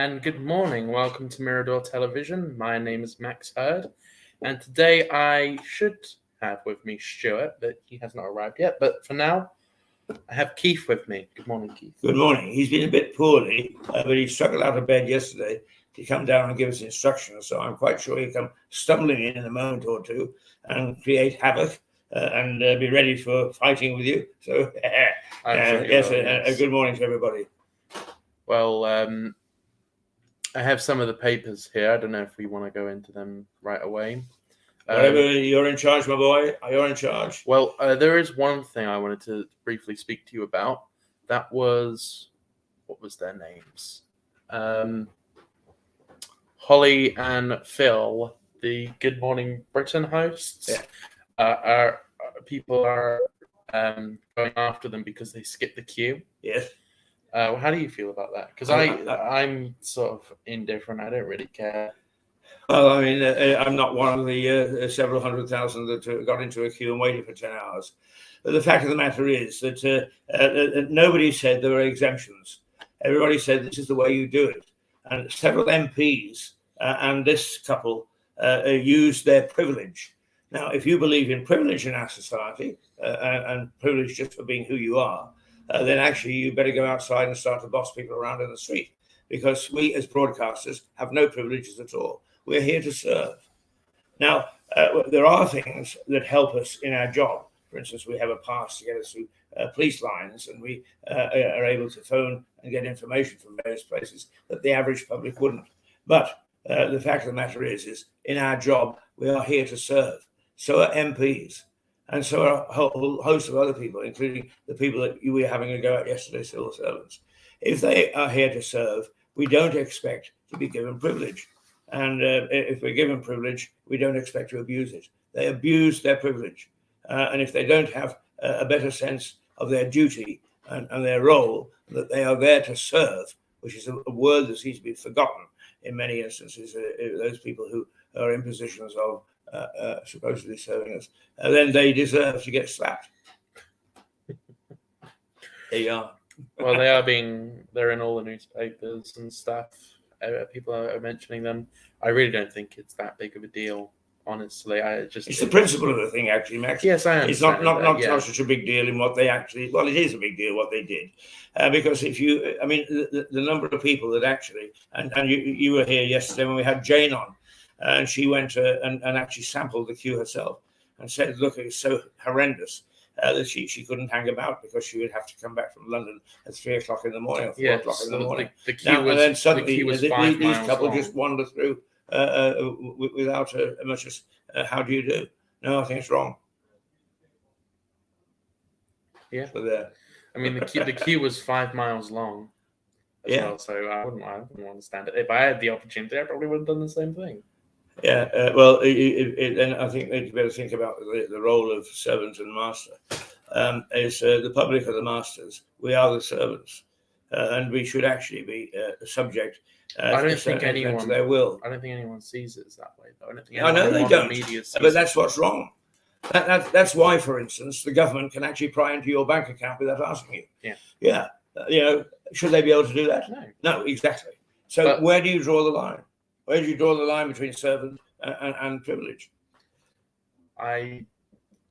and good morning. Welcome to Mirador Television. My name is Max Hurd, and today I should have with me Stuart, but he has not arrived yet. But for now, I have Keith with me. Good morning, Keith. Good morning. He's been a bit poorly, but he struggled out of bed yesterday to come down and give us instructions. So I'm quite sure he'll come stumbling in a moment or two and create havoc and be ready for fighting with you. So, yes, good morning to everybody. Well, I have some of the papers here. I don't know if we want to go into them right away. Whatever, you're in charge, my boy. You're in charge. Well, there is one thing I wanted to briefly speak to you about. That was, what was their names? Holly and Phil, the Good Morning Britain hosts. Yeah. People are going after them because they skipped the queue. Yes. How do you feel about that? Because I'm sort of indifferent. I don't really care. Well, I mean, I'm not one of the several hundred thousand that got into a queue and waited for 10 hours. But the fact of the matter is that nobody said there were exemptions. Everybody said this is the way you do it. And several MPs and this couple used their privilege. Now, if you believe in privilege in our society and privilege just for being who you are, then actually you better go outside and start to boss people around in the street, because we as broadcasters have no privileges at all. We're here to serve. Now, there are things that help us in our job. For instance, we have a pass to get us through police lines, and we are able to phone and get information from various places that the average public wouldn't. But the fact of the matter is in our job, we are here to serve. So are MPs. And so are a whole host of other people, including the people that you were having a go at yesterday, civil servants. If they are here to serve, we don't expect to be given privilege. And if we're given privilege, we don't expect to abuse it. They abuse their privilege. And if they don't have a better sense of their duty and their role, that they are there to serve, which is a word that seems to be forgotten in many instances, those people who are in positions of supposedly serving us, then they deserve to get slapped. There you are. Well, they're in all the newspapers and stuff. People are mentioning them. I really don't think it's that big of a deal, honestly. It's the principle of the thing, actually, Max. Yes, I understand. It's not such a big deal in what they actually. Well, it is a big deal what they did, because if you, I mean, the number of people that actually, and you were here yesterday when we had Jane on, and she went and actually sampled the queue herself and said, "Look, it's so horrendous." That she couldn't hang about because she would have to come back from London at 3 o'clock in the morning or 4 o'clock in the morning. The queue was, and then suddenly these couple just wander through without much as how do you do? No, I think it's wrong. Yeah. So there. I mean, the queue was 5 miles long. Well, so I wouldn't want to stand it. If I had the opportunity, I probably would have done the same thing. Yeah, well, and I think you better think about the role of servant and master. Is the public are the masters, we are the servants, and we should actually be subject. I don't think anyone to their will. I don't think anyone sees it that way, though. I know they don't, but that's what's wrong. That's why, for instance, the government can actually pry into your bank account without asking you. Yeah. Should they be able to do that? No, exactly. So where do you draw the line? Where do you draw the line between servant and privilege? I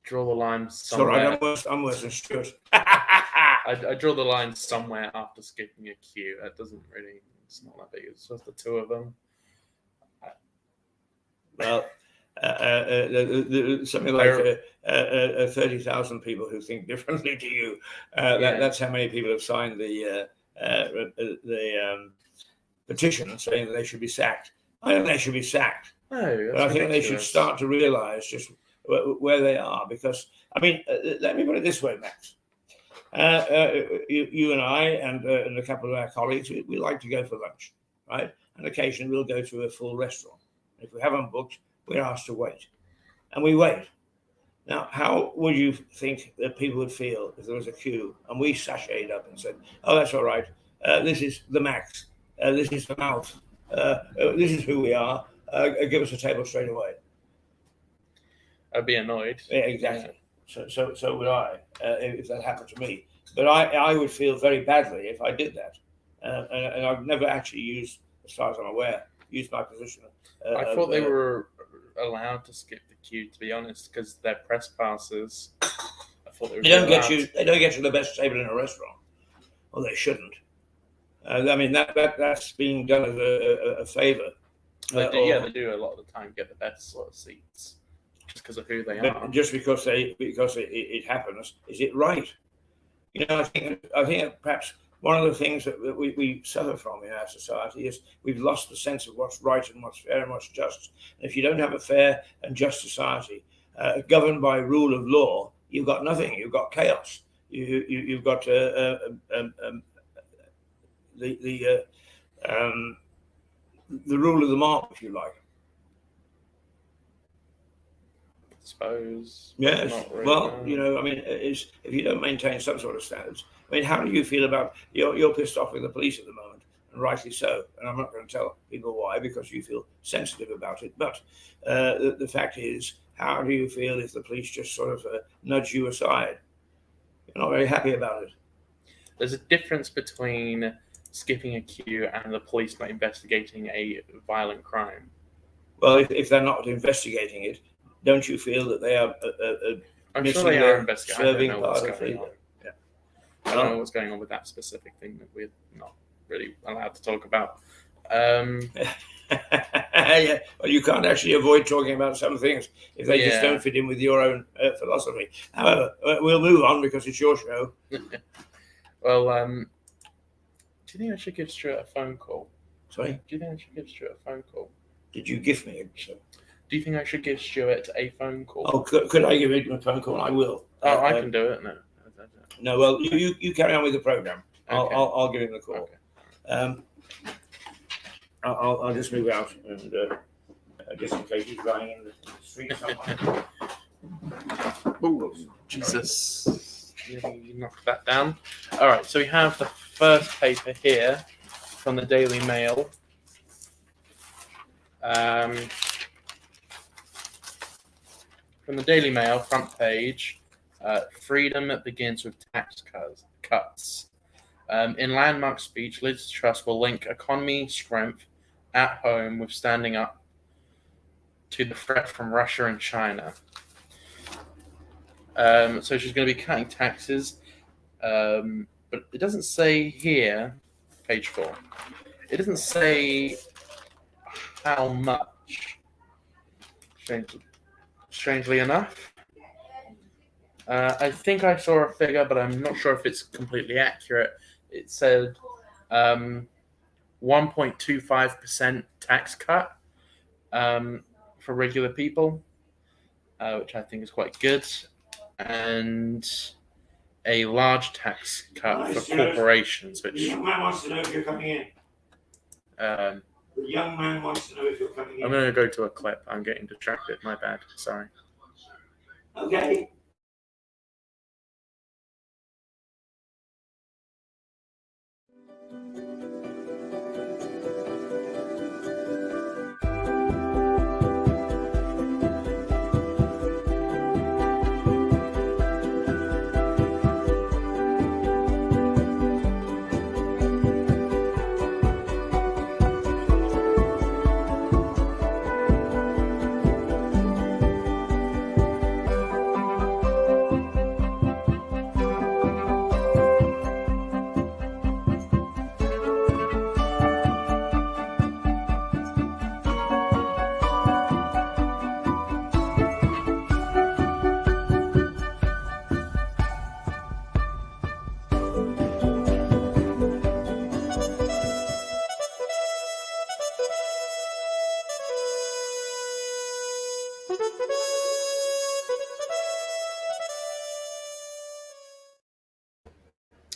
draw the line somewhere. Sorry, I'm worse than Stuart. I draw the line somewhere after skipping a queue. That doesn't really, it's not that big. It's just the two of them. Well, something like 30,000 people who think differently to you. That's how many people have signed the petition saying that they should be sacked. I don't think they should be sacked. No, but I think they should start to realise just where they are. Because, I mean, let me put it this way, Max. You and I and a couple of our colleagues, we like to go for lunch, right? And occasionally we'll go to a full restaurant. If we haven't booked, we're asked to wait. And we wait. Now, how would you think that people would feel if there was a queue and we sashayed up and said, "Oh, that's all right. This is the Max. This is the mouth. This is who we are. Give us a table straight away." I'd be annoyed. Yeah, exactly. Yeah. So would I if that happened to me. But I would feel very badly if I did that. And I've never actually used as far as I'm aware. Use my position. I thought they were allowed to skip the queue, to be honest, because they're press passes. I thought they don't get you. They don't get you the best table in a restaurant. Well, they shouldn't. I mean that's being done as a favour. They do a lot of the time get the best sort of seats, just because of who they are. Just because it happens, is it right? I think perhaps one of the things that we suffer from in our society is we've lost the sense of what's right and what's fair and what's just. And if you don't have a fair and just society governed by rule of law, you've got nothing. You've got chaos. You've got the rule of the mob, if you like. I suppose. Yes. Really, well, I mean, if you don't maintain some sort of standards, I mean, how do you feel about you're pissed off with the police at the moment, and rightly so. And I'm not going to tell people why, because you feel sensitive about it. But the fact is, how do you feel if the police just sort of nudge you aside? You're not very happy about it. There's a difference between skipping a queue and the police not investigating a violent crime. Well, if they're not investigating it, don't you feel that they are I'm sure they are investigating. I don't know what's going on. Yeah. I don't know what's going on with that specific thing that we're not really allowed to talk about. Yeah. Well, you can't actually avoid talking about some things if they just don't fit in with your own philosophy. However, we'll move on because it's your show. Well, do you think I should give Stuart a phone call? Sorry? Do you think I should give Stuart a phone call? Did you gift me? Do you think I should give Stuart a phone call? Oh, could I give him a phone call? I will. Oh, I can do it. No. No, well, you carry on with the program. Okay. I'll give him the call. Okay. I'll just move out and just in case he's lying in the street somewhere. Oh, Jesus. You knocked that down. All right, so we have the first paper here from the Daily Mail. From the Daily Mail, front page, freedom begins with tax cuts. In landmark speech, Liz Truss will link economy strength at home with standing up to the threat from Russia and China. So she's going to be cutting taxes, but it doesn't say here, page 4, it doesn't say how much, strangely enough. I think I saw a figure, but I'm not sure if it's completely accurate. It said 1.25% tax cut for regular people, which I think is quite good, and a large tax cut for corporations. Which the young man wants to know if you're coming in. The young man wants to know if you're coming in. I'm going to go to a clip. I'm getting distracted. My bad. Sorry. Okay.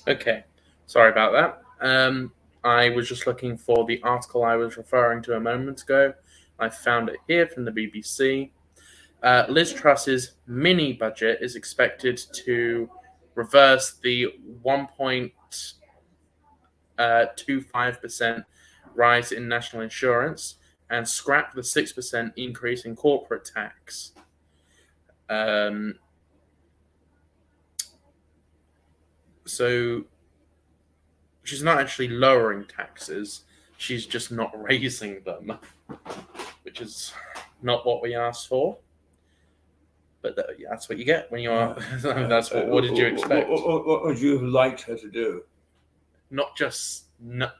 Okay, sorry about that. I was just looking for the article I was referring to a moment ago. I found it here from the BBC. Liz Truss's mini budget is expected to reverse the 1.25% rise in national insurance and scrap the 6% increase in corporate tax. So she's not actually lowering taxes. she's just not raising them, which is not what we asked for. But that's what you get when you are. That's what did you expect? What would you have liked her to do? Not just. No,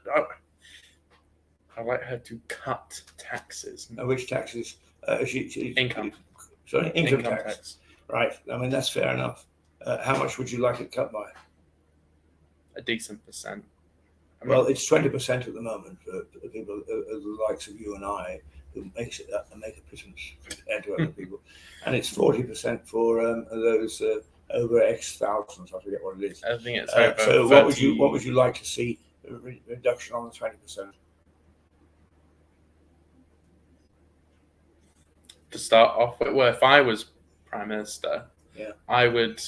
I'd like her to cut taxes. Which taxes? Income. Sorry, income tax. Right. I mean, that's fair enough. How much would you like it cut by? A decent percent. Well, it's 20% at the moment for people the likes of you and I, who make a pittance compared to other people, and it's 40% for those over X thousands. I forget what it is. I think it's over. So 30... what would you like to see a reduction on the 20%? To start off with, well, if I was Prime Minister, I would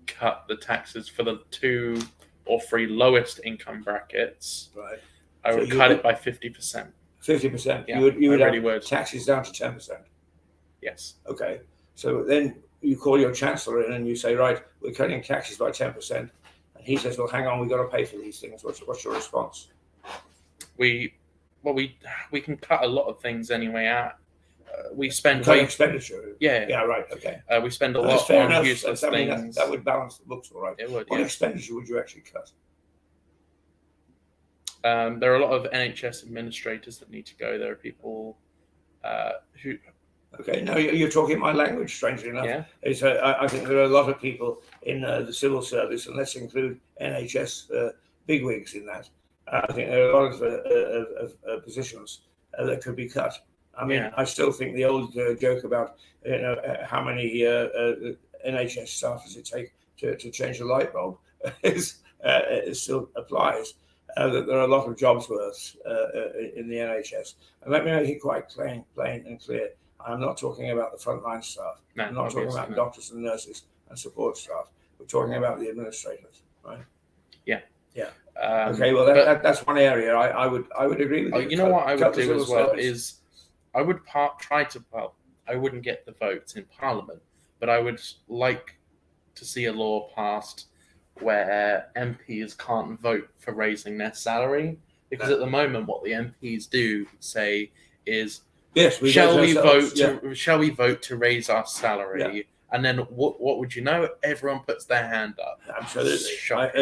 cut the taxes for the 2 or 3 lowest income brackets. Right. I would cut it by 50%. 50%. Yeah, you would really have taxes down to 10%. Yes. Okay. So then you call your Chancellor in and you say, right, we're cutting taxes by 10%. And he says, well, hang on, we've got to pay for these things. What's your response? We can cut a lot of things anyway out. We spend expenditure. Yeah, right. Okay. We spend a lot on useless things. That would balance the books, all right. It would. What expenditure would you actually cut? There are a lot of NHS administrators that need to go. There are people who. Okay, no, you're talking my language. Strangely enough, yeah. I think there are a lot of people in the civil service, and let's include NHS bigwigs in that. I think there are a lot of positions that could be cut. I mean, I still think the old joke about how many NHS staff does it take to change a light bulb it still applies. That there are a lot of jobs worth in the NHS, and let me make it quite plain and clear. I'm not talking about the frontline staff. No, I'm not talking about doctors and nurses and support staff. We're talking about the administrators, right? Yeah. Okay, well that's one area I would agree with you. You know what I would do as well is I would I wouldn't get the votes in Parliament, but I would like to see a law passed where MPs can't vote for raising their salary, because at the moment what the MPs do say is, shall we vote to raise our salary? Yeah. And then what would you know? Everyone puts their hand up. Absolutely.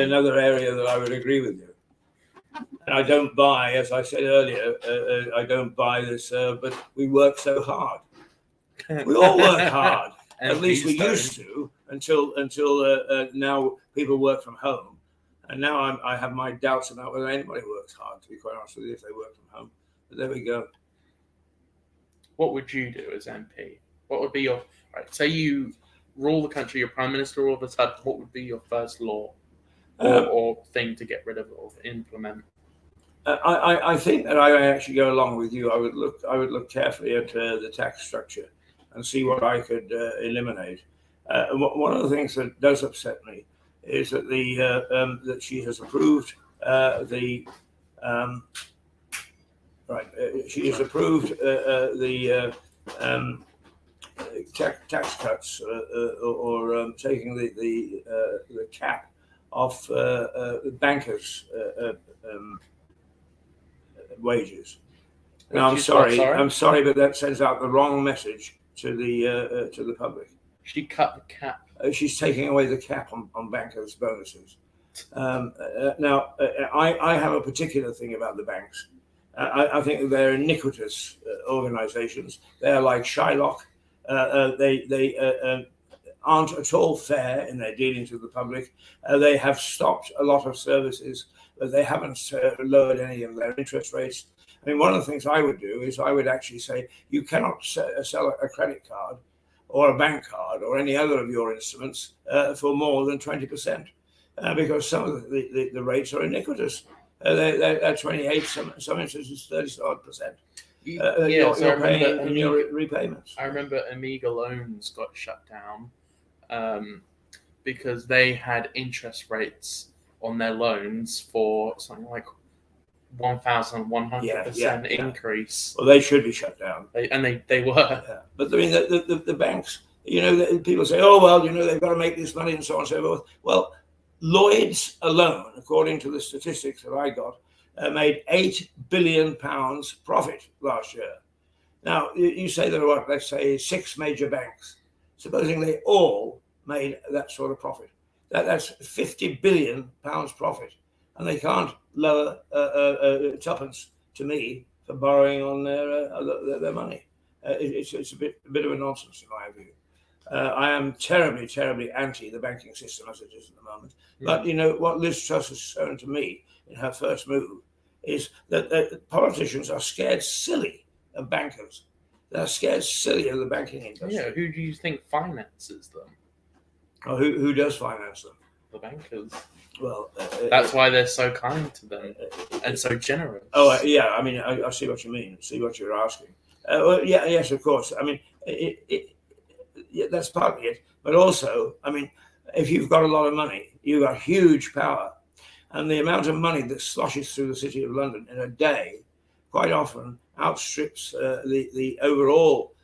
Another area that I would agree with you. And I don't buy, as I said earlier, I don't buy this, but we work so hard. We all work hard. At least we used to, until now people work from home. And now I have my doubts about whether anybody works hard, to be quite honest with you, if they work from home. But there we go. What would you do as MP? What would be your... Right, say you rule the country, you're Prime Minister all of a sudden, what would be your first law or thing to get rid of or implement? I think that I actually go along with you. I would look carefully at the tax structure and see what I could eliminate. One of the things that does upset me is that that she has approved tax cuts or taking the cap off bankers' wages. Now, I'm sorry, but that sends out the wrong message to the public. She cut the cap. She's taking away the cap on bankers' bonuses. Now, I have a particular thing about the banks. I think that they're iniquitous organizations. They're like Shylock. They aren't at all fair in their dealings with the public. They have stopped a lot of services, but they haven't lowered any of their interest rates. I mean, one of the things I would do is I would actually say you cannot sell a credit card or a bank card or any other of your instruments for more than 20%, because some of the rates are iniquitous. They're 28, some instances 30%. You're paying in your repayments. I remember Amiga loans got shut down because they had interest rates on their loans for something like 1,100% increase. Well, they should be shut down. They were. Yeah. But I mean, the banks, people say, oh, well, they've got to make this money and so on and so forth. Well, Lloyd's alone, according to the statistics that I got, made £8 billion profit last year. Now, you say there are, what, let's say 6 major banks. Supposing they all made that sort of profit. That's £50 billion profit. And they can't lower tuppence to me for borrowing on their money. It's a bit of a nonsense in my view. I am terribly, terribly anti the banking system as it is at the moment. But you know what Liz Truss has shown to me in her first move is that politicians are scared silly of bankers. They're scared silly of the banking industry. Yeah, who do you think finances them? Oh, who does finance them? The bankers. Well, that's why they're so kind to them and so generous. Oh, yeah. I mean, I see what you mean. See what you're asking. Well, yeah, yes, of course. I mean, yeah, that's partly it. But also, I mean, if you've got a lot of money, you've got huge power. And the amount of money that sloshes through the city of London in a day quite often outstrips the overall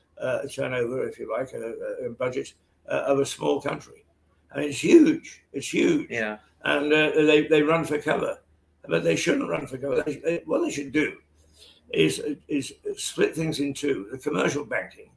turnover, if you like, a budget of a small country. I mean, it's huge. It's huge. Yeah. And they run for cover. But they shouldn't run for cover. What they should do is split things in two. The commercial banking,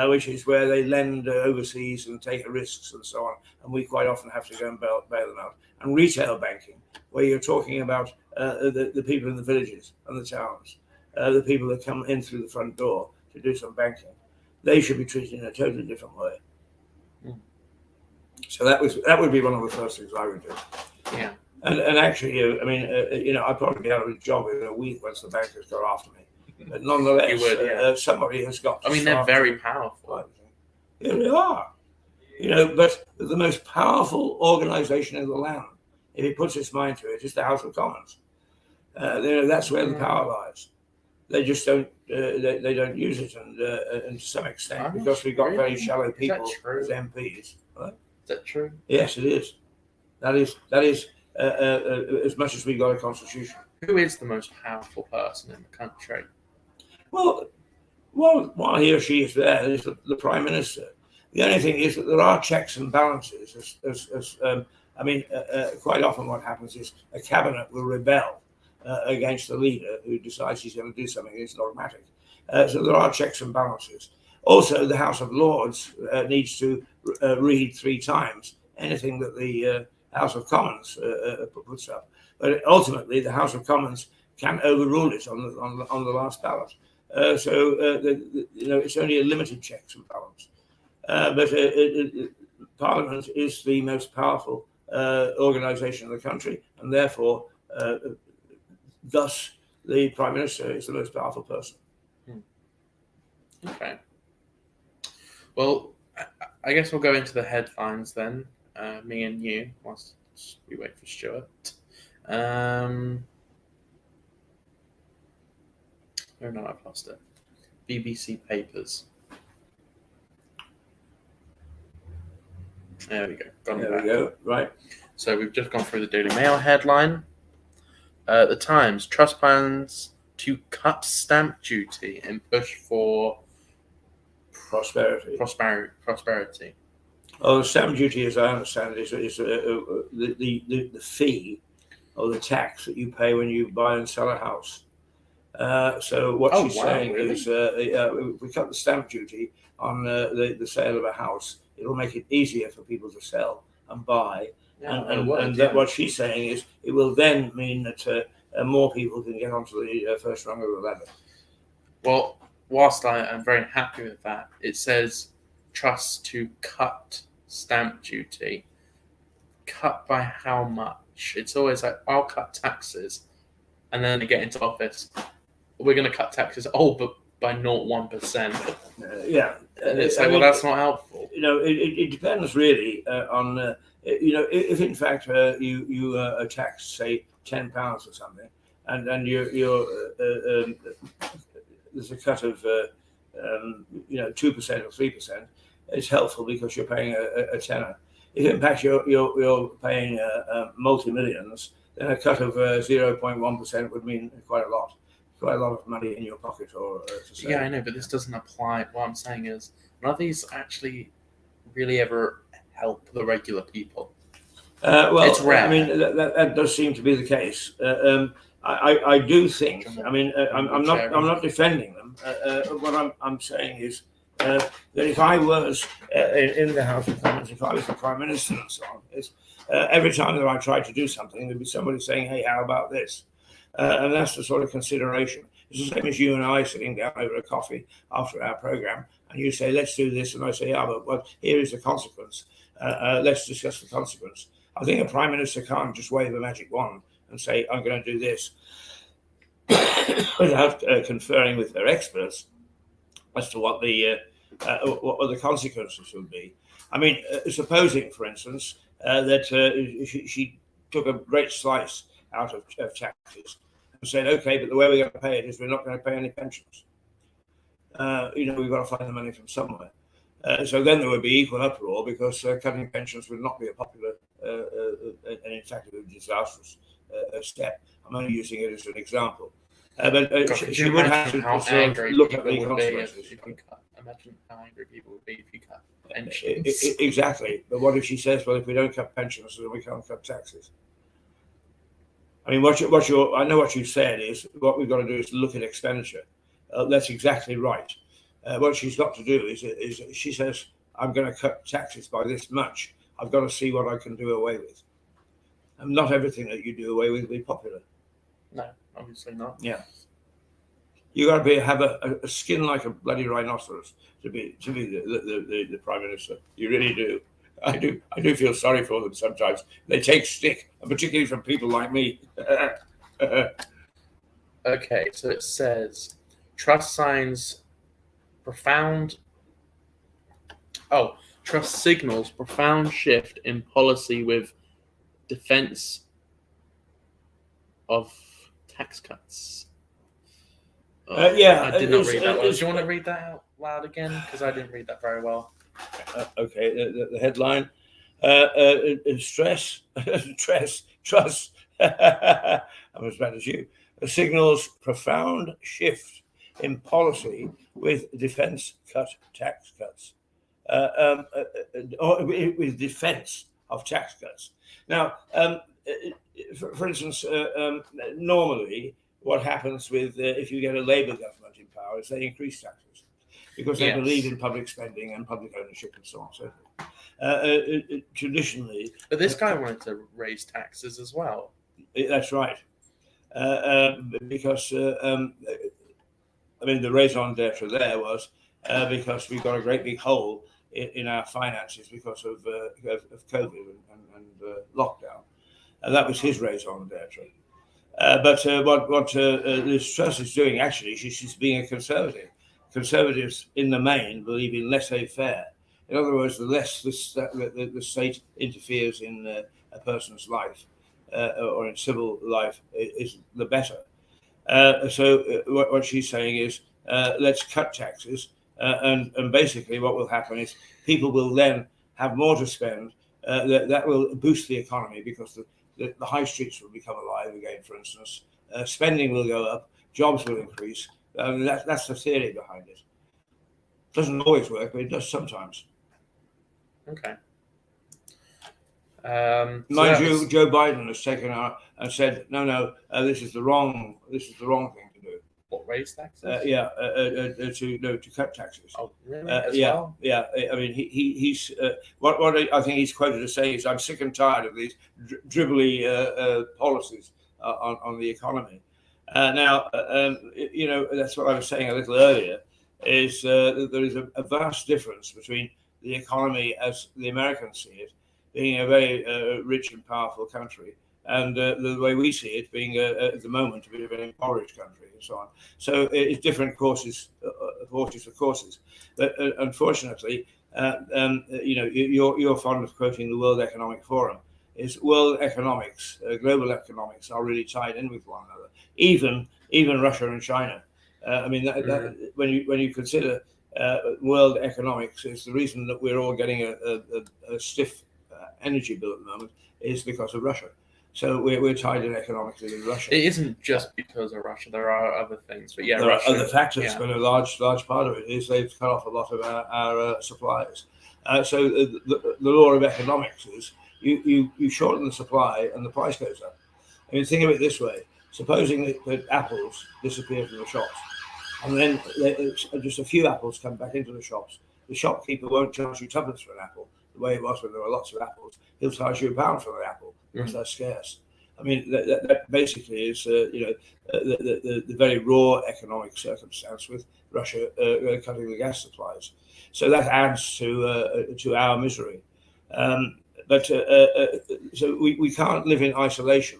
which is where they lend overseas and take risks and so on. And we quite often have to go and bail them out. And retail banking, where you're talking about the people in the villages and the towns, the people that come in through the front door to do some banking. They should be treated in a totally different way. Mm. So that would be one of the first things I would do. Yeah. And actually, I mean, I'd probably be out of a job in a week once the bankers got after me. But nonetheless, you would, yeah. Somebody has got to. I mean, they're very powerful. Yeah, they are. But the most powerful organisation in the land, if it puts its mind to it, is the House of Commons. That's where the power lies. They just don't. They don't use it, and to some extent, because we've got very shallow people as MPs. Right? Is that true? Yes, it is. That is as much as we got a constitution. Who is the most powerful person in the country? Well, while he or she is there, is the Prime Minister. The only thing is that there are checks and balances. Quite often what happens is a cabinet will rebel against the leader who decides he's going to do something. It's dogmatic. So there are checks and balances. Also, the House of Lords needs to read 3 times anything that the House of Commons puts up. But ultimately, the House of Commons can overrule it on the last ballot. It's only a limited checks and balance. Parliament is the most powerful organisation in the country, and therefore, thus, the Prime Minister is the most powerful person. Okay. Well, I guess we'll go into the headlines then, me and you, whilst we wait for Stuart. Oh no, I've lost it. BBC Papers. There we go. There we go. Right. So we've just gone through the Daily Mail headline. The Times, Truss plans to cut stamp duty and push for prosperity. Oh, the stamp duty, as I understand it, is the fee or the tax that you pay when you buy and sell a house. So what she's saying is, if we cut the stamp duty on the sale of a house, it'll make it easier for people to sell and buy. What she's saying is, it will then mean that more people can get onto the first rung of the ladder. Well, whilst I am very happy with that, it says Truss to cut stamp duty. Cut by how much? It's always like, I'll cut taxes, and then they get into office. We're going to cut taxes. Oh, but by 0.1%. Yeah, and it's like, that's not helpful. It depends really on. If in fact you are taxed, say £10 or something, and you're there's a cut of 2% or 3%, it's helpful because you're paying a tenner. If in fact you're paying multi-millions, then a cut of 0.1% would mean quite a lot of money in your pocket. Yeah, I know, but this doesn't apply. What I'm saying is, none of these actually really ever help the regular people. It's rare. I mean, that does seem to be the case. I do think. I mean, I'm not defending them. What I'm saying is that if I was in the House of Commons, if I was the Prime Minister and so on, every time that I tried to do something, there'd be somebody saying, "Hey, how about this?" And that's the sort of consideration. It's the same as you and I sitting down over a coffee after our program, and you say, "Let's do this," and I say, "Yeah, but here is the consequence. Let's discuss the consequence." I think a Prime Minister can't just wave a magic wand and say, "I'm going to do this," without conferring with their experts as to what the consequences would be. I mean, supposing, for instance, that she took a great slice out of taxes and said, "Okay, but the way we're going to pay it is we're not going to pay any pensions. We've got to find the money from somewhere." So then there would be equal uproar because cutting pensions would not be a popular, and in fact, it would be a disastrous step. I'm only using it as an example. But she would have to sort of look at the consequences. Imagine how angry people would be if you cut pensions. Exactly. But what if she says, "Well, if we don't cut pensions, then we can't cut taxes"? I mean, I know what you said is what we've got to do is look at expenditure. That's exactly right. What she's got to do is she says, "I'm going to cut taxes by this much. I've got to see what I can do away with." And not everything that you do away with will be popular. No, obviously not. Yeah. You got to have a skin like a bloody rhinoceros to be the Prime Minister. You really do. I do feel sorry for them sometimes. They take stick, and particularly from people like me. Okay, so it says Truss signs profound. Oh, Truss signals profound shift in policy with defense of tax cuts. Yeah, I did not read that. Do you want to read that out loud again? Because I didn't read that very well. Okay, the headline: Truss. I'm as bad as you. Signals profound shift in policy with defence tax cuts. Or with defence of tax cuts. Now, for instance, normally what happens with if you get a Labour government in power is they increase taxes because they believe in public spending and public ownership and so on. So traditionally, but this guy wanted to raise taxes as well. That's right, because I mean the raison d'être there was because we got a great big hole in our finances because of COVID and lockdown, and that was his raison d'être. But what Liz Truss is doing, actually, she's being a conservative. Conservatives, in the main, believe in laissez-faire. In other words, the less the state interferes in a person's life or in civil life, is the better. So what she's saying is, let's cut taxes, and basically what will happen is people will then have more to spend. That will boost the economy because the high streets will become alive again, for instance. Spending will go up, jobs will increase. That's the theory behind it. Doesn't always work, but it does sometimes. Okay. Mind you, Joe Biden has taken out and said, no, this is the wrong thing to do. What, raise taxes? To cut taxes. Oh, really? Well? Yeah. I mean, he's what I think he's quoted as saying is, "I'm sick and tired of these dribbly policies on the economy." Now, that's what I was saying a little earlier. Is that there is a vast difference between the economy as the Americans see it, being a very rich and powerful country, and the way we see it being at the moment a bit of an impoverished country and so on. So it's different horses for courses. But unfortunately, you're fond of quoting the World Economic Forum. Is world economics, global economics, are really tied in with one another. Even Russia and China. I mean, when you consider world economics, is the reason that we're all getting a stiff energy bill at the moment is because of Russia. So we're tied in economically with Russia. It isn't just because of Russia. There are other things, but yeah, there Russia, are other factors. But a large part of it is they've cut off a lot of our suppliers. So the law of economics is you shorten the supply and the price goes up. I mean, think of it this way: supposing that apples disappear from the shops, and then just a few apples come back into the shops, the shopkeeper won't charge you tuppence for an apple the way it was when there were lots of apples. He'll charge you £1 for the apple because they're scarce. I mean, that basically is the very raw economic circumstance with Russia cutting the gas supplies. So that adds to our misery. So we can't live in isolation.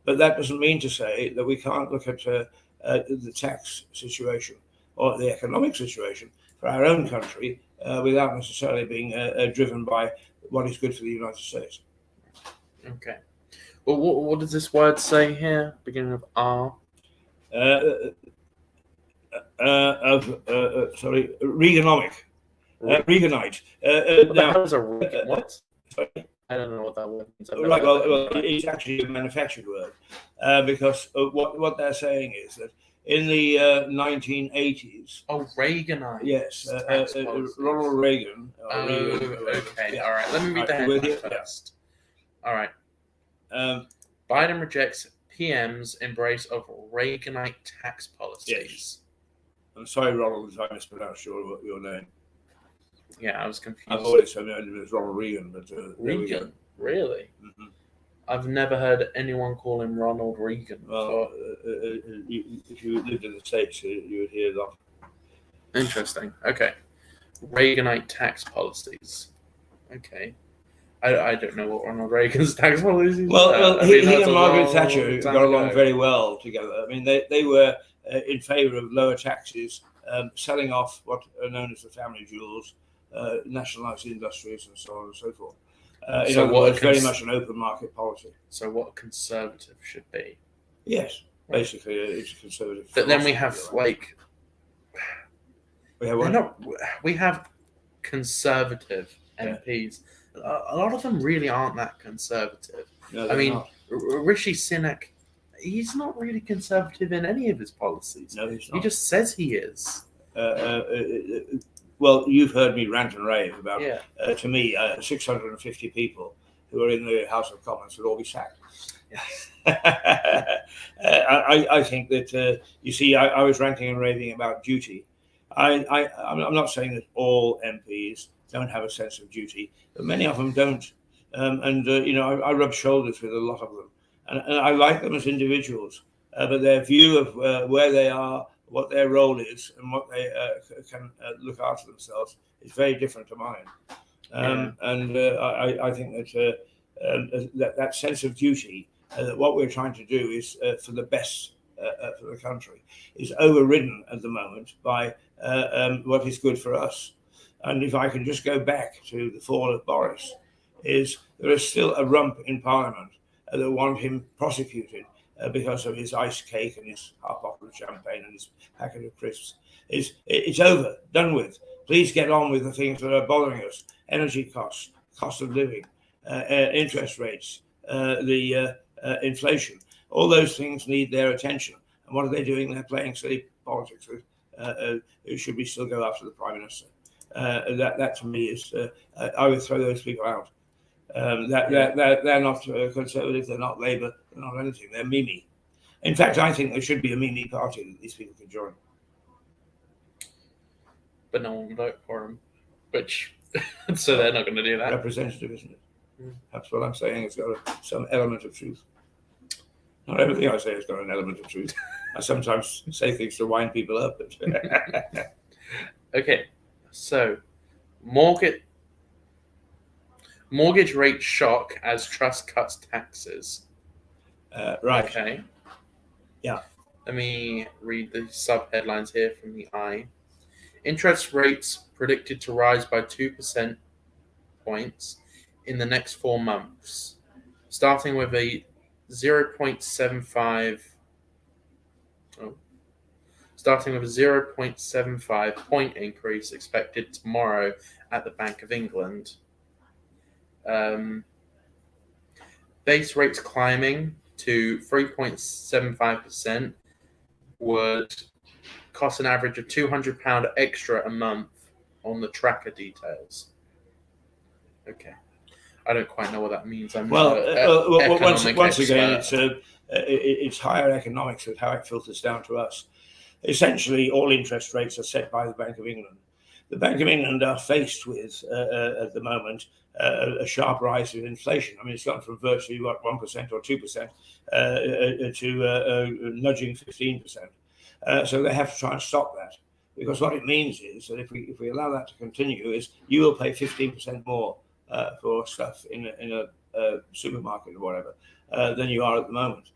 But that doesn't mean to say that we can't look at the tax situation or the economic situation for our own country without necessarily being driven by what is good for the United States. Okay. Well, what does this word say here? Beginning with R. Reaganomic. Reaganite. What the hell is a Reagan? What? Sorry? I don't know what that word means. Right. Well, it's actually a manufactured word because what they're saying is that in the 1980s. Oh, Reaganite. Yes, Ronald Reagan. Okay. Yeah. All right. Let me read the headline first. All right. Biden rejects PM's embrace of Reaganite tax policies. Yes. I'm sorry, Ronald, if I mispronounced your name. Yeah, I was confused. I've always said it was Ronald Reagan, but Reagan, really? Mm-hmm. I've never heard anyone call him Ronald Reagan. Well, if you lived in the States, you would hear that. Interesting. Okay, Reaganite tax policies. Okay, I don't know what Ronald Reagan's tax policies. Well, he and Margaret Thatcher got along very well together. I mean, they were in favour of lower taxes, selling off what are known as the family jewels. Nationalised industries and so on and so forth. In other words, very much an open market policy. So what a conservative should be. Yes, basically it's a conservative. But then we have we have conservative MPs. A lot of them really aren't that conservative. No, I mean, not. Rishi Sunak, he's not really conservative in any of his policies. No, he's not. He just says he is. Well, you've heard me rant and rave about, to me, 650 people who are in the House of Commons would all be sacked. I think that, you see, I was ranting and raving about duty. I'm not saying that all MPs don't have a sense of duty, but many of them don't. I rub shoulders with a lot of them. And I like them as individuals, but their view of where they are, what their role is and what they can look after themselves is very different to mine. I think that that sense of duty, that what we're trying to do is for the best for the country, is overridden at the moment by what is good for us. And if I can just go back to the fall of Boris, there is still a rump in Parliament that want him prosecuted because of his ice cake and his half bottle of champagne and his packet of crisps. It's over, done with. Please get on with the things that are bothering us: energy costs, cost of living, interest rates, the inflation. All those things need their attention. And what are they doing? They're playing silly politics with. Should we still go after the Prime Minister? That to me is, I would throw those people out. They're not Conservative, they're not Labour, they're not anything. They're Mimi. In fact, I think there should be a Mimi party that these people can join. But no one will vote for them, so they're not going to do that. Representative, isn't it? That's what I'm saying. It's got some element of truth. Not everything I say has got an element of truth. I sometimes say things to wind people up. Okay, so mortgage rate shock as Truss cuts taxes. Right. Okay. Yeah. Let me read the sub-headlines here from the Eye. Interest rates predicted to rise by 2% points in the next 4 months, starting with a 0.75 point increase expected tomorrow at the Bank of England. Base rates climbing to 3.75% would cost an average of £200 extra a month on the tracker details. Okay. I don't quite know what that means. Once again, it's it's higher economics and how it filters down to us. Essentially, all interest rates are set by the Bank of England. The Bank of England are faced with, at the moment, a sharp rise in inflation. I mean, it's gone from virtually, 1% or 2% to nudging 15%. So they have to try and stop that. Because what it means is that if we allow that to continue, is you will pay 15% more for stuff in a supermarket or whatever than you are at the moment.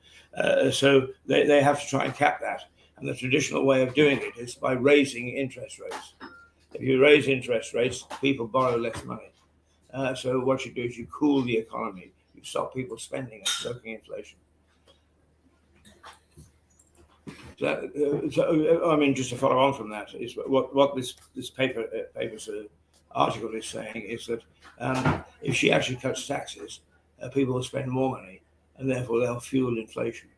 So they have to try and cap that. And the traditional way of doing it is by raising interest rates. If you raise interest rates, people borrow less money. So what you do is you cool the economy. You stop people spending and stoking inflation. So, I mean, just to follow on from that, is what this paper's article is saying is that if she actually cuts taxes, people will spend more money, and therefore they'll fuel inflation.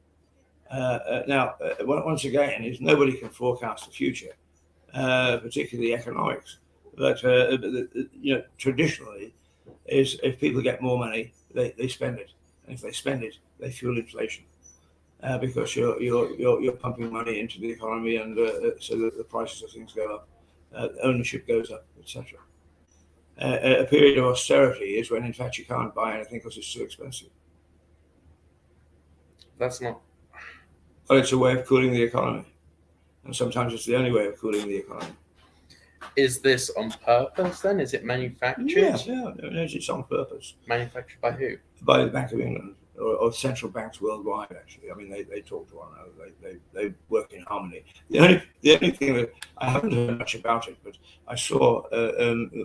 Now, once again, is nobody can forecast the future, particularly economics. But traditionally, is if people get more money, they spend it, and if they spend it, they fuel inflation. Because you're pumping money into the economy, and so that the prices of things go up, ownership goes up, etc. A period of austerity is when, in fact, you can't buy anything because it's too expensive. That's not. Well, it's a way of cooling the economy, and sometimes it's the only way of cooling the economy. Is this on purpose then? Is it manufactured? Yeah, it's on purpose. Manufactured by who? By the Bank of England. Or central banks worldwide, actually. I mean, they talk to one another. They work in harmony. The only thing that I haven't heard much about it, but I saw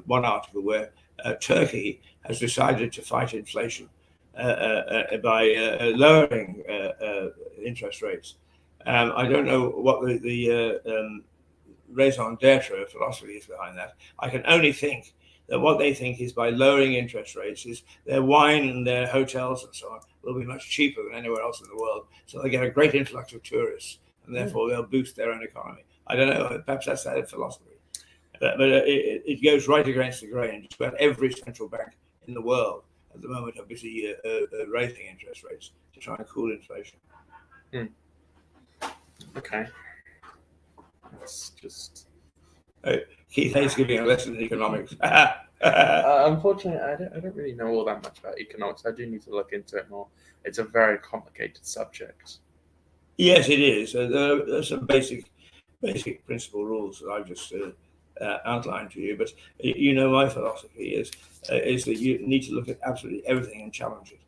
one article where Turkey has decided to fight inflation by lowering interest rates. I don't know what the raison d'etre philosophy is behind that. I can only think that what they think is by lowering interest rates is their wine and their hotels and so on will be much cheaper than anywhere else in the world. So they get a great influx of tourists, and therefore they'll boost their own economy. I don't know, perhaps that's their philosophy. But it goes right against the grain. Just about every central bank in the world at the moment are busy raising interest rates to try and cool inflation. Okay. It's just... Keith Hayes giving a lesson in economics. Unfortunately, I don't really know all that much about economics. I do need to look into it more. It's a very complicated subject. Yes, it is. There are some basic principal rules that I've just outlined to you. But my philosophy is that you need to look at absolutely everything and challenge it.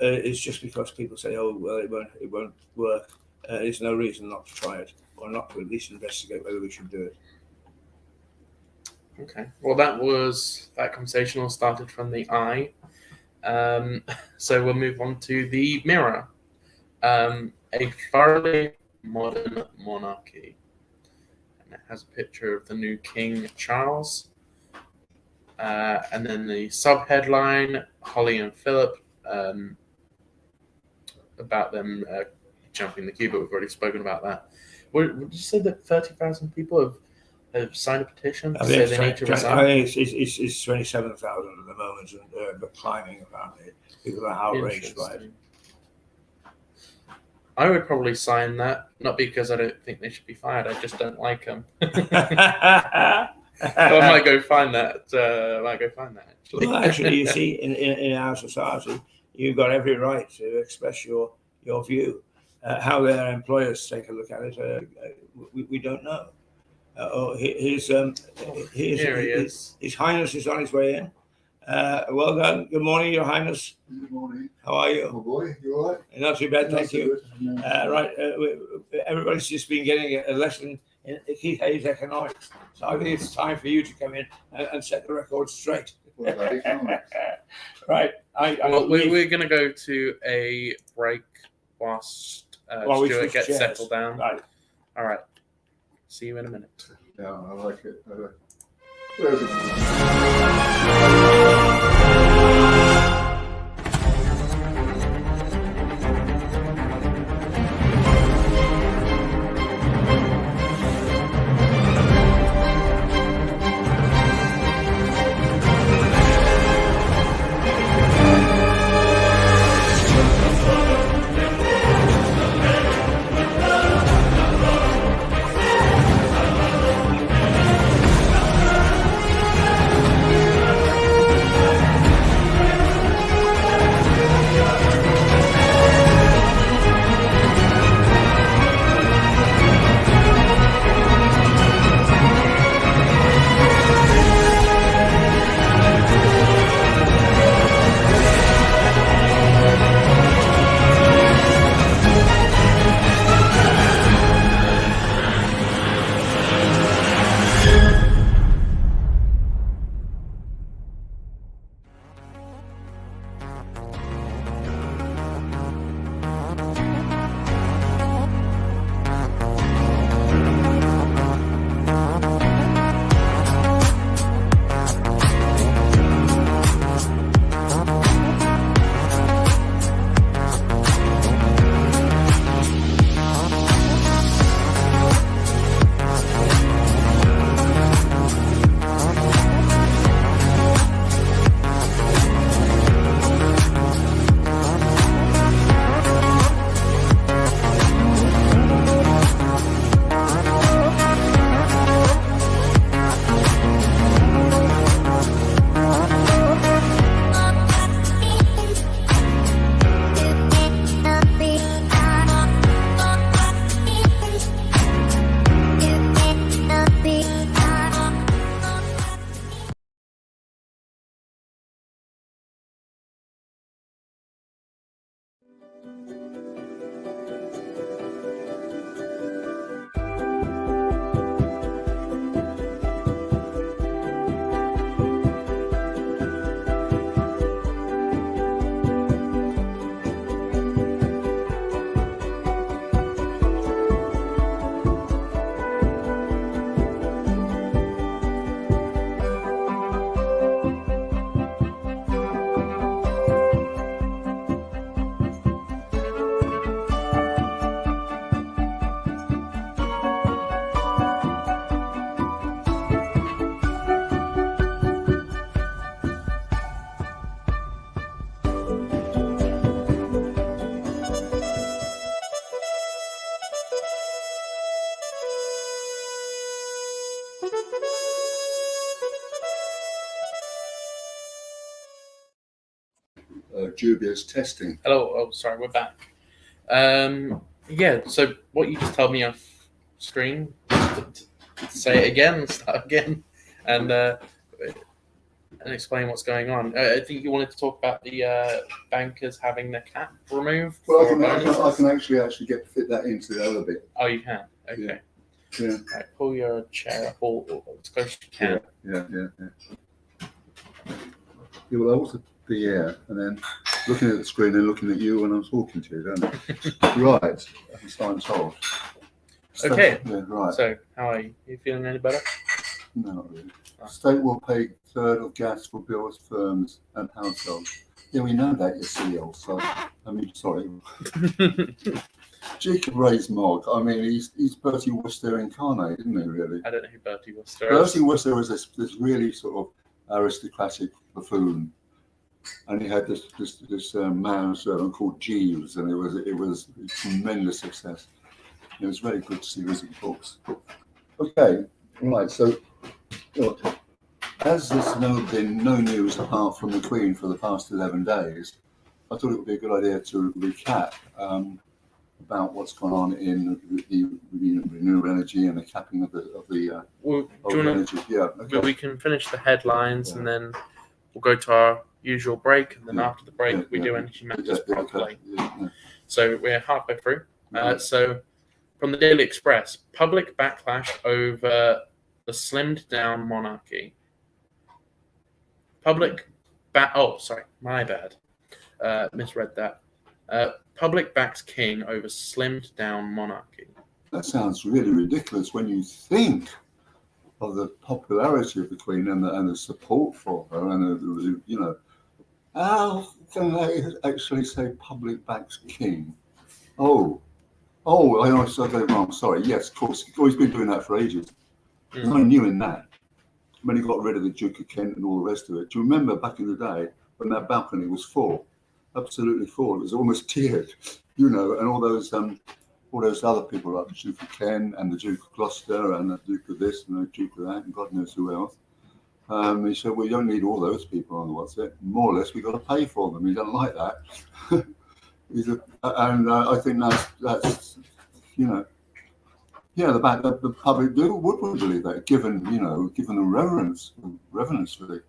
It's just because people say, "Oh, well, it won't work." There's no reason not to try it, or not to at least investigate whether we should do it. Okay. Well, that conversation all started from the eye. So we'll move on to the mirror. A thoroughly modern monarchy. And it has a picture of the new King Charles. And then the sub-headline, Holly and Philip, about them jumping the queue, but we've already spoken about that. Would you say that 30,000 people have signed a petition to say they need to resign? I think it's 27,000 at the moment, and but climbing apparently. People are outraged by it. I would probably sign that, not because I don't think they should be fired. I just don't like them. I might go find that. Actually. Well, actually, you see, in our society, you've got every right to express your view. How their employers take a look at it, we don't know. His Highness is on his way in. Well done. Good morning, Your Highness. Good morning. How are you? Oh boy, you all right? Not too bad, thank you. No. Right, everybody's just been getting a lesson in Keith Hayes economics. So I think it's time for you to come in and set the record straight. What about economics? Right. We're going to go to a break whilst Stuart gets settled down. Right. All right. See you in a minute. Yeah, I like it. dubious testing. Hello. Oh, sorry, we're back. Yeah. So what you just told me off screen, say it again, start again, and explain what's going on. I think you wanted to talk about the bankers having their cap removed. Well, for I bonuses? can actually fit that into the other bit. Oh, you can. Okay. Yeah. Right, pull your chair up all as close as you can. Yeah. Yeah, well, I was the air, and then looking at the screen and looking at you when I'm talking to you, don't I? Right, so I'm told. Okay. Yeah, right. So, how are you? You feeling any better? No, not really. State will pay third of gas for bills, firms, and households. Yeah, we know that, you CEO. So, sorry. Jacob Rees-Mogg. I mean, he's Bertie Wooster incarnate, isn't he? Really. I don't know who Bertie Wooster is. Bertie Wooster was this really sort of aristocratic buffoon, and he had this man servant called Jeeves, and it was a tremendous success. It was very good to see his books. Okay, right. So, look, as there's been no news apart from the Queen for the past 11 days, I thought it would be a good idea to recap about what's gone on in the renewable energy and the capping of the energy. Yeah, okay. We can finish the headlines and then we'll go to our usual break, and then after the break we do energy matters properly. Okay. So we're halfway through. Right. So from the Daily Express, public backlash over the slimmed down monarchy. My bad. Misread that. Public backs king over slimmed down monarchy. That sounds really ridiculous when you think of the popularity of the Queen and the support for her, and how can they actually say public backs king? I got it wrong. Sorry. Yes, of course. He's been doing that for ages. There's nothing new in that. When he got rid of the Duke of Kent and all the rest of it. Do you remember back in the day when that balcony was full? Absolutely full. It was almost tiered, and all those other people like the Duke of Kent and the Duke of Gloucester and the Duke of this and the Duke of that and God knows who else. He said, "We don't need all those people on the what's it. More or less, we got to pay for them." He doesn't like that. I think that's the public would believe that, given the reverence for the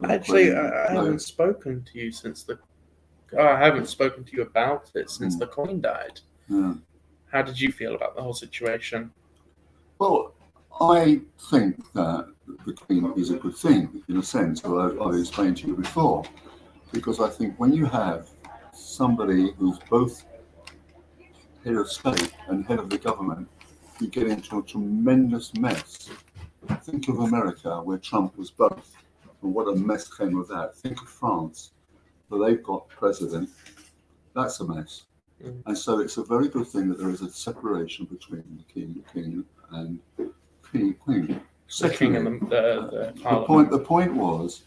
Actually, Queen. I haven't spoken to you I haven't spoken to you about it since the Queen died. Yeah. How did you feel about the whole situation? Well, I think that the Queen is a good thing in a sense, that I've explained to you before, because I think when you have somebody who's both head of state and head of the government, you get into a tremendous mess. Think of America, where Trump was both, and what a mess came of that. Think of France, where they've got president. That's a mess. And so it's a very good thing that there is a separation between the king and Queen. The king and the Parliament. The point was,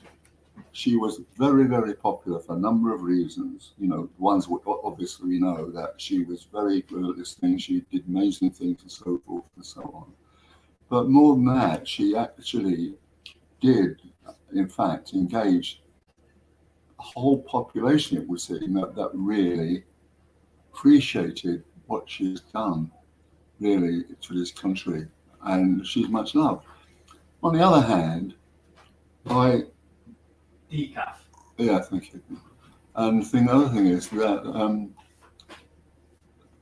she was very, very popular for a number of reasons. Ones obviously we know that she was very good at this thing. She did amazing things and so forth and so on. But more than that, she actually did, in fact, engage a whole population, it would seem, that really appreciated what she's done, really, to this country. And she's much loved. On the other hand, Decaf. Yeah, thank you. And the other thing is that the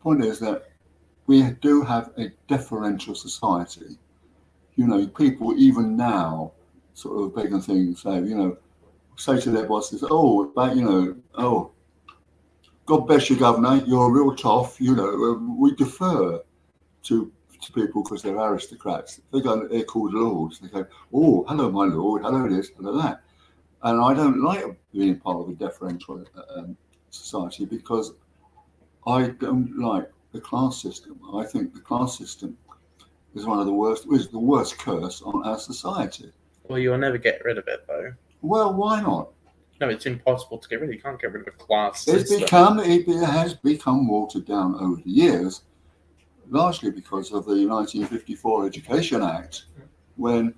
point is that we do have a deferential society. People even now sort of beg and things, say to their bosses, God bless you, Governor, you're a real toff. We defer to people because they're aristocrats. They're called lords. They go, "Oh, hello, my lord, hello this, hello that." And I don't like being part of a deferential society because I don't like the class system. I think the class system is the worst curse on our society. Well, you'll never get rid of it, though. Well, why not? No, it's impossible to get rid of. You can't get rid of a class system. It has become watered down over the years, largely because of the 1954 Education Act, when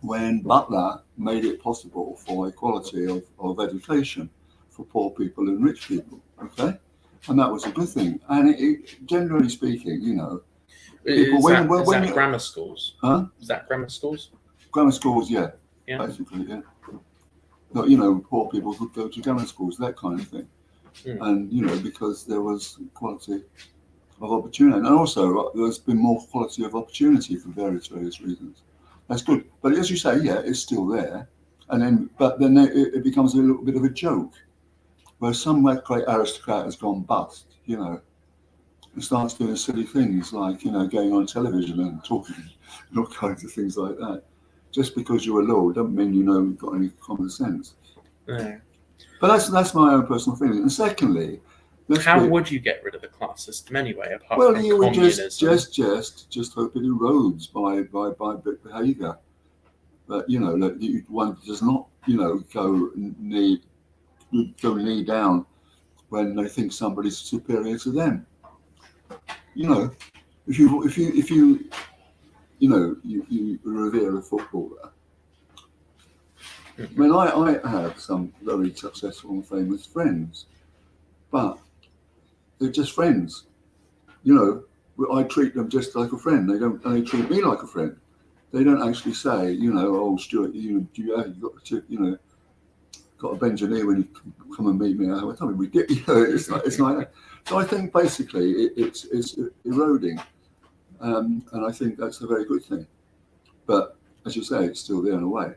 when Butler made it possible for equality of education for poor people and rich people. Okay, and that was a good thing. And generally speaking, people Is that grammar schools? Huh? Is that grammar schools? Grammar schools, yeah. Basically, yeah. But, poor people could go to grammar schools, that kind of thing. And, because there was quality of opportunity. And also, there's been more quality of opportunity for various reasons. That's good. But as you say, yeah, it's still there. But then it becomes a little bit of a joke, where some great aristocrat has gone bust, and starts doing silly things like, going on television and talking and all kinds of things like that. Just because you're a lord doesn't mean you've got any common sense. No. But that's my own personal feeling. And secondly, how would you get rid of the class system anyway? Apart from you would communism? just hope it erodes by behaviour. But one does not go knee down when they think somebody's superior to them. If you revere a footballer. I mean, I have some very successful and famous friends, but they're just friends. I treat them just like a friend. They treat me like a friend. They don't actually say, oh, Stuart, you've got to bend your knee when you come and meet me. I mean, we get, it's like that. So I think basically it's eroding, and I think that's a very good thing. But as you say, it's still there in a way.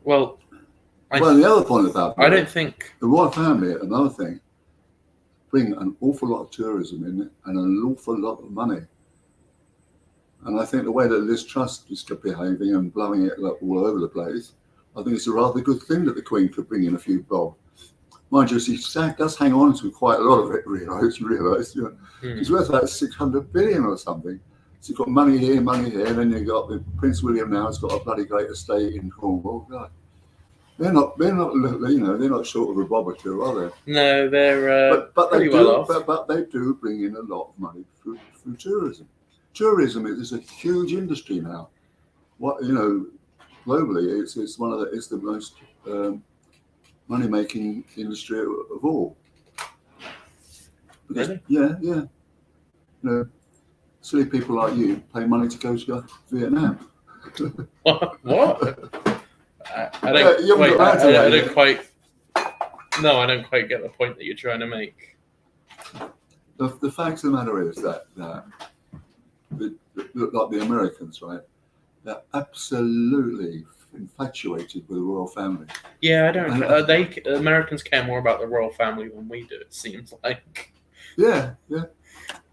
Well, the other point about I don't think the royal family, another thing, bring an awful lot of tourism in it and an awful lot of money. And I think the way that Liz Truss is behaving and blowing it all over the place, I think it's a rather good thing that the Queen could bring in a few bob. Mind you, she does hang on to quite a lot of it, realise. She's worth about 600 billion or something. So you've got money here, and then you've got Prince William now has got a bloody great estate in Cornwall. God. They're not short of a bob or two, are they? No, they're but pretty they well do, off. But they do bring in a lot of money through tourism. Tourism is a huge industry now. Globally, it's the most money-making industry of all. Because, really? Yeah. Silly people like you pay money to go to Vietnam. What? I don't quite get the point that you're trying to make. The fact of the matter is that like the Americans, right? They're absolutely infatuated with the royal family. Yeah, I don't. Americans care more about the royal family than we do. It seems like. Yeah.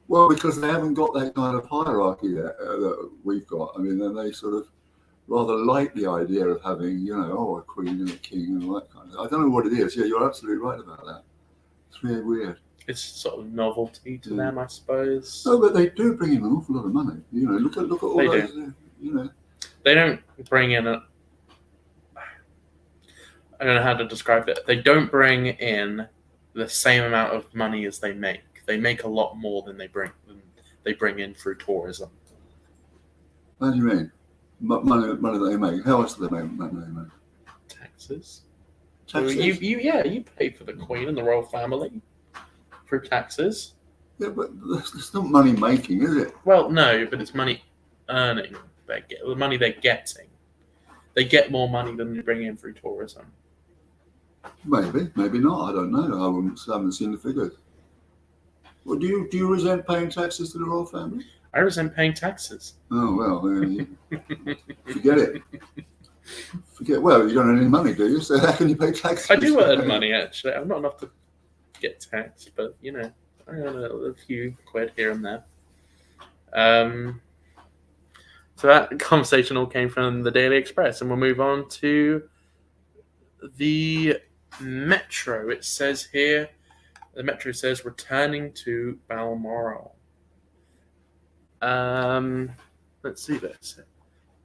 Well, because they haven't got that kind of hierarchy that we've got. I mean, then they sort of rather like the idea of having, a queen and a king and all that kind of thing. I don't know what it is. Yeah, you're absolutely right about that. It's really weird. It's sort of novelty to them, I suppose. No, but they do bring in an awful lot of money. Look at all those. They don't bring in I don't know how to describe it. They don't bring in the same amount of money as they make. They make a lot more than they bring in through tourism. How do you mean? Money that they make? How much do they make? Taxes. Taxes? So you pay for the Queen and the royal family through taxes. Yeah, but it's not money making, is it? Well, no, but it's money earning. The money they're getting. They get more money than they bring in through tourism. Maybe not. I don't know. I haven't seen the figures. Well, do you resent paying taxes to the royal family? I resent paying taxes. Oh well, forget it. Well, you don't earn any money, do you? So how can you pay taxes? I do earn money actually. I'm not enough to get taxed, but I earn a few quid here and there. So that conversation all came from the Daily Express, and we'll move on to the Metro. It says here, the Metro says returning to Balmoral. Let's see this. Let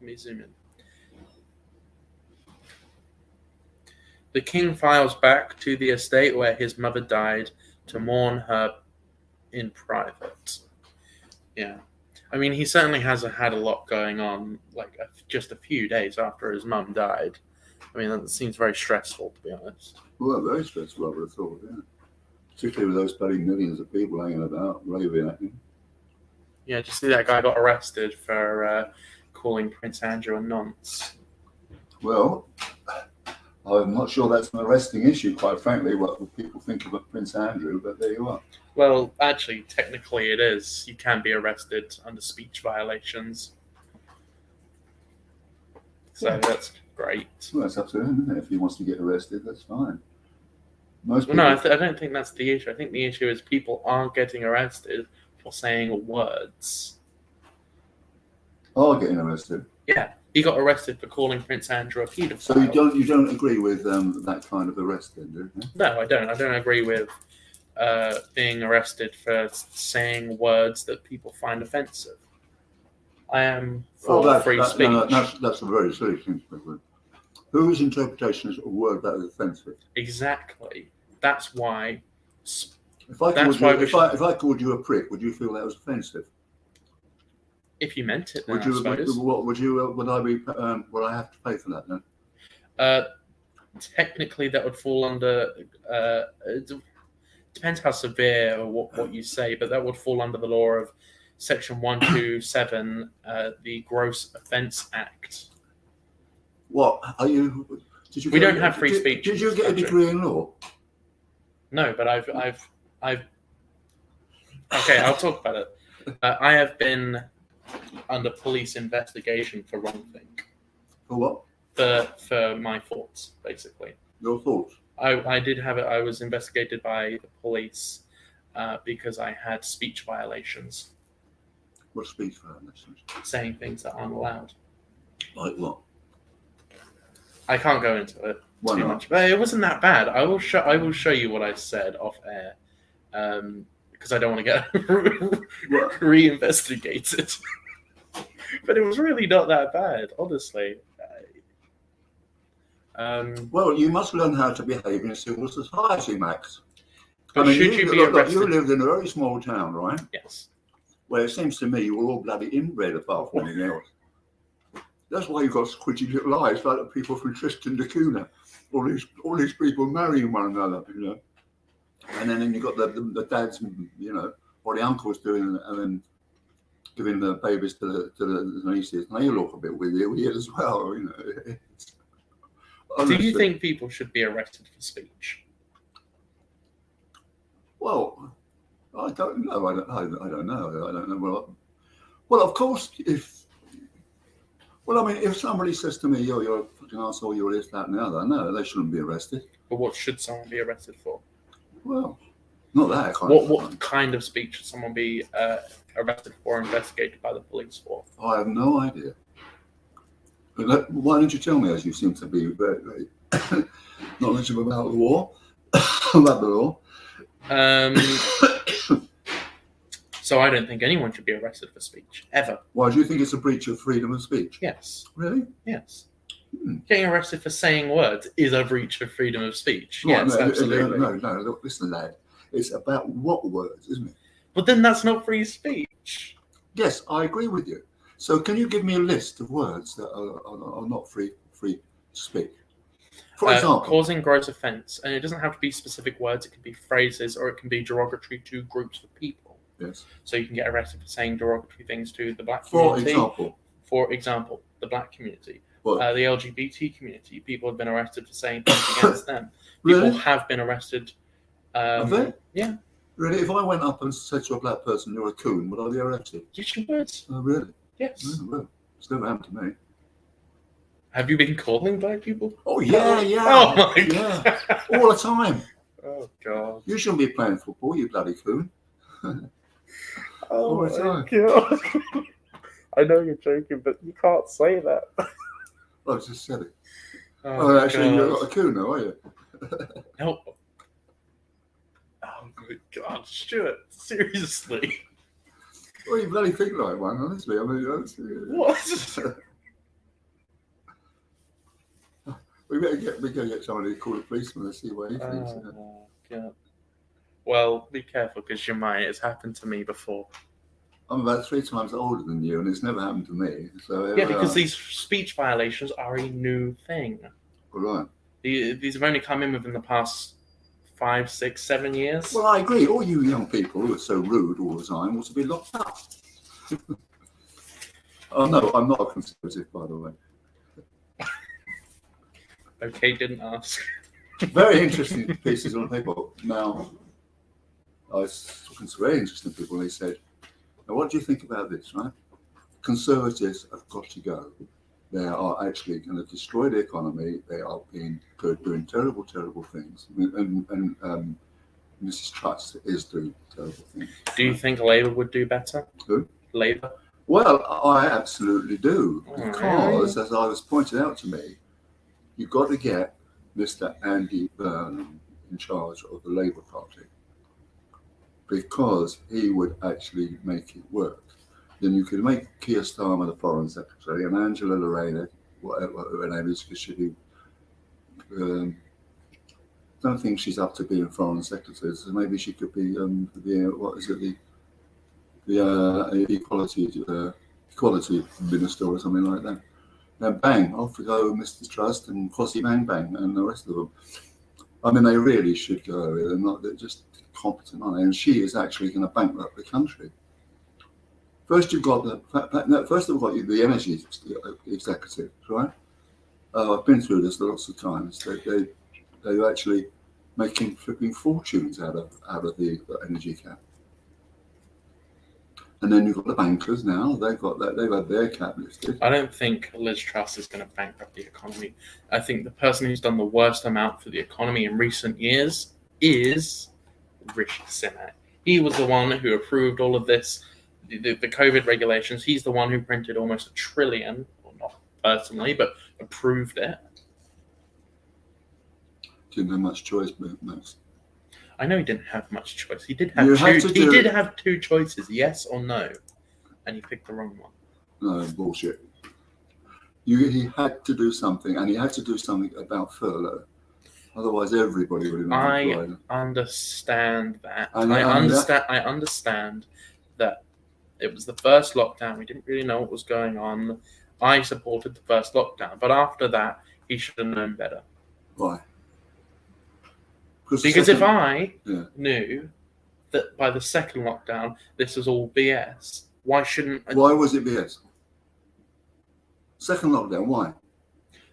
me zoom in. The king files back to the estate where his mother died to mourn her in private. Yeah. I mean, he certainly has had a lot going on, like just a few days after his mum died. I mean, that seems very stressful, to be honest. Well, very stressful, I would have thought, yeah. Particularly with those bloody millions of people hanging about, raving at him. Yeah, did you see that guy got arrested for calling Prince Andrew a nonce? Well, I'm not sure that's an arresting issue, quite frankly, what people think of Prince Andrew, but there you are. Well, actually, technically it is. You can be arrested under speech violations. So that's great. Well, that's up to him, isn't it? If he wants to get arrested, that's fine. Most Well, people, no, I don't think that's the issue. I think the issue is people aren't getting arrested for saying words. are getting arrested. Yeah, he got arrested for calling Prince Andrew a paedophile. So you don't agree with that kind of arrest, then, do you? No, I don't. I don't agree with being arrested for saying words that people find offensive. I am for free speech. No, that's a very serious thing to do. Whose interpretation is a word that is offensive? Exactly. That's why. If I called you a prick, would you feel that was offensive? If you meant it, then Would you? I suppose. Would I have to pay for that then? Technically, that would fall under. It depends how severe or what you say, but that would fall under the law of Section 127, the Gross Offence Act. What are you? We don't have free speech. Did you get a degree in law? No, but I've. Okay, I'll talk about it. I have been under police investigation for wrongthing. For what? For my thoughts, basically. Your thoughts? I did have it. I was investigated by the police because I had speech violations. What speech violations? Saying things that aren't allowed. Like what? I can't go into it too much, but it wasn't that bad. I will show you what I said off air, because I don't want to get re-investigated. But it was really not that bad, honestly. Well, you must learn how to behave in civil society, Max. But should you be arrested? You lived in a very small town, right? Yes. Well, it seems to me you were all bloody inbred apart from anything else. That's why you've got squidgy little eyes like the people from Tristan da Cunha. All these people marrying one another, you know. And then you've got the dads, you know, or the uncles doing, and then giving the babies to the nieces. And they look a bit weird as well, you know. Do you think people should be arrested for speech? Well, I don't know. I don't know. Well, of course, if somebody says to me, you're a fucking arsehole, you're this, that, and the other, no, they shouldn't be arrested. But what should someone be arrested for? Well, not that kind What kind of speech should someone be arrested for or investigated by the police for? I have no idea. But why don't you tell me, as you seem to be very, very knowledgeable about the law? About the law. So I don't think anyone should be arrested for speech, ever. Why do you think it's a breach of freedom of speech? Yes. Really? Yes. Getting arrested for saying words is a breach of freedom of speech. Right, yes, absolutely. No, look, listen, lad. It's about what words, isn't it? But then that's not free speech. Yes, I agree with you. So can you give me a list of words that are not free to speak? For example, causing gross offence, and it doesn't have to be specific words. It can be phrases, or it can be derogatory to groups of people. Yes. So you can get arrested for saying derogatory things to the black community. For example, the black community, the LGBT community. People have been arrested for saying things against them. People Really? have been arrested. Have they? Yeah. Really? If I went up and said to a black person, "You're a coon," would I be arrested? Yes, you would. Oh, really? Yes. Oh, well, it's never happened to me. Have you been calling black people? Oh yeah. Oh my God. All the time. Oh God. You shouldn't be playing football, you bloody coon. Oh my God. I know you're joking, but you can't say that. I just said it. Oh, actually, you're not a coon, though, are you? No. Oh my God, Stuart! Seriously. Well, you bloody think like one, honestly. I mean, what? We better get somebody to call the policeman and see what he thinks. Oh, God. Well, be careful because you might. It's happened to me before. I'm about 3 times older than you, and it's never happened to me. So Yeah, because these speech violations are a new thing. Right. These have only come in within the past 5, 6, 7 years. Well, I agree. All you young people who are so rude all the time ought to be locked up. Oh no, I'm not a conservative, by the way. Okay, didn't ask. Very interesting pieces on paper. Now, I was talking to very interesting people, and they said, "Now, what do you think about this? Right? Conservatives have got to go. They are actually going to destroy the economy. They are doing terrible, terrible things." And Mrs. Truss is doing terrible things. Do you think Labour would do better? Who? Labour? Well, I absolutely do, Oh, because, really? as I was pointed out to me, you've got to get Mr. Andy Burnham in charge of the Labour Party, because he would actually make it work. Then you could make Keir Starmer the Foreign Secretary, and Angela Lorena, whatever her name is, because she don't think she's up to being Foreign Secretary, so maybe she could be the equality minister or something like that. Now, bang, off we go, Mr. Trust and Crossy Bang Bang and the rest of them. I mean, they really should go. They're just competent, aren't they? And she is actually going to bankrupt the country. First, you've got the energy executive, right? I've been through this lots of times. They're actually making flipping fortunes out of the energy cap. And then you've got the bankers now. They've had their cap lifted. I don't think Liz Truss is going to bankrupt the economy. I think the person who's done the worst amount for the economy in recent years is Rishi Sunak. He was the one who approved all of this, the COVID regulations. He's the one who printed almost $1 trillion, well, not personally, but approved it. Didn't have much choice, Max. I know he didn't have much choice. He did have two choices, yes or no, and he picked the wrong one. No, bullshit. He had to do something, and he had to do something about furlough. Otherwise, everybody would have been employed. I understand that. I understand that it was the first lockdown. We didn't really know what was going on. I supported the first lockdown, but after that, he should have known better. Why? Because if I knew that by the second lockdown this was all BS, why shouldn't? Why was it BS? Second lockdown, why?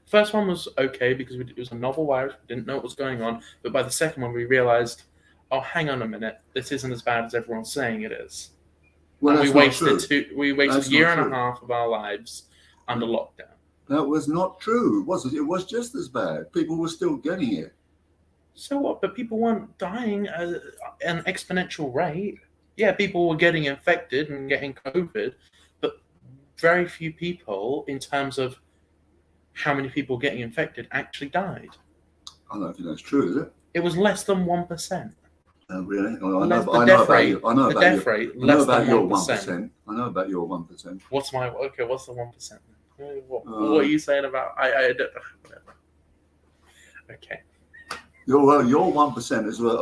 First one was okay because it was a novel virus. We didn't know what was going on. But by the second one, we realised, oh, hang on a minute, this isn't as bad as everyone's saying it is. Well, and that's we wasted a year and a half of our lives under lockdown. That was not true, was it? It was just as bad. People were still getting it. So what? But people weren't dying at an exponential rate. Yeah, people were getting infected and getting COVID, but very few people, in terms of how many people getting infected, actually died. I don't think that's true, is it? It was less than 1%. Really? I know about your 1%. I know about your 1%. What's the 1%? What are you saying about? I don't. Whatever. Okay. Your 1% is your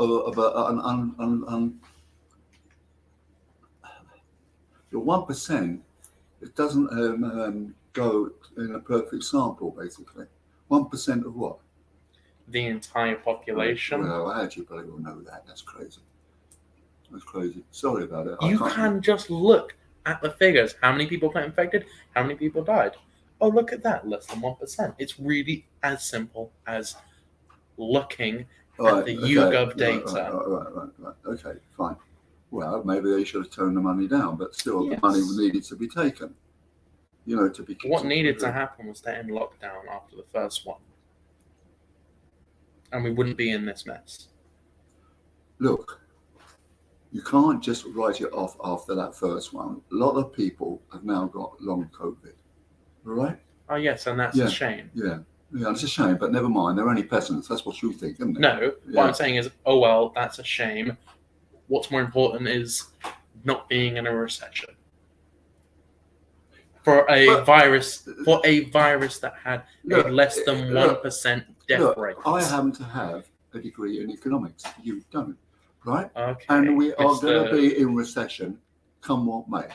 1%. It doesn't go in a perfect sample, basically. 1% of what? The entire population. Well, how do you bloody well know that? That's crazy. That's crazy. Sorry about it. You can just look at the figures. How many people got infected? How many people died? Oh, look at that. Less than 1%. It's really as simple as looking at the YouGov data. Right. Okay, fine. Well, maybe they should have toned the money down, but still, the money needed to be taken. To be. What needed to happen was to end lockdown after the first one, and we wouldn't be in this mess. Look, you can't just write it off after that first one. A lot of people have now got long COVID. All right? Oh yes, and that's a shame. Yeah, it's a shame, but never mind. They're only peasants. That's what you think, isn't it? No, what I'm saying is, oh well, that's a shame. What's more important is not being in a recession. For a virus that had a less than 1% death rate. I happen to have a degree in economics. You don't, right? Okay. And we are going to be in recession, come what may.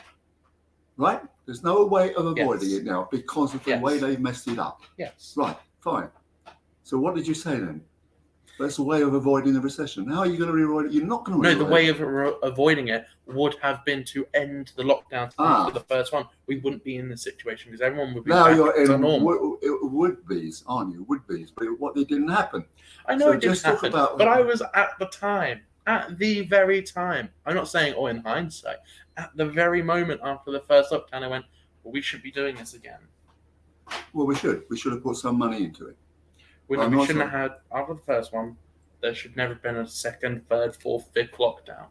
right? There's no way of avoiding Yes. it now because of the way they've messed it up. Yes. Right, fine. So what did you say then? That's a way of avoiding the recession. How are you going to avoid it? You're not going to No, avoid the way of avoiding it would have been to end the lockdown after the first one. We wouldn't be in this situation because everyone would be now back you're to in normal. would-be's, aren't you? Would-be's, but it didn't happen. I know So it didn't just talk happen, about- but I was at the very time. I'm not saying, in hindsight, at the very moment after the first lockdown, I went, well, we should be doing this again. Well, we should. We should have put some money into it. We shouldn't have had, after the first one, there should never have been a second, third, fourth, fifth lockdown.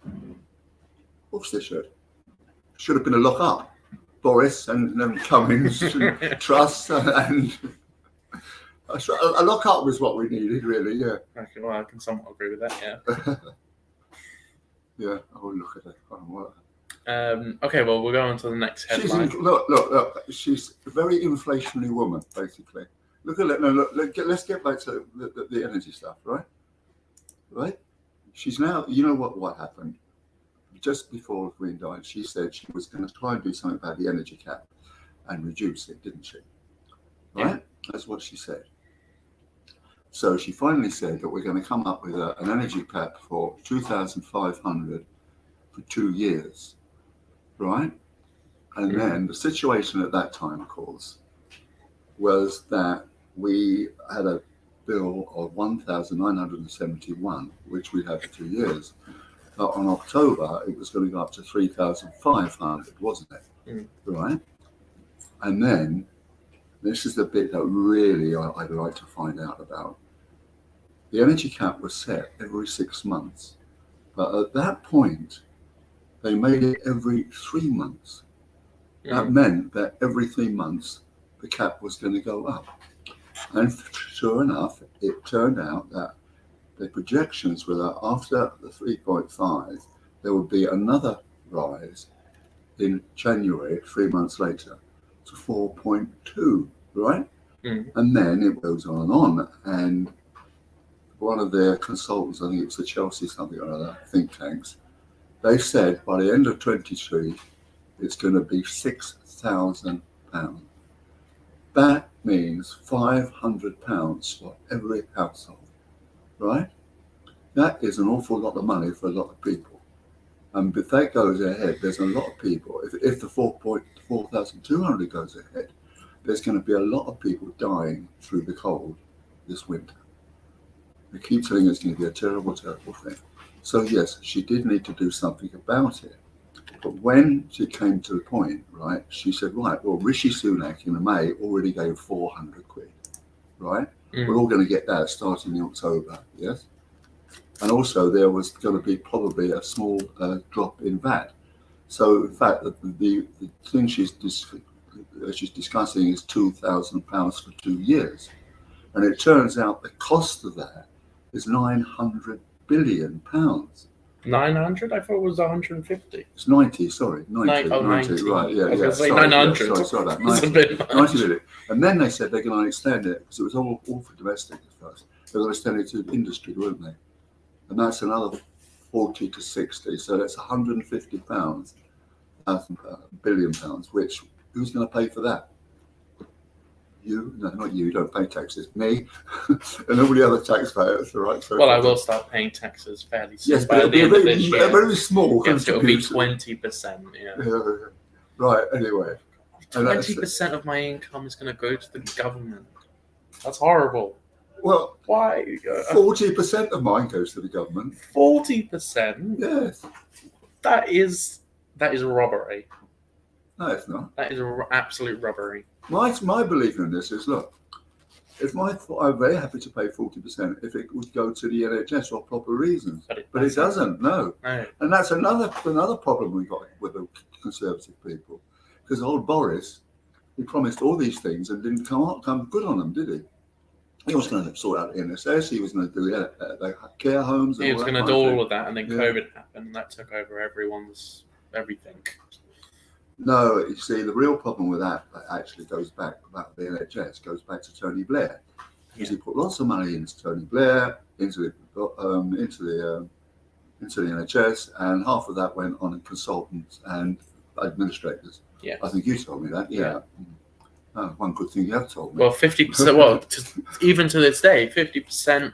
Of course they should. Should have been a lock-up. Boris and then Cummings and Truss and a lock-up was what we needed, really, yeah. Okay, well, I can somewhat agree with that, yeah. Yeah, I will look at it. Okay, well, we'll go on to the next headline. Look. She's a very inflationary woman, basically. Look at it. No, let's get back to the energy stuff, right? Right? She's now. You know what happened? Just before the Queen died, she said she was going to try and do something about the energy cap and reduce it, didn't she? Right? Yeah. That's what she said. So she finally said that we're going to come up with an energy cap for 2,500 for 2 years, right? And then the situation at that time, of course, was that we had a bill of 1,971, which we had for 2 years. But on October, it was going to go up to 3,500, wasn't it? Right? And then, this is the bit that really I'd like to find out about. The energy cap was set every 6 months. But at that point, they made it every 3 months. That meant that every 3 months, the cap was going to go up. And sure enough, it turned out that the projections were that after the 3.5, there would be another rise in January, 3 months later, to 4.2, right? And then it goes on. And one of their consultants, I think it's the Chelsea something or other, think tanks, they said by the end of 23, it's going to be £6,000. That means £500 for every household, right? That is an awful lot of money for a lot of people. And if that goes ahead, there's a lot of people. If the 4,200 goes ahead, there's going to be a lot of people dying through the cold this winter. They keep telling us it's going to be a terrible, terrible thing. So yes, she did need to do something about it. But when she came to the point, right, she said, right, well, Rishi Sunak in May already gave 400 quid, right? We're all going to get that starting in October, yes? And also there was going to be probably a small drop in VAT. So in fact, the thing she's discussing is £2,000 for 2 years. And it turns out the cost of that is £900 billion. 900? I thought it was 150. It's 90, sorry. 90, 90. Right, yeah. I was going to say sorry, 900. Yeah, sorry about It's that. a bit much. 90 billion. And then they said they're going to extend it, because it was all for domestic at first. They're going to extend it to industry, weren't they? And that's another 40 to 60. So that's £150 billion, which who's going to pay for that? You? No, not you. You don't pay taxes. Me and all the other taxpayers, right? So well, I will start paying taxes fairly soon. Yes, by but the end of this a year. very small. It'll be 20%. Yeah. Right. Anyway, 20% of my income is going to go to the government. That's horrible. Well, why? 40% of mine goes to the government. 40%? Yes. That is robbery. No, it's not. That is absolute robbery. My belief in this is, look, I'm very happy to pay 40% if it would go to the NHS for proper reasons. But it doesn't, no. And that's another problem we got with the Conservative people. Because old Boris, he promised all these things and didn't come good on them, did he? He was going to sort out the NSS, he was going to do the care homes. He was going to do all of that, and then COVID happened, and that took over everyone's everything. No, you see, the real problem with that actually goes back about the NHS, goes back to Tony Blair. Because he put lots of money into Tony Blair, into the NHS, and half of that went on in consultants and administrators. Yeah. I think you told me that. Yeah. One good thing you have told me. Well, 50%. Well, even to this day, 50%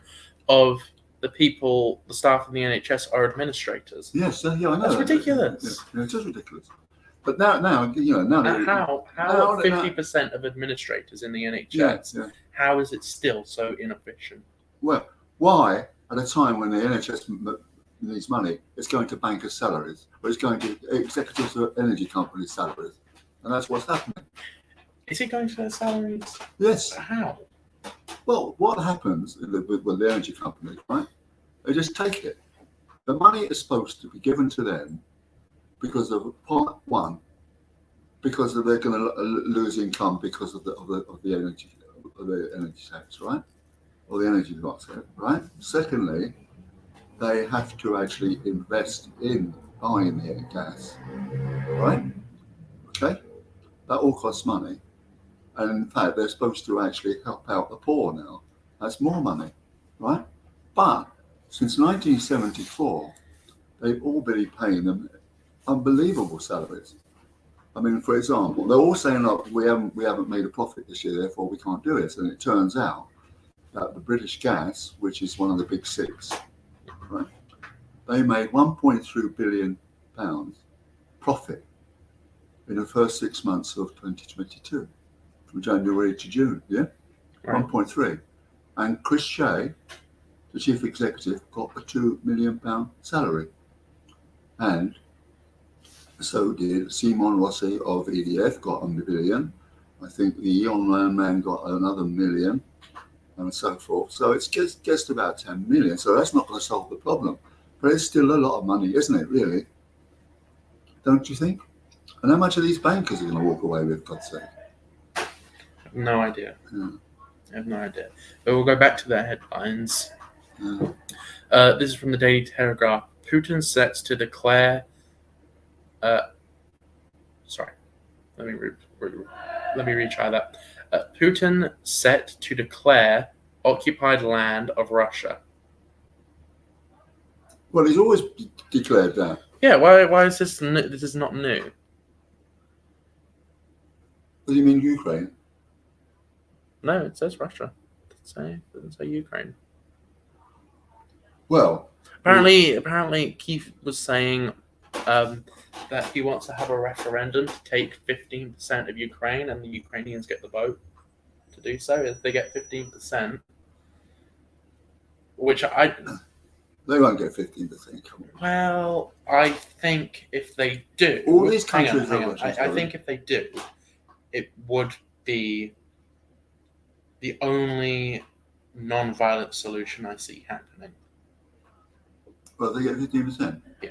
of the people, the staff in the NHS, are administrators. Yes, I know. That's ridiculous. Yeah, it is ridiculous. But now How 50% of administrators in the NHS? How is it still so inefficient? Well, why at a time when the NHS needs money, it's going to bankers' salaries, or it's going to executives of energy companies' salaries, and that's what's happening. Is it going to their salaries? Yes. How? Well, what happens with the energy companies, right? They just take it. The money is supposed to be given to them because of part one, because they're going to lose income because of the energy tax, right? Or the energy tax, right? Secondly, they have to actually invest in buying the gas, right? Okay, that all costs money, and in fact, they're supposed to actually help out the poor now. That's more money, right? But since 1974, they've all been paying them unbelievable salaries. I mean, for example, they're all saying, "Look, we haven't made a profit this year, therefore we can't do it." And it turns out that the British Gas, which is one of the big six, right, they made £1.3 billion profit in the first 6 months of 2022, from January to June. Yeah, right. 1.3, and Chris Shea, the chief executive, got a £2 million salary, and so did Simon Rossi of EDF, got £1 million. I think the Eon man got another £1 million, and so forth. So it's just about 10 million. So that's not going to solve the problem, but it's still a lot of money, isn't it? Really, don't you think? And how much are these bankers are going to walk away with, God's sake? I have no idea. Yeah. I have no idea. But we'll go back to their headlines. Yeah. This is from the Daily Telegraph. Putin sets to declare. Sorry, let me retry that. Putin set to declare occupied land of Russia. Well, he's always declared that. Yeah, why is this? This is not new. What do you mean, Ukraine? No, it says Russia. It doesn't say Ukraine. Well, apparently, Keith was saying that he wants to have a referendum to take 15% of Ukraine, and the Ukrainians get the vote to do so. If they get 15%, which they won't get 15%. Come on. Well, I think if they do, all these countries. I think if they do, it would be the only non-violent solution I see happening. Well, they get 15%. Yeah.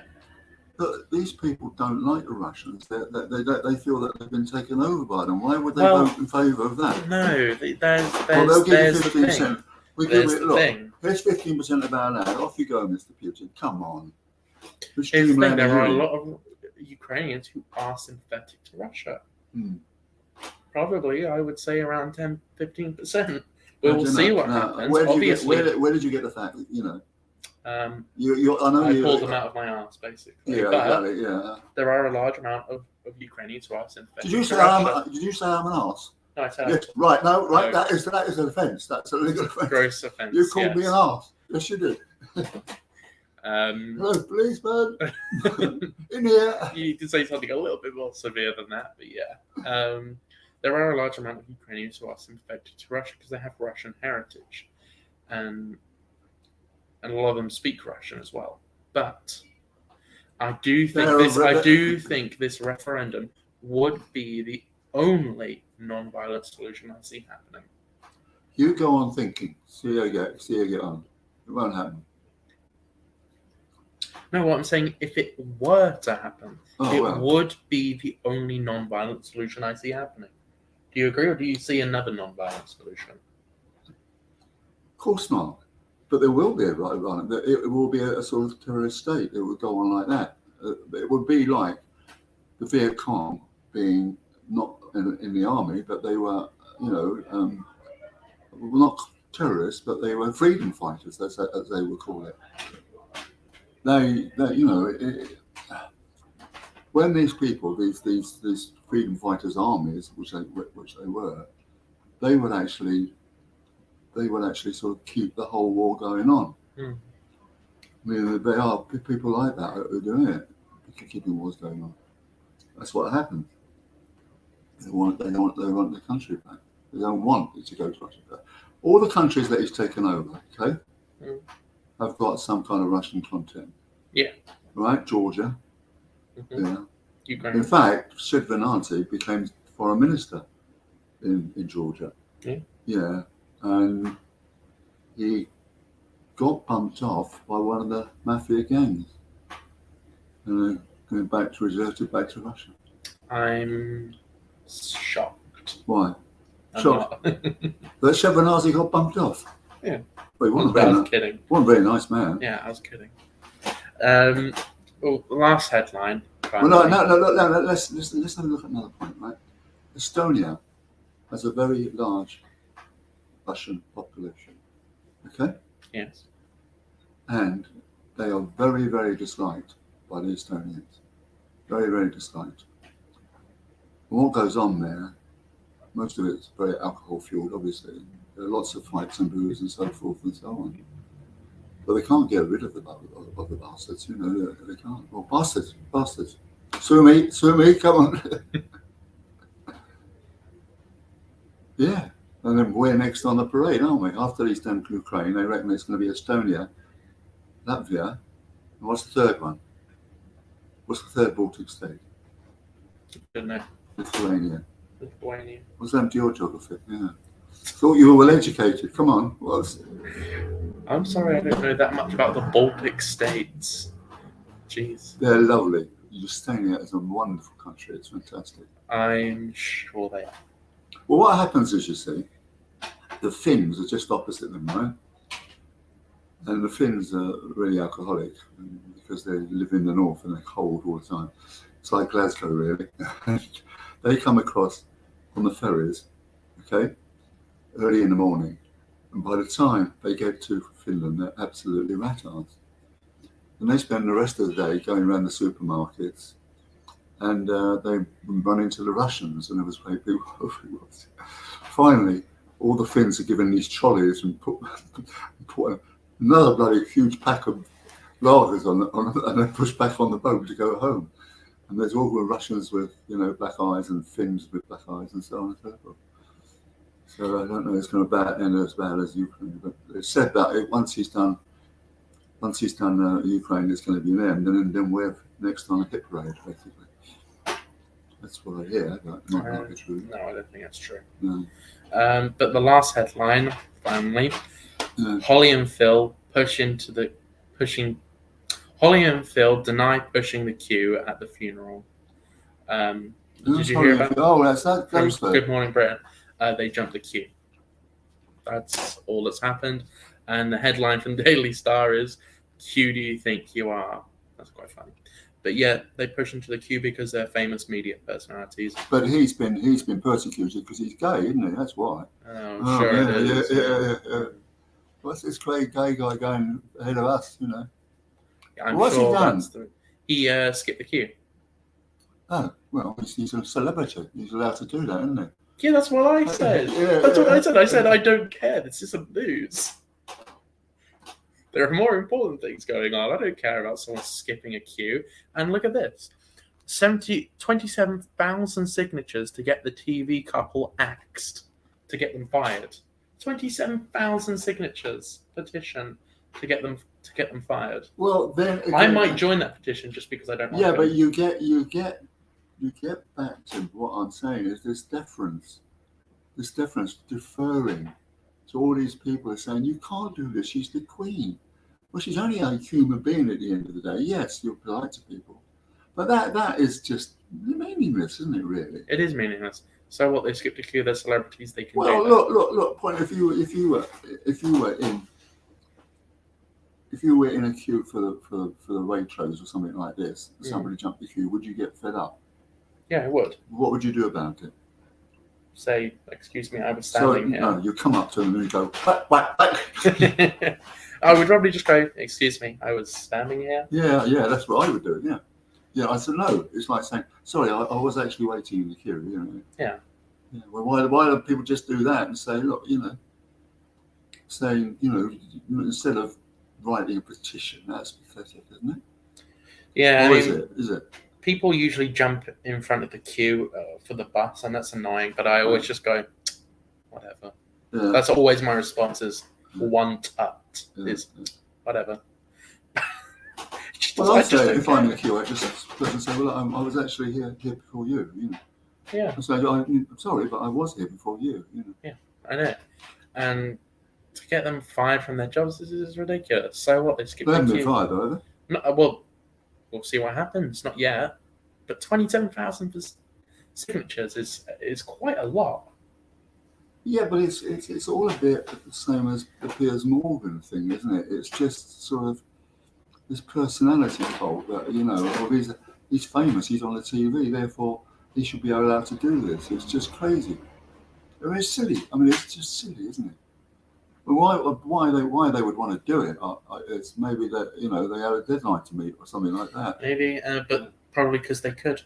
But these people don't like the Russians. They feel that they've been taken over by them. Why would they vote in favour of that? No, they'll give you 15%. We give it. Look, thing. Here's 15% of our land. Off you go, Mr. Putin. Come on. There are a lot of Ukrainians who are sympathetic to Russia. Probably, I would say around 10-15%. We'll see what happens. Where did you get the fact? You know. I pulled them out of my arse, basically. Yeah, exactly. Yeah. There are a large amount of Ukrainians who are sympathetic. Did you say I'm an arse? No, I said. Yes, right. No, right. No. That is an offence. That's a legal offence. Gross offence. You called me an arse. Yes, you did. Hello, policeman. In here. You did say something a little bit more severe than that, but yeah. There are a large amount of Ukrainians who are sympathetic to Russia because they have Russian heritage, and a lot of them speak Russian as well. But I do think this referendum would be the only non-violent solution I see happening. You go on thinking. See how you get on. It won't happen. No, what I'm saying, if it were to happen, would be the only non-violent solution I see happening. Do you agree, or do you see another non-violent solution? Of course not. But there will be a violent. It will be a sort of terrorist state. It would go on like that. It would be like the Viet Cong being not in the army, but they were, not terrorists, but they were freedom fighters, as they would call it. when these people, these freedom fighters' armies, which they were, they would actually sort of keep the whole war going on. Mm. I mean, there are people like that who are doing it, keeping wars going on. That's what happens. They want the country back. They don't want it to go to Russia back. All the countries that he's taken over, okay, have got some kind of Russian content. Yeah. Right, Georgia. Mm-hmm. Yeah. Ukraine. In fact, Shevardnadze became foreign minister in Georgia. Yeah. Yeah, and he got bumped off by one of the mafia gangs, and then reverted back to Russia. I'm shocked. Why? I'm Shocked not. that Shevardnadze got bumped off. Yeah. Well, he I was kidding. wasn't a very nice man. Yeah, I was kidding. Well, last headline. Well, no. Let's have a look at another point, right? Estonia has a very large Russian population. Okay? Yes. And they are very, very disliked by the Estonians. Very, very disliked. And what goes on there, most of it's very alcohol fueled, obviously. There are lots of fights and booze and so forth and so on. But they can't get rid of the bastards, you know, they can't. Well, bastards. Sue me, come on. Yeah. And then we're next on the parade, aren't we? After East and Ukraine, they reckon it's going to be Estonia, Latvia, and what's the third one? What's the third Baltic state? Don't know. Lithuania. Lithuania. What's that to your geography? Yeah. Thought you were well educated. Come on. I'm sorry, I don't know that much about the Baltic states. Jeez. They're lovely. Estonia is a wonderful country. It's fantastic. I'm sure they are. Well, what happens is, you see, the Finns are just opposite them, right? And the Finns are really alcoholic because they live in the north and they're cold all the time. It's like Glasgow, really. They come across on the ferries, okay, early in the morning. And by the time they get to Finland, they're absolutely rat-ass. And they spend the rest of the day going around the supermarkets, and they run into the Russians, and there was great people everywhere. Finally, all the Finns are given these trolleys and put another bloody huge pack of lagers on and they push back on the boat to go home. And there's all the Russians with, you know, black eyes and Finns with black eyes and so on and so forth. So I don't know it's going to end as bad as Ukraine, but it's said that once he's done Ukraine, it's going to be them. Then we're next on a hit parade, basically. That's what I hear. That might not be true. No, I don't think that's true. No. But the last headline, finally, Holly and Phil Holly and Phil deny pushing the queue at the funeral. Did you hear about? Oh, that's that. Good Morning Britain. They jumped the queue. That's all that's happened. And the headline from Daily Star is, "Who do you think you are?" That's quite funny. But yeah, they push into the queue because they're famous media personalities. But he's been persecuted because he's gay, isn't he? That's why. I'm sure it is. Yeah. What's this great gay guy going ahead of us, you know? What's he done? He skipped the queue. Oh, well, he's a celebrity. He's allowed to do that, isn't he? Yeah, that's what I said. That's what I said. I said, I don't care. This is some news. There are more important things going on. I don't care about someone skipping a queue. And look at this. 27,000 signatures to get the TV couple axed, to get them fired. 27,000 signatures petition to get them fired. Well, then again, I might join that petition just because I don't like them. But you get back to what I'm saying is this deference, deferring to all these people are saying, you can't do this, she's the queen. Well, she's only a human being at the end of the day. Yes, you're polite to people. But that is just meaningless, isn't it, really? It is meaningless. So what, they skipped a queue, they're celebrities, they can do that. Look, point, if you were in a queue for the Waitrose or something like this, somebody jumped the queue, would you get fed up? Yeah, I would. What would you do about it? Say, excuse me, I was standing here. No, you come up to them and you go, whack. I would probably just go, excuse me, I was standing here. Yeah, that's what I would do, yeah. Yeah, I said no. It's like saying, sorry, I was actually waiting in the queue. You know. Yeah. Yeah. Well, why don't people just do that and say, look, you know, saying, you know, instead of writing a petition, that's pathetic, isn't it? Yeah. Or I is mean, it? Is it? people usually jump in front of the queue for the bus, and that's annoying. But I always just go, whatever. Yeah. That's always my response is one tut is whatever. Well, I say if I'm in the queue, I just say, well, I was actually here before you. You know. Yeah. I say, I'm sorry, but I was here before you. You know. Yeah, I know. And to get them fired from their jobs is ridiculous. So what? They skip They the haven't queue. been fired, though, have they? No, well, we'll see what happens. Not yet. But 27,000 signatures is quite a lot. Yeah, but it's all a bit the same as the Piers Morgan thing, isn't it? It's just sort of this personality cult that, you know, or he's famous, he's on the TV, therefore he should be allowed to do this. It's just crazy. I mean, it's silly. I mean, it's just silly, isn't it? But why they would want to do it? It's maybe that, you know, they had a deadline to meet or something like that. Maybe, but probably because they could.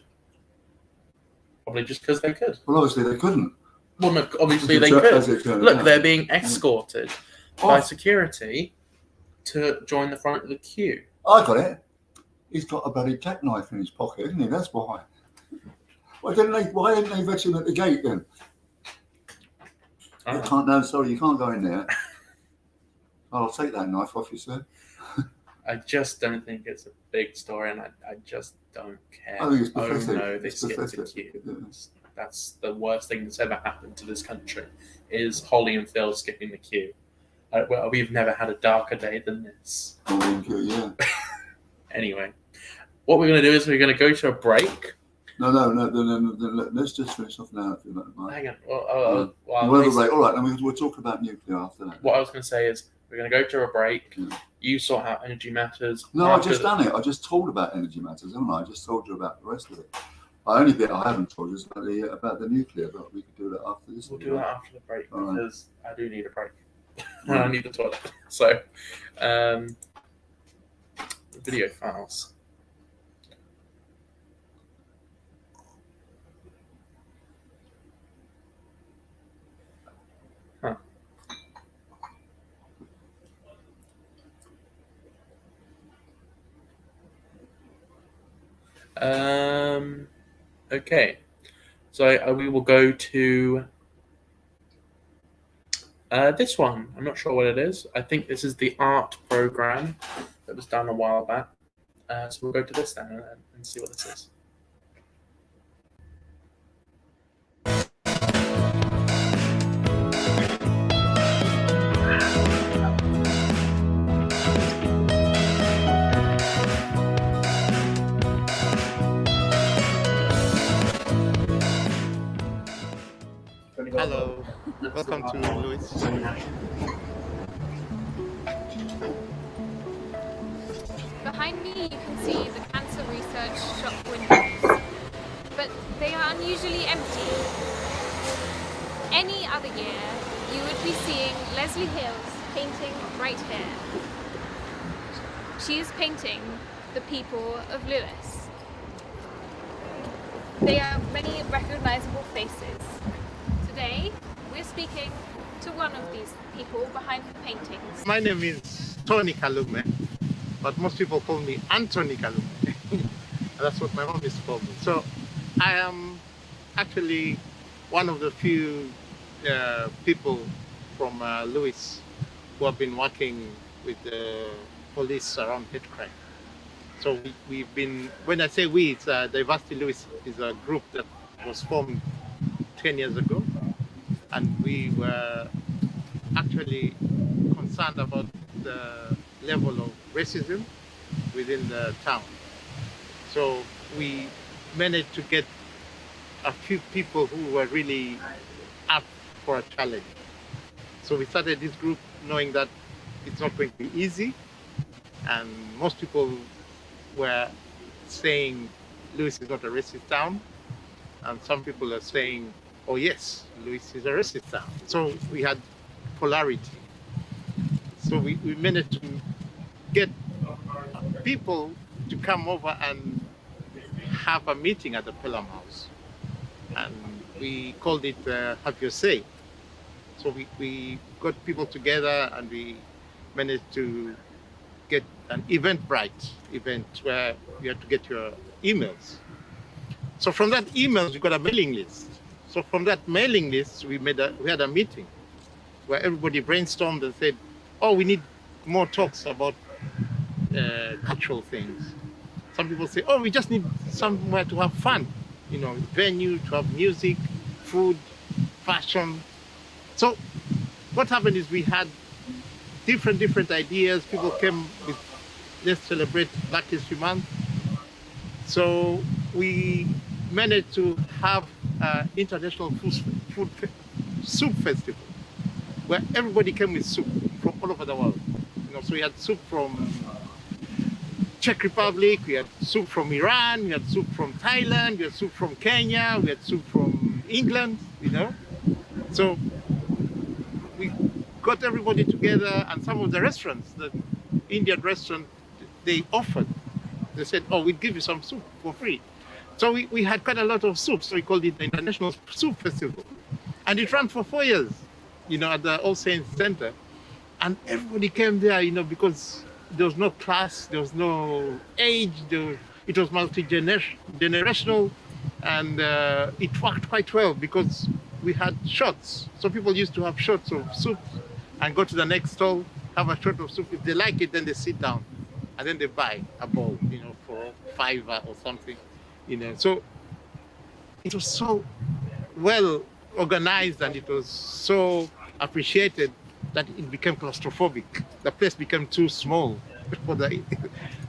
Probably just because they could. Well, obviously they couldn't. Well, no, obviously they could. Look, out. they're being escorted by security to join the front of the queue. I got it. He's got a bloody jackknife in his pocket, isn't he? That's why. Why didn't they vet him at the gate then? You can't. No, sorry, you can't go in there. I'll take that knife off you, sir. I just don't think it's a big story, and I just don't care. I think it's pathetic. Oh no, they skipped the queue. Yeah. That's the worst thing that's ever happened to this country. Is Holly and Phil skipping the queue? Well, we've never had a darker day than this. Yeah. Anyway, what we're going to do is we're going to go to a break. No. Let's just finish off now. If you don't mind. Hang on. We'll have a break. All right, and we'll talk about nuclear after that. What I was going to say is we're going to go to a break. Yeah. You sort out energy matters. No, I've just done it. I just told about energy matters, haven't I? I just told you about the rest of it. The only bit I haven't told you is about the nuclear, but we could do that after this. We'll do that after the break because I do need a break. Right. I need the toilet. So, video files. Okay, so we will go to this one. I'm not sure what it is. I think this is the art program that was done a while back. So we'll go to this then and see what this is. Hello, welcome to Lewis. Behind me you can see the cancer research shop windows, but they are unusually empty. Any other year you would be seeing Leslie Hills painting right here. She is painting the people of Lewis. They are many recognizable faces. Today, we're speaking to one of these people behind the paintings. My name is Tony Kalume, but most people call me Anthony Kalume. That's what my mom used to call me. So I am actually one of the few people from Lewis who have been working with the police around hate crime. So we've been, when I say we, it's Diversity Lewis is a group that was formed 10 years ago. And we were actually concerned about the level of racism within the town. So we managed to get a few people who were really up for a challenge. So we started this group knowing that it's not going to be easy. And most people were saying Lewis is not a racist town. And some people are saying, oh yes, Lewis is a racist town. So we had polarity. So we managed to get people to come over and have a meeting at the Pelham House, and we called it Have Your Say. So we got people together, and we managed to get an Eventbrite event where you had to get your emails. So from that emails, we got a mailing list. So from that mailing list, we had a meeting where everybody brainstormed and said, "Oh, we need more talks about cultural things." Some people say, "Oh, we just need somewhere to have fun, venue to have music, food, fashion." So what happened is we had different ideas. People came with, let's celebrate Black History Month. So we managed to have an international soup festival where everybody came with soup from all over the world. So we had soup from Czech Republic, we had soup from Iran, we had soup from Thailand, we had soup from Kenya, we had soup from England, So we got everybody together, and some of the restaurants, the Indian restaurant, they offered. They said, "Oh, we'll give you some soup for free." So we had quite a lot of soup, so we called it the International Soup Festival. And it ran for 4 years, at the All Saints Center. And everybody came there, because there was no class, there was no age, it was multi-generational, and it worked quite well because we had shots. So people used to have shots of soup and go to the next stall, have a shot of soup. If they like it, then they sit down and then they buy a bowl, for $5 or something, So it was so well organized, and it was so appreciated that it became claustrophobic. The place became too small for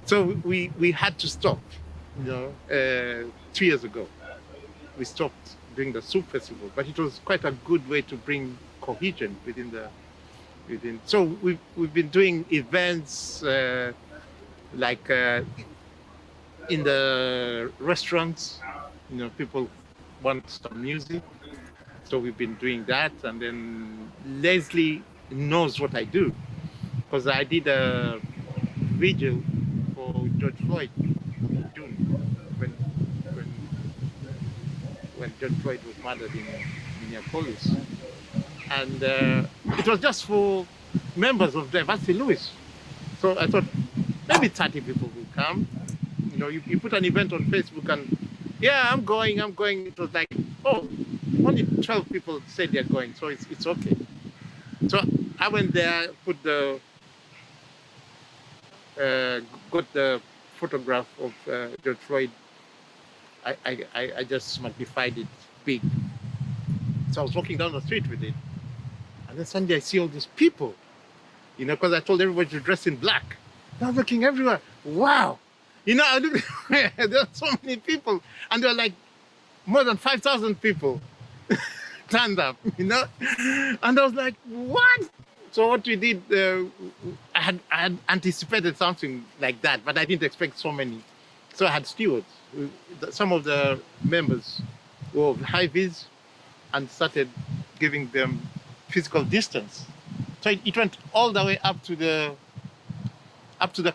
so we had to stop, 2 years ago. We stopped doing the soup festival, but it was quite a good way to bring cohesion within. So we've been doing events like in the restaurants, people want some music. So we've been doing that, and then Leslie knows what I do, because I did a vigil for George Floyd in June when George Floyd was murdered in Minneapolis, and it was just for members of Diversity Lewis. So I thought maybe 30 people will come. You put an event on Facebook, and yeah, I'm going. It was like, oh, only 12 people said they're going, so it's okay. So I went there, got the photograph of George Floyd. I just magnified it big. So I was walking down the street with it, and then suddenly I see all these people, because I told everybody to dress in black. And I'm looking everywhere. Wow, I look, there are so many people, and there are like more than 5,000 people turned up, and I was like, what? So what we did, I had anticipated something like that, but I didn't expect so many. So I had stewards. Some of the members were high-vis and started giving them physical distance. So it went all the way up to the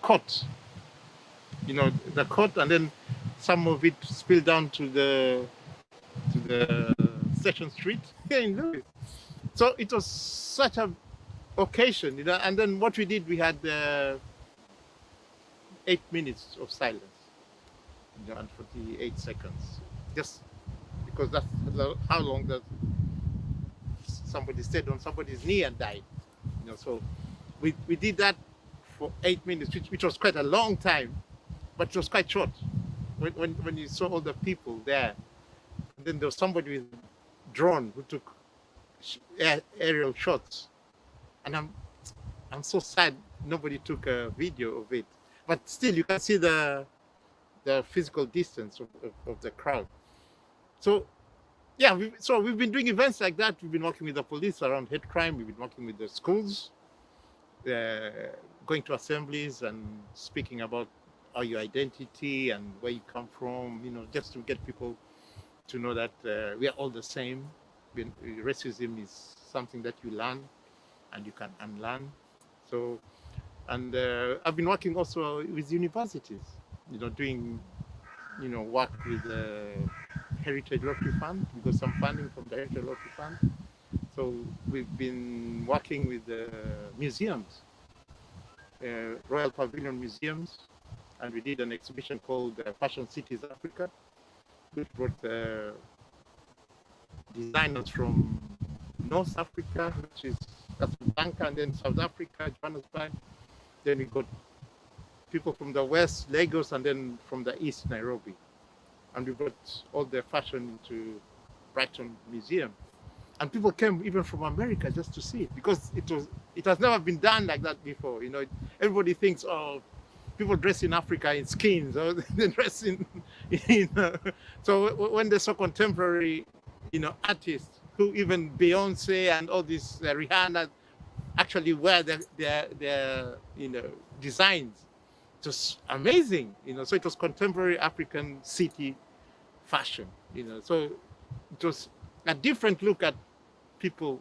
court, the court, and then some of it spilled down to the Session Street here in Lewis. So it was such a occasion, and then what we did, we had 8 minutes of silence, and 48 seconds, just because that's how long that somebody stayed on somebody's knee and died. So we did that for 8 minutes, which was quite a long time, but it was quite short. When you saw all the people there, and then there was somebody with a drone who took aerial shots, and I'm so sad nobody took a video of it. But still, you can see the physical distance of the crowd. So yeah, we've been doing events like that. We've been working with the police around hate crime. We've been working with the schools, going to assemblies and speaking about your identity and where you come from, just to get people to know that we are all the same. Racism is something that you learn and you can unlearn. So, and I've been working also with universities, doing work with the Heritage Lottery Fund. We got some funding from the Heritage Lottery Fund. So we've been working with the museums, Royal Pavilion Museums, and we did an exhibition called Fashion Cities Africa, which brought designers from North Africa, which is Casablanca, and then South Africa, Johannesburg. Then we got people from the West, Lagos, and then from the East, Nairobi. And we brought all their fashion into Brighton Museum. And people came even from America just to see it, because it has never been done like that before. Everybody thinks, oh, people dress in Africa in skins, or they dress in. So when they saw contemporary, artists who even Beyonce and all these Rihanna actually wear their designs, it was amazing. So it was contemporary African city fashion. So it was a different look at people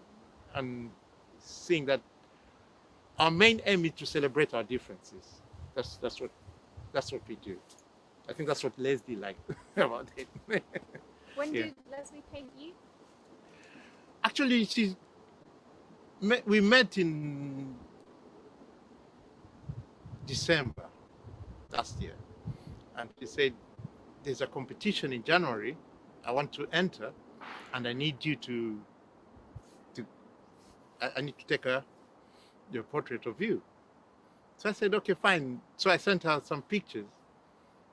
and seeing that our main aim is to celebrate our differences. That's what we do. I think that's what Leslie liked about it. When did Leslie paint you? Actually, we met in December last year, and she said, "There's a competition in January. I want to enter, and I need you to I need to take your portrait of you." So I said, "Okay, fine." So I sent her some pictures.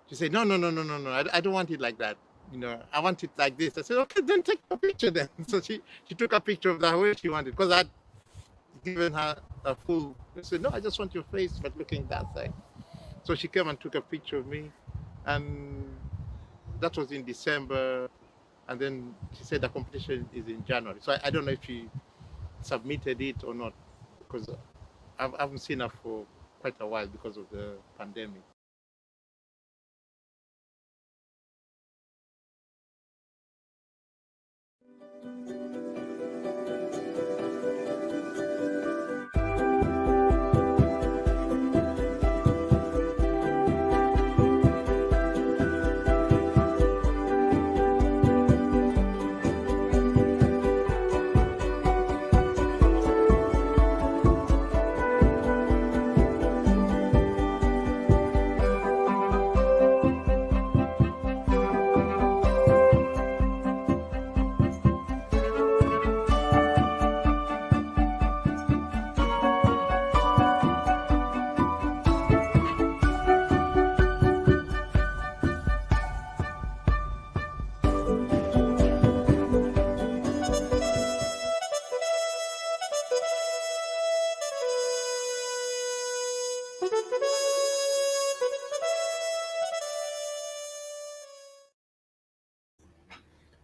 She said, "No, I don't want it like that. I want it like this." I said, "Okay, then take a picture then." So she took a picture of the way she wanted, because I'd given her a full. I said, "No, I just want your face, but looking that side." So she came and took a picture of me, and that was in December. And then she said the competition is in January. So I don't know if she submitted it or not, because I haven't seen her for quite a while because of the pandemic.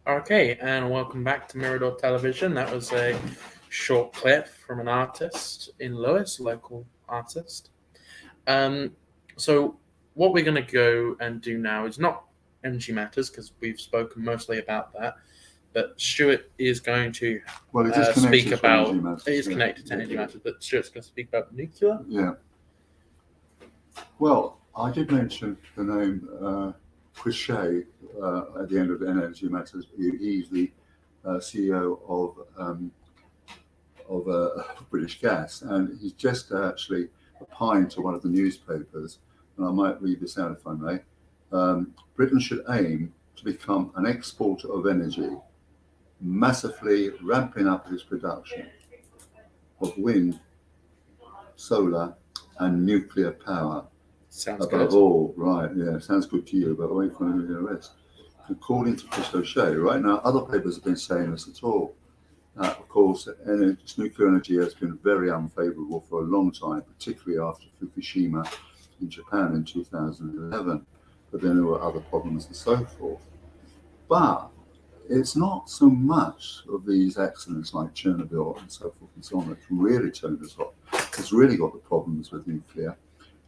Okay, and welcome back to Mirador Television. That was a short clip from an artist in Lewis, local artist. So what we're going to go and do now is not energy matters, because we've spoken mostly about that, but Stuart is going to speak about, it is connected to energy matters, but Stuart's going to speak about nuclear. Yeah. Well, I did mention the name Chris Shea at the end of Energy Matters. He's the CEO of British Gas, and he's just actually opined to one of the newspapers, and I might read this out if I may. Britain should aim to become an exporter of energy, massively ramping up its production of wind, solar, and nuclear power. Sounds Above good. all, right, yeah, sounds good to you, but wait for the rest. According to Chris O'Shea, right now, other papers have been saying this at all. Of course, nuclear energy has been very unfavourable for a long time, particularly after Fukushima in Japan in 2011. But then there were other problems and so forth. But it's not so much of these accidents like Chernobyl and so forth and so on that's really turned us off. It's really got the problems with nuclear.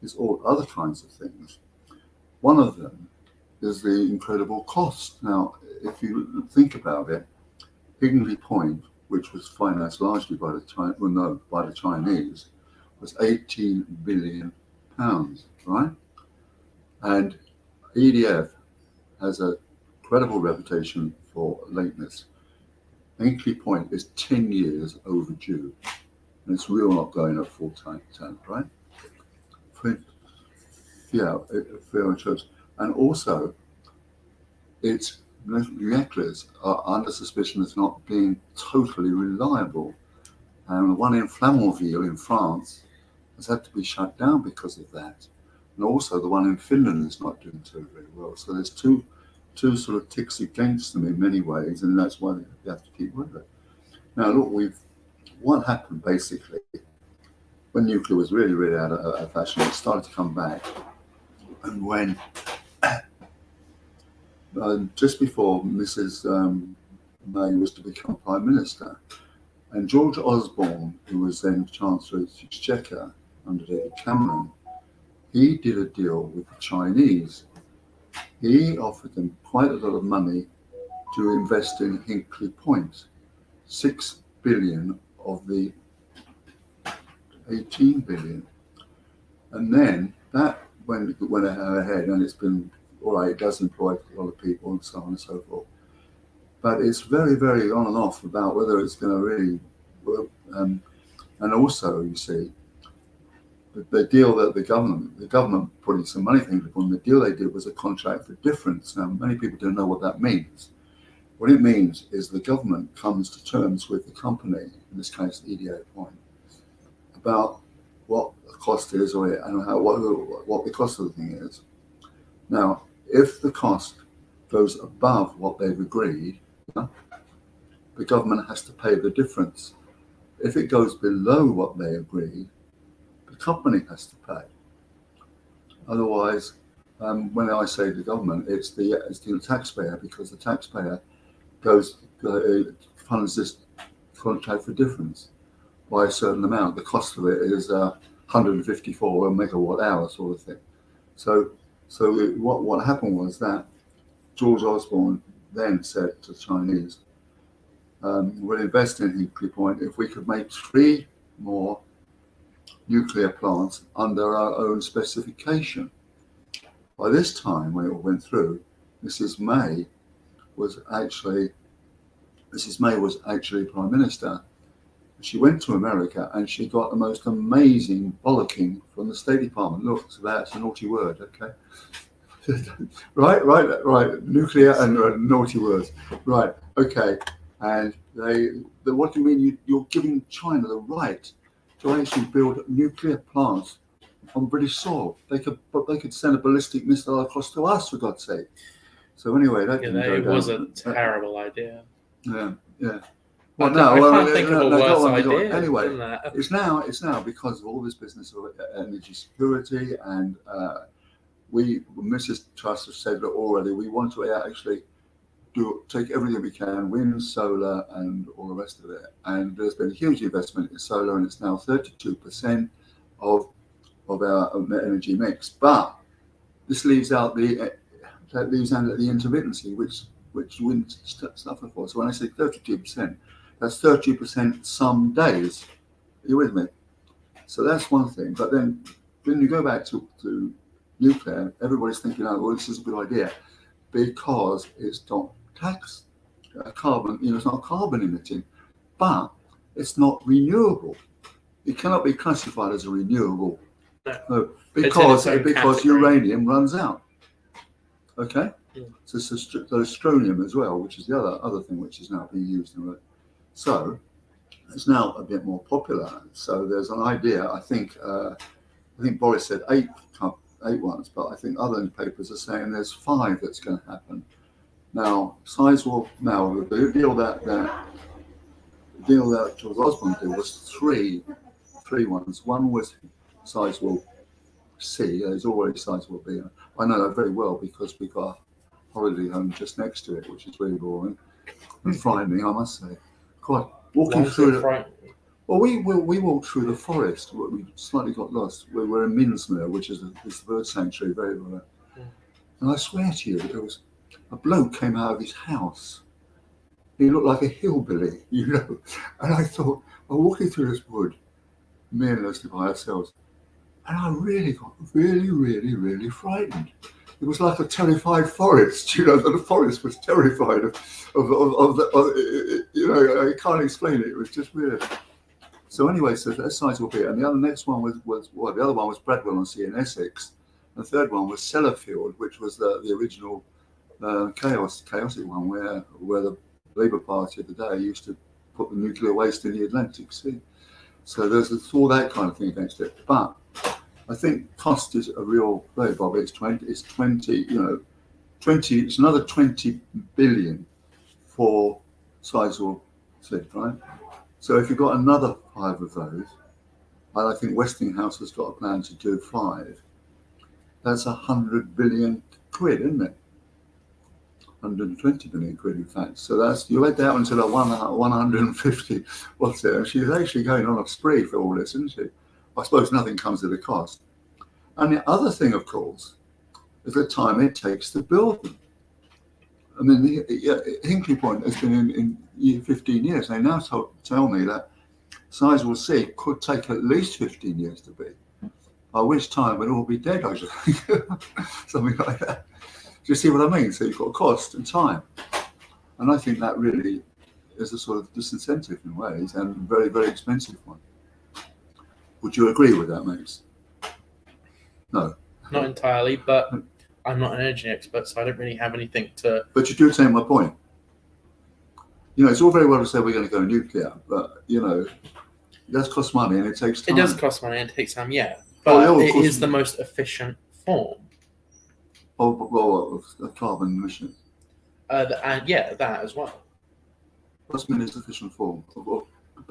It's all other kinds of things. One of them is the incredible cost. Now, if you think about it, Hinkley Point, which was financed largely by the Chinese, was 18 billion pounds, right? And EDF has a credible reputation for lateness. Hinkley Point is 10 years overdue, and it's really not going at full time, right? Yeah, fair and true. And also, its reactors are under suspicion of not being totally reliable. And the one in Flamanville in France has had to be shut down because of that. And also the one in Finland is not doing so very well. So there's two sort of ticks against them in many ways, and that's why they have to keep with it. Now look, what happened basically when nuclear was really, really out of fashion, it started to come back. And when just before Mrs. May was to become Prime Minister, and George Osborne, who was then Chancellor of the Exchequer under David Cameron, he did a deal with the Chinese. He offered them quite a lot of money to invest in Hinkley Point, 6 billion of the 18 billion. And then that went ahead, and it's been all right, it does employ a lot of people and so on and so forth. But it's very, very on and off about whether it's going to really work. And also, you see, the deal that the government put in some money things upon, the deal they did was a contract for difference. Now, many people don't know what that means. What it means is the government comes to terms with the company, in this case, EDA Point, about what the cost is, or and what the cost of the thing is. Now, if the cost goes above what they've agreed, the government has to pay the difference. If it goes below what they agreed, the company has to pay. Otherwise, when I say the government, it's the taxpayer, because the taxpayer funds this contract for difference by a certain amount. The cost of it is 154 a megawatt hour sort of thing. So what happened was that George Osborne then said to the Chinese, we'll invest in Hinkley Point if we could make 3 more nuclear plants under our own specification. By this time, when it all went through, Mrs. May was actually Prime Minister. She went to America and she got the most amazing bollocking from the State Department. Look, so that's a naughty word, okay? right. Nuclear and naughty words. Right, okay. And what do you mean you're giving China the right to actually build nuclear plants on British soil? They could send a ballistic missile across to us, for God's sake. So anyway, that didn't go down. Was a terrible idea. Yeah. Well, I can't think of a worse idea. Anyway, it's now because of all this business of energy security, and Mrs. Truss has said that already. We want to actually take everything we can, wind, solar, and all the rest of it. And there's been a huge investment in solar, and it's now 32% of our energy mix. But this leaves out the intermittency, which wind suffer for. So when I say 32%, that's 30% some days. Are you with me? So that's one thing. But then when you go back to nuclear, everybody's thinking, oh, well, this is a good idea because it's not carbon, it's not carbon emitting, but it's not renewable. It cannot be classified as a renewable because uranium runs out. Okay? Yeah. So there's strontium as well, which is the other thing which is now being used in it. So it's now a bit more popular. So there's an idea. I think Boris said 8 ones, but I think other papers are saying there's 5 that's going to happen. Now, the deal that George Osborne did was three ones. One was Sizewell C. There's already Sizewell B. I know that very well because we got a holiday home just next to it, which is really boring and frightening, I must say. Quite walking through Well, we walked through the forest. We slightly got lost. We were in Minsmere, which is this bird sanctuary, very well. Yeah. And I swear to you, there was a bloke came out of his house. He looked like a hillbilly, And I thought, we're walking through this wood, me and Leslie by ourselves, and I really got really, really, really frightened it was like a terrified forest. You know, that the forest was terrified of you know, I can't explain it. It was just weird. So anyway, so that size will be. And the other next one was well, the other one was Bradwell on Sea in Essex. And the third one was Sellafield, which was the original chaotic one where the Labour Party of the day used to put the nuclear waste in the Atlantic Sea. So there's all that kind of thing against it. But I think cost is a real play, Bob. It's 20, you know, 20, it's another 20 billion for Sizewell C, right? So if you've got another 5 of those, and I think Westinghouse has got a plan to do 5, that's 100 billion quid, isn't it? 120 billion quid, in fact. So that's, you add that until 150. What's it? And she's actually going on a spree for all this, isn't she? I suppose nothing comes at a cost. And the other thing, of course, is the time it takes to build them. I mean, Hinkley Point has been in 15 years. They now tell me that Sizewell C could take at least 15 years to be. By which time we'll all be dead, I should think. Something like that. Do you see what I mean? So you've got cost and time. And I think that really is a sort of disincentive in ways, and very, very expensive one. Would you agree with that, Max? No. Not entirely, but I'm not an energy expert, so I don't really have anything to... But you do take my point. You know, it's all very well to say we're going to go nuclear, but, you know, it does cost money and it takes time. It does cost money and it takes time, yeah. But it is the most efficient form. Of carbon emissions. And yeah, that as well. What's the most efficient form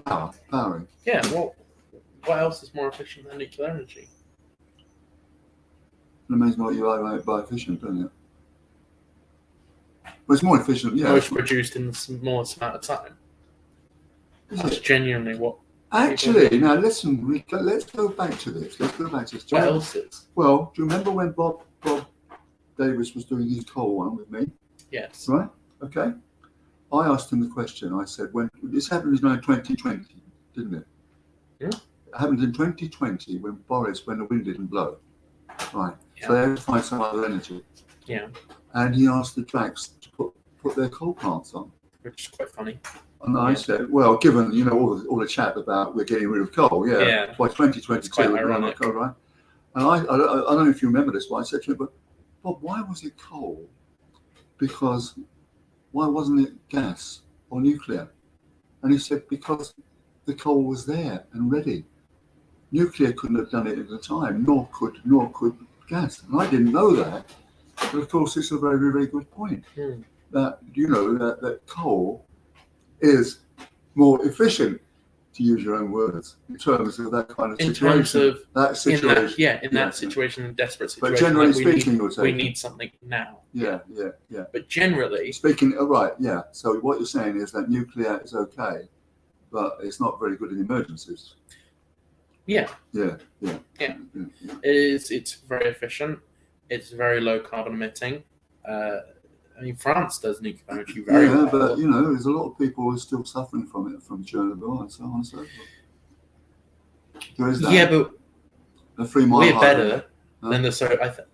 of powering? Yeah, well, what else is more efficient than nuclear energy? It depends what you are by efficient, doesn't it? Well, it's more efficient, yeah. Most produced in the smallest amount of time. That's genuinely what... Actually, now listen, let's go back to this. What else is? Well, do you remember when Bob Davis was doing his coal one with me? Yes. Right? Okay. I asked him the question. I said, when this happened in 2020, didn't it? Yeah. It happened in 2020 when the wind didn't blow. Right. Yeah. So they had to find some other energy. Yeah. And he asked the tracks to put their coal plants on. Which is quite funny. And I said, well, given, you know, all the chat about we're getting rid of coal, by 2022 we're running out of coal, right? And I don't know if you remember this, but I said to him, but Bob, why was it coal? Because why wasn't it gas or nuclear? And he said, because the coal was there and ready. Nuclear couldn't have done it at the time, nor could gas. And I didn't know that. But of course, it's a very, very good point. That, you know, that coal is more efficient, to use your own words, in terms of that kind of situation. In terms of that situation, in desperate situation. But generally speaking, we need something now. Yeah. But generally speaking, right, yeah. So what you're saying is that nuclear is okay, but it's not very good in emergencies. Yeah. Yeah. It's very efficient. It's very low carbon emitting. I mean, France does nuclear energy very well. Yeah, but, you know, there's a lot of people who are still suffering from it, from Chernobyl and so on and so forth. There is that. Yeah, but we're better than the Soviet...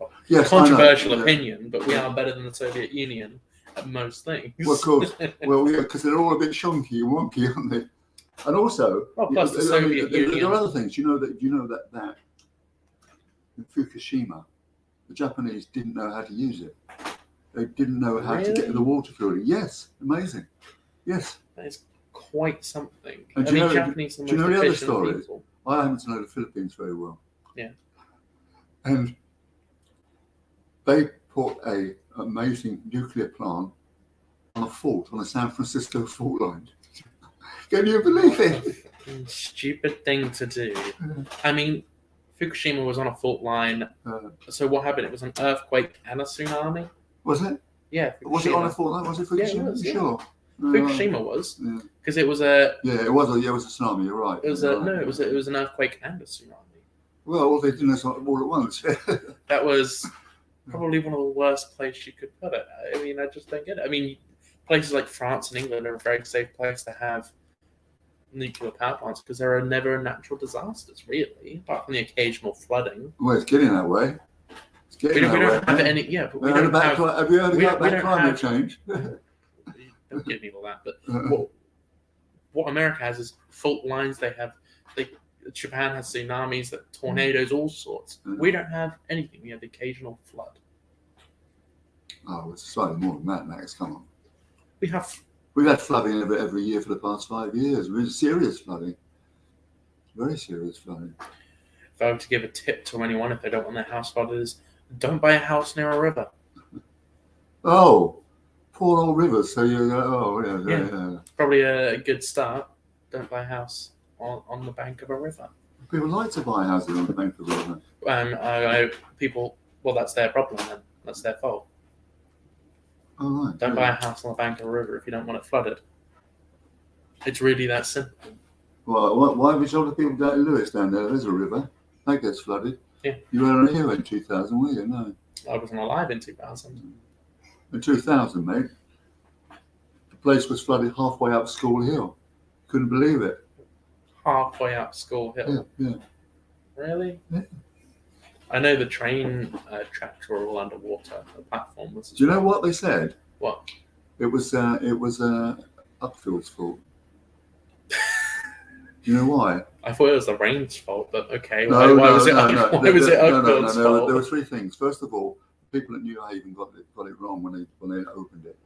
controversial opinion, but we are better than the Soviet Union at most things. Well, of course. Well, yeah, because they're all a bit shonky and wonky, aren't they? And also... Well, plus the Soviet Union... There are other things. You know that in Fukushima, the Japanese didn't know how to use it. They didn't know how to get the water cooling. Yes, amazing. Yes. That is quite something. And Japanese are the most other efficient stories? people. I happen to know the Philippines very well. Yeah. And they put an amazing nuclear plant on a fault, on the San Francisco fault line. Can you believe it? Stupid thing to do. I mean, Fukushima was on a fault line. So what happened? It was an earthquake and a tsunami. Was it? Yeah. Fukushima. Was it on a fault line? Was it Fukushima? Yeah, it was, sure. Fukushima was. Because it was a... Yeah, it was a tsunami, you're right. It was it was an earthquake and a tsunami. Well, they did this all at once. That was probably one of the worst places you could put it. I mean, I just don't get it. I mean, places like France and England are a very safe place to have nuclear power plants because there are never natural disasters, really, apart from the occasional flooding. Well, it's getting that way. It's getting We nowhere, don't have mate. any. Yeah, but we Have you don't heard have. about, have you heard we about don't climate have- change? Don't give me all that. But what America has is fault lines. Japan has tsunamis, tornadoes, all sorts. We don't have anything. We have the occasional flood. Oh, it's slightly more than that, Max. Come on. We have. We've had flooding every year for the past 5 years. Really serious flooding. Very serious flooding. If I were to give a tip to anyone if they don't want their house flooded, is don't buy a house near a river. Oh, poor old rivers. So you go, yeah. Probably a good start. Don't buy a house on the bank of a river. People like to buy houses on the bank of the river. People, well, that's their problem then. That's their fault. Oh, right. Don't buy a house on the bank of a river if you don't want it flooded. It's really that simple. Well, why have we told the people down in Lewis down there? There's a river. That gets flooded. Yeah. You weren't here in 2000, were you? No. I wasn't alive in 2000. In 2000, mate, the place was flooded halfway up School Hill. Couldn't believe it. Halfway up School Hill. Yeah. Really? Yeah. I know the train tracks were all underwater. The platform was. Do you know what they said? What? It was Upfield's fault. Do you know why? I thought it was the rain's fault, but okay. No, Why was it no. Upfield's fault? There were three things. First of all, people at New Haven got it wrong when they opened it.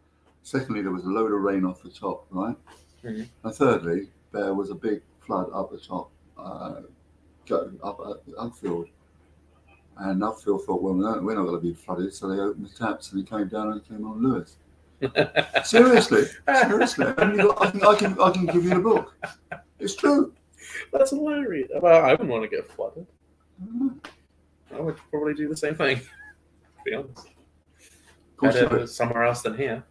Secondly, there was a load of rain off the top, right? Mhm. And thirdly, there was a big flood up the top, up Upfield. And Upfield thought, well, no, we're not going to be flooded, so they opened the taps and it came down and it came on Lewis. Seriously. And I can give you the book. It's true. That's hilarious. Well, I wouldn't want to get flooded. I would probably do the same thing. To be honest. Of course you Better would. somewhere else than here.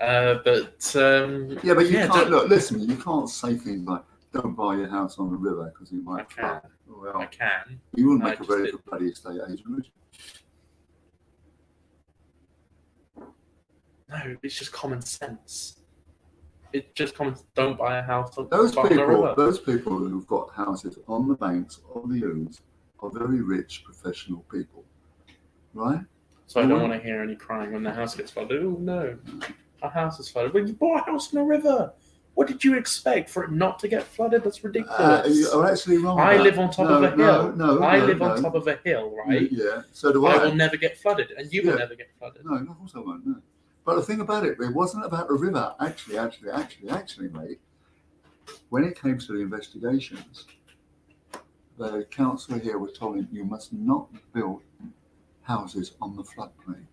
Yeah, but you can't look. Listen, you can't say things like "Don't buy your house on the river" because it I might can. flood. Well, I can. you wouldn't I make a just very did. good bloody estate agent, would you? No, it's just common sense. It's just common. Don't buy a house on Those the river. people who've got houses on the banks of the Ouse are very rich professional people, right? So I don't want to hear any crying when the house gets flooded. Oh no, our house is flooded. Well, you bought a house in a river. What did you expect for it not to get flooded? That's ridiculous. You're actually wrong. I live on top of a hill. I live no. on top of a hill, right? Yeah, so do I I. will never get flooded, and you will never get flooded. No, of course I won't. No. But the thing about it wasn't about the river. Actually, mate. When it came to the investigations, the councillor here was told him you must not build houses on the floodplain.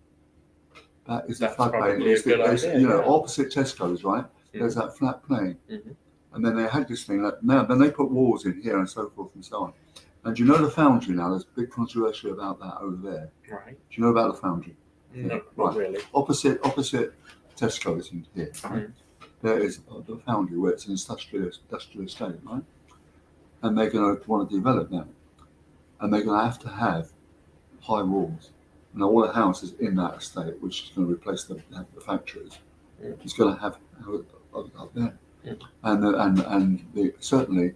That is That's the floodplain. probably a good idea, Opposite Tesco's, right? There's that flat plain. Mhm. And then they had this thing like now. Then they put walls in here and so forth and so on. And do you know the foundry now? There's a big controversy about that over there. Right? Do you know about the foundry? No, Right. not really. Opposite Tesco's in here. Right? Mm. There is the foundry where it's an industrial estate, right? And they're going to want to develop that, and they're going to have high walls. And all the houses in that estate, which is going to replace the factories, is going to have up there. Mm. And certainly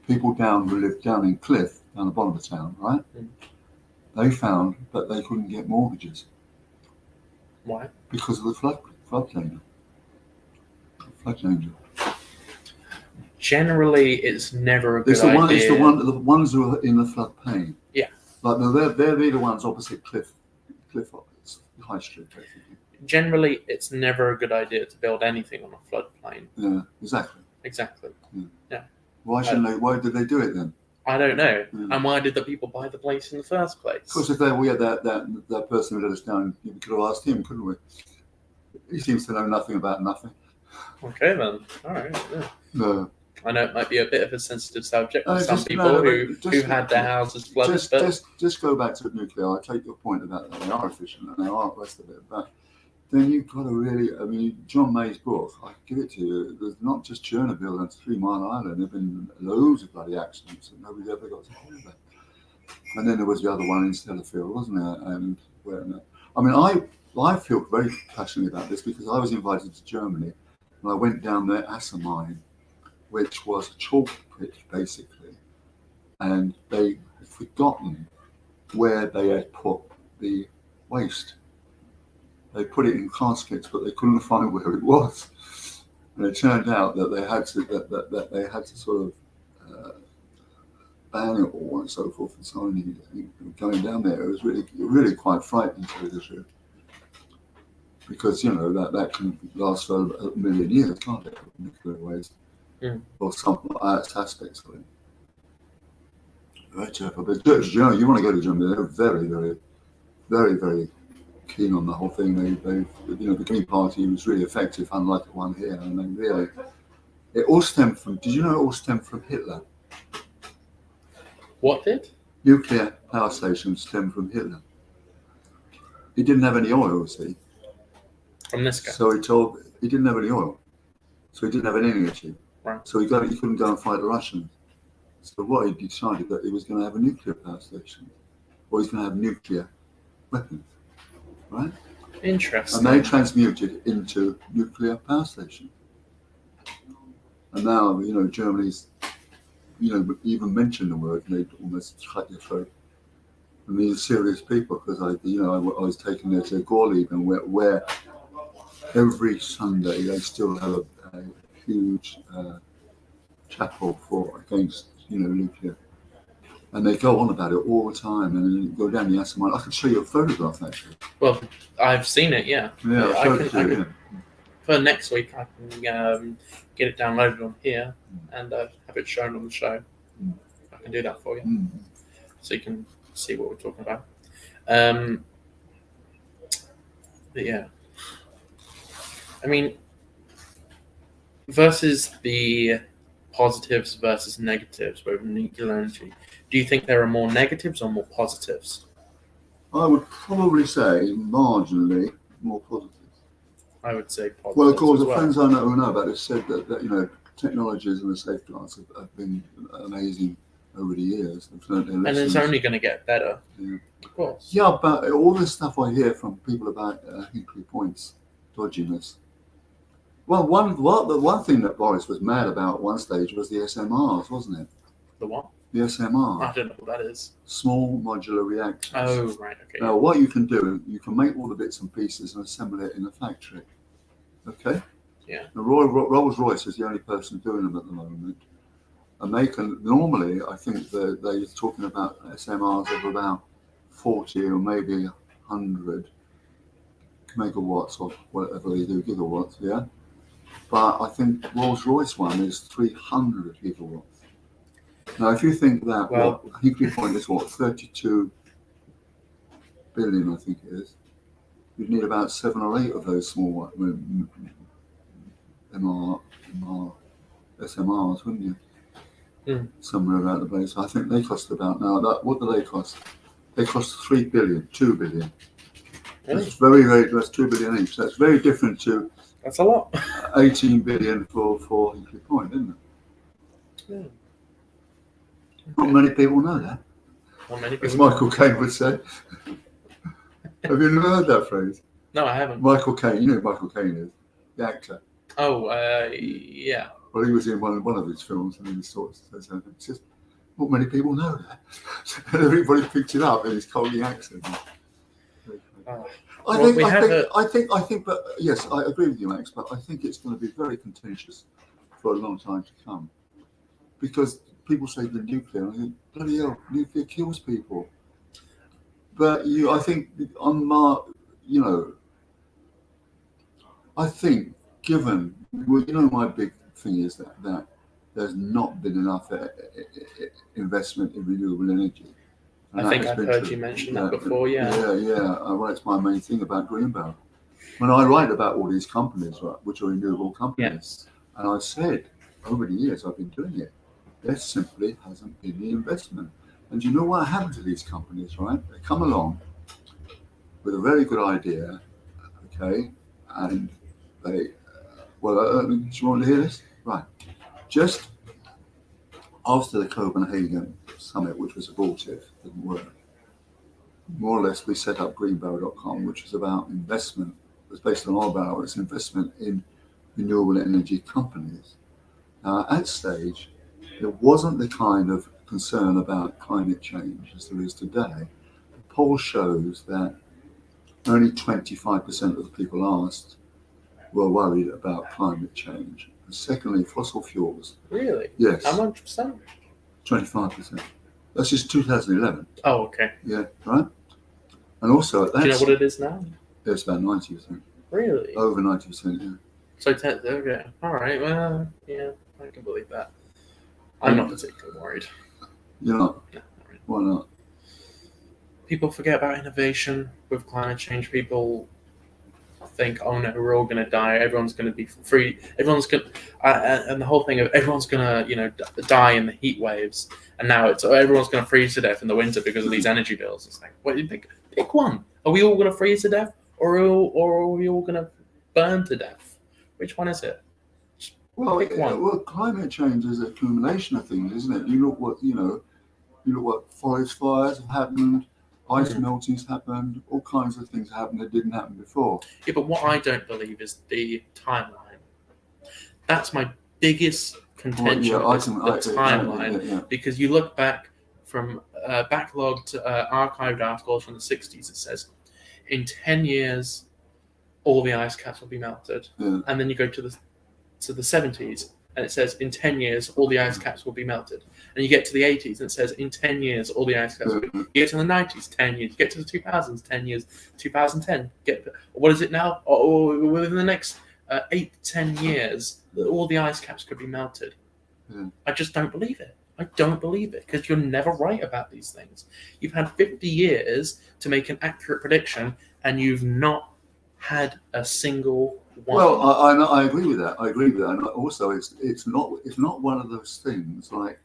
people who live down in Cliff, down the bottom of the town, right? Mm. They found that they couldn't get mortgages. Why? Because of the flood danger. Flood danger. Generally, it's never a good It's the ones who are in the floodplain. Yeah. Like they're the ones opposite Cliff High Street, basically. Generally, it's never a good idea to build anything on a floodplain. Yeah, exactly. Exactly. Why shouldn't they? Why did they do it then? I don't know. Mm. And why did the people buy the place in the first place? Because if we had that person who let us down, we could have asked him, couldn't we? He seems to know nothing about nothing. Okay then. All right. Yeah. No. I know it might be a bit of a sensitive subject No, for some just- people no, who just- had their houses flooded, but Just go back to nuclear. I take your point about that. They are efficient and they are the rest of it. But then you've got to really, I mean, John May's book, I give it to you, there's not just Chernobyl and 3 Mile Island. There have been loads of bloody accidents that nobody ever got to hear about. And then there was the other one in Sellafield, wasn't there? And I mean, I feel very passionately about this because I was invited to Germany and I went down there Asser mine, which was a chalk pit basically, and they had forgotten where they had put the waste. They put it in caskets, but they couldn't find where it was. And it turned out that they had to that they had to sort of ban it all and so forth and so on. Going down there, it was really quite frightening, to tell you the truth, because that can last for a million years, can't it? Nuclear waste, or some aspects of it. Right, Jeff. But Germany, you want to go to Germany? They're very, very, very, very keen on the whole thing. The Green Party was really effective, unlike the one here, and they really. It all stemmed from. Did you know it all stemmed from Hitler? What did? Nuclear power stations stemmed from Hitler. He didn't have any oil, see. From this guy. So he didn't have any oil. So he didn't have any energy. Right. So he couldn't go and fight the Russians. So what he decided that he was going to have a nuclear power station, or he's going to have nuclear weapons, right? Interesting. And they transmuted into nuclear power station. And now, Germany's, even mention the word, and they almost cut your throat. And these are serious people, because I was taken there to Gorleben, and where every Sunday they still have a huge chapel against nuclear, and they go on about it all the time. And then you go down the Assamite. I can show you a photograph actually. Well, I've seen it. Yeah. Yeah, I can, for next week, I can get it downloaded on here and have it shown on the show. I can do that for you, so you can see what we're talking about. But yeah, I mean, versus the positives versus negatives with nuclear energy, do you think there are more negatives or more positives? I would probably say marginally more positive. I would say positives. Well, of course, the well. friends I know who know about it said that technologies and the safeguards have been amazing over the years. And it's only going to get better. Yeah. Of course. Yeah, but all this stuff I hear from people about Hinkley Point's dodginess. Well, the one thing that Boris was mad about at one stage was the SMRs, wasn't it? The what? The SMR. I don't know what that is. Small modular reactors. Oh, right, okay. Now, what you can do, you can make all the bits and pieces and assemble it in a factory. Okay? Yeah. Now, Rolls-Royce is the only person doing them at the moment. And they can, normally, I think they're talking about SMRs of about 40 or maybe 100 megawatts or whatever they do, gigawatts, yeah? But I think Rolls-Royce one is 300 gigawatts. Now, if you think that, Hinkley Point is 32 billion, I think it is. You'd need about 7 or 8 of those small SMRs, wouldn't you? Somewhere around the place. I think they cost about what do they cost? They cost 3 billion, 2 billion. Really? That's 2 billion each. That's very different to. That's a lot. 18 billion for Hinkley Point, isn't it? Yeah. Not many people know that. Not many people. As Michael Caine would say. Have you never heard that phrase? No, I haven't. Michael Caine, you know who Michael Caine is, the actor. Oh, yeah. Well, he was in one of his films, and he says, it's just not many people know that. Everybody picked it up in his Colby accent. I think, but yes, I agree with you, Max. But I think it's going to be very contentious for a long time to come, because people say the nuclear. I think, bloody hell, nuclear kills people. But I think I think given, my big thing is that there's not been enough investment in renewable energy. I think I've heard you mention that before, yeah. Yeah. Well, it's my main thing about Greenbelt. When I write about all these companies, right, which are renewable companies, and I said over the years I've been doing it, there simply hasn't been the investment. And you know what happens to these companies, right? They come along with a very good idea, okay, and they, do you want to hear this? Right. Just after the Copenhagen summit, which was abortive, didn't work, more or less we set up greenbarrow.com, which is about investment. It was based on our barrel, it's investment in renewable energy companies. Now, at that stage, there wasn't the kind of concern about climate change as there is today. poll shows that only 25% of the people asked were worried about climate change. And secondly, fossil fuels. Really? Yes. How much percent? 25%. That's just 2011. Oh, okay. Yeah, right? And also, Do you know what it is now? it's about 90%. Really? Over 90%, yeah. So, okay. All right. Well, yeah, I can believe that. I'm not particularly worried. You're not? No, not really. Why not? People forget about innovation with climate change. People think, oh no, we're all going to die. Everyone's going to be free. Everyone's going, and the whole thing of everyone's going to, die in the heat waves. And now it's everyone's going to freeze to death in the winter because of these energy bills. It's like, what do you pick? Pick one. Are we all going to freeze to death, or are we all going to burn to death? Which one is it? Well, pick one. Well, climate change is an accumulation of things, isn't it? You look what forest fires have happened. Ice melting's happened, all kinds of things happened that didn't happen before. Yeah, but what I don't believe is the timeline. That's my biggest contention with the timeline. Because you look back from backlogged archived articles from the 60s, it says in 10 years all the ice caps will be melted. Yeah. And then you go to the 70s and it says in 10 years all the ice caps will be melted. And you get to the 80s and it says in 10 years all the ice caps will be melted. You get to the 90s, 10 years. You get to the 2000s, 10 years. 2010, what is it now? Within the next 8 to 10 years, all the ice caps could be melted. Yeah. I just don't believe it. I don't believe it because you're never right about these things. You've had 50 years to make an accurate prediction and you've not had a single one. Well, I agree with that. And also, it's not one of those things like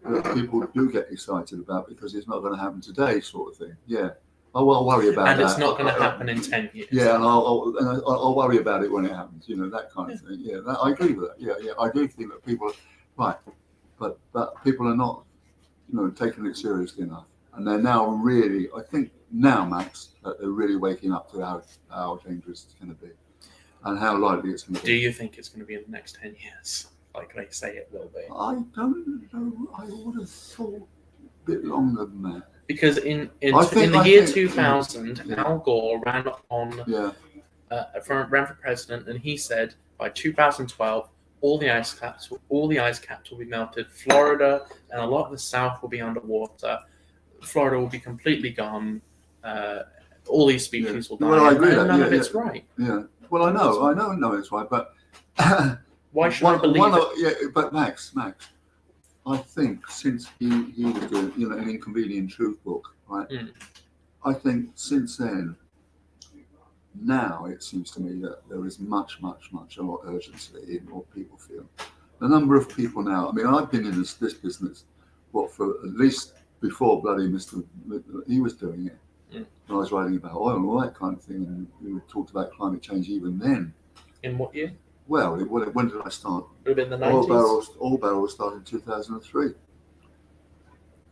that people do get excited about because it's not going to happen today, sort of thing. Yeah, I'll worry about that. And it's not going to happen in 10 years. Yeah, and I'll worry about it when it happens. That kind of thing. Yeah, I agree with that. Yeah, I do think that people right, but people are not, taking it seriously enough, and they're now really, I think now, Max, that they're really waking up to how dangerous it's going to be. And how likely it's going to be. Do you think it's going to be in the next 10 years, like they say it will be? I don't know. I would have thought a bit longer than that. Because in the year 2000, Al Gore ran for president, and he said by 2012 all the ice caps will be melted. Florida and a lot of the South will be underwater. Florida will be completely gone. All these species will die. Well, I agree and that. None of it's right. Yeah. Well, I know it's right, but why should I believe it? But Max, I think since he was doing, an Inconvenient Truth book, right? I think since then, now it seems to me that there is much a lot of urgency in what people feel. The number of people now. I mean, I've been in this business, for at least before bloody Mr. He was doing it. I was writing about oil and all that kind of thing, and we talked about climate change even then. In what year? Well, when did I start? It would have been the 90s. Oil barrels started in 2003.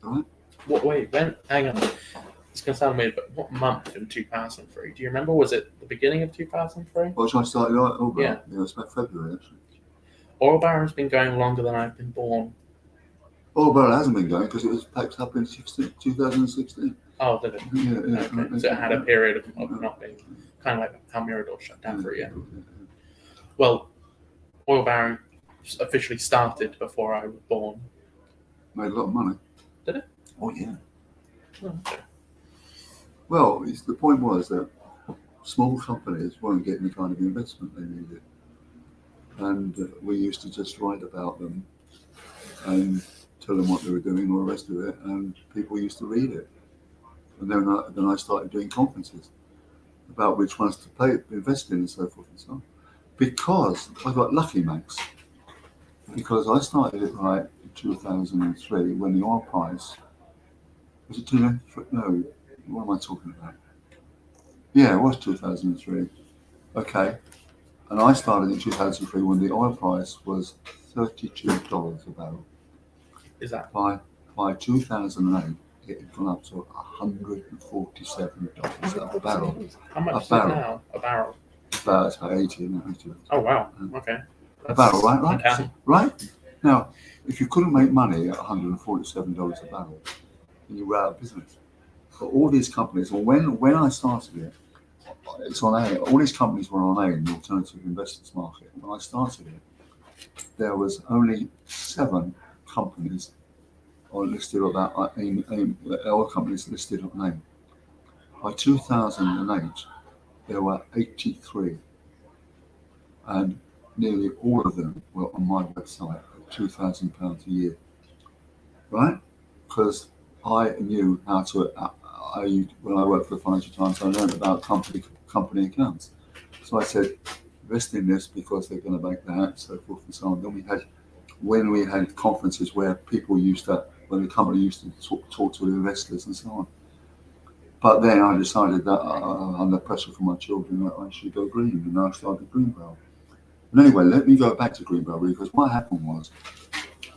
Right? When? Hang on. It's going to sound weird, but what month in 2003? Do you remember? Was it the beginning of 2003? Well, I started oil barrel. Yeah, it was about February, actually. Oil barrel's been going longer than I've been born. Oil barrel hasn't been going because it was packed up in 2016. Oh, did it? Yeah. Okay. So it had a period of not being, kind of like how Mirador shut down for a year. Well, oil barrel officially started before I was born. Made a lot of money. Did it? Oh, yeah. Oh, okay. Well, the point was that small companies weren't getting the kind of investment they needed. And we used to just write about them and tell them what they were doing and all the rest of it, and people used to read it. And then I started doing conferences about which ones to invest in and so forth and so on. Because I got lucky, Max. Because I started it right in 2003 when the oil price was it 2003? No, what am I talking about? Yeah, it was 2003. Okay, and I started in 2003 when the oil price was $32 a barrel. Is that by 2008? It had gone up to $147 a barrel. How much is it now? A barrel? It's about 80, isn't it? 80. Oh wow. Okay. A barrel, right? Okay. Right? Now, if you couldn't make money at $147 a barrel, then you were out of business. But all these companies, or when I started it, it's on A. All these companies were on A in the alternative investors market. When I started it, there was only 7 companies listed on that oil companies listed on AIM. By 2008, there were 83, and nearly all of them were on my website at £2,000 a year, right? Because I knew how to. When I worked for the Financial Times, I learned about company accounts. So I said, invest in this because they're going to make that, so forth and so on. Then when we had conferences where people when the company used to talk to the investors and so on. But then I decided that under pressure from my children that I should go green, and I started Greenbelt. And anyway, let me go back to Greenbelt, because what happened was,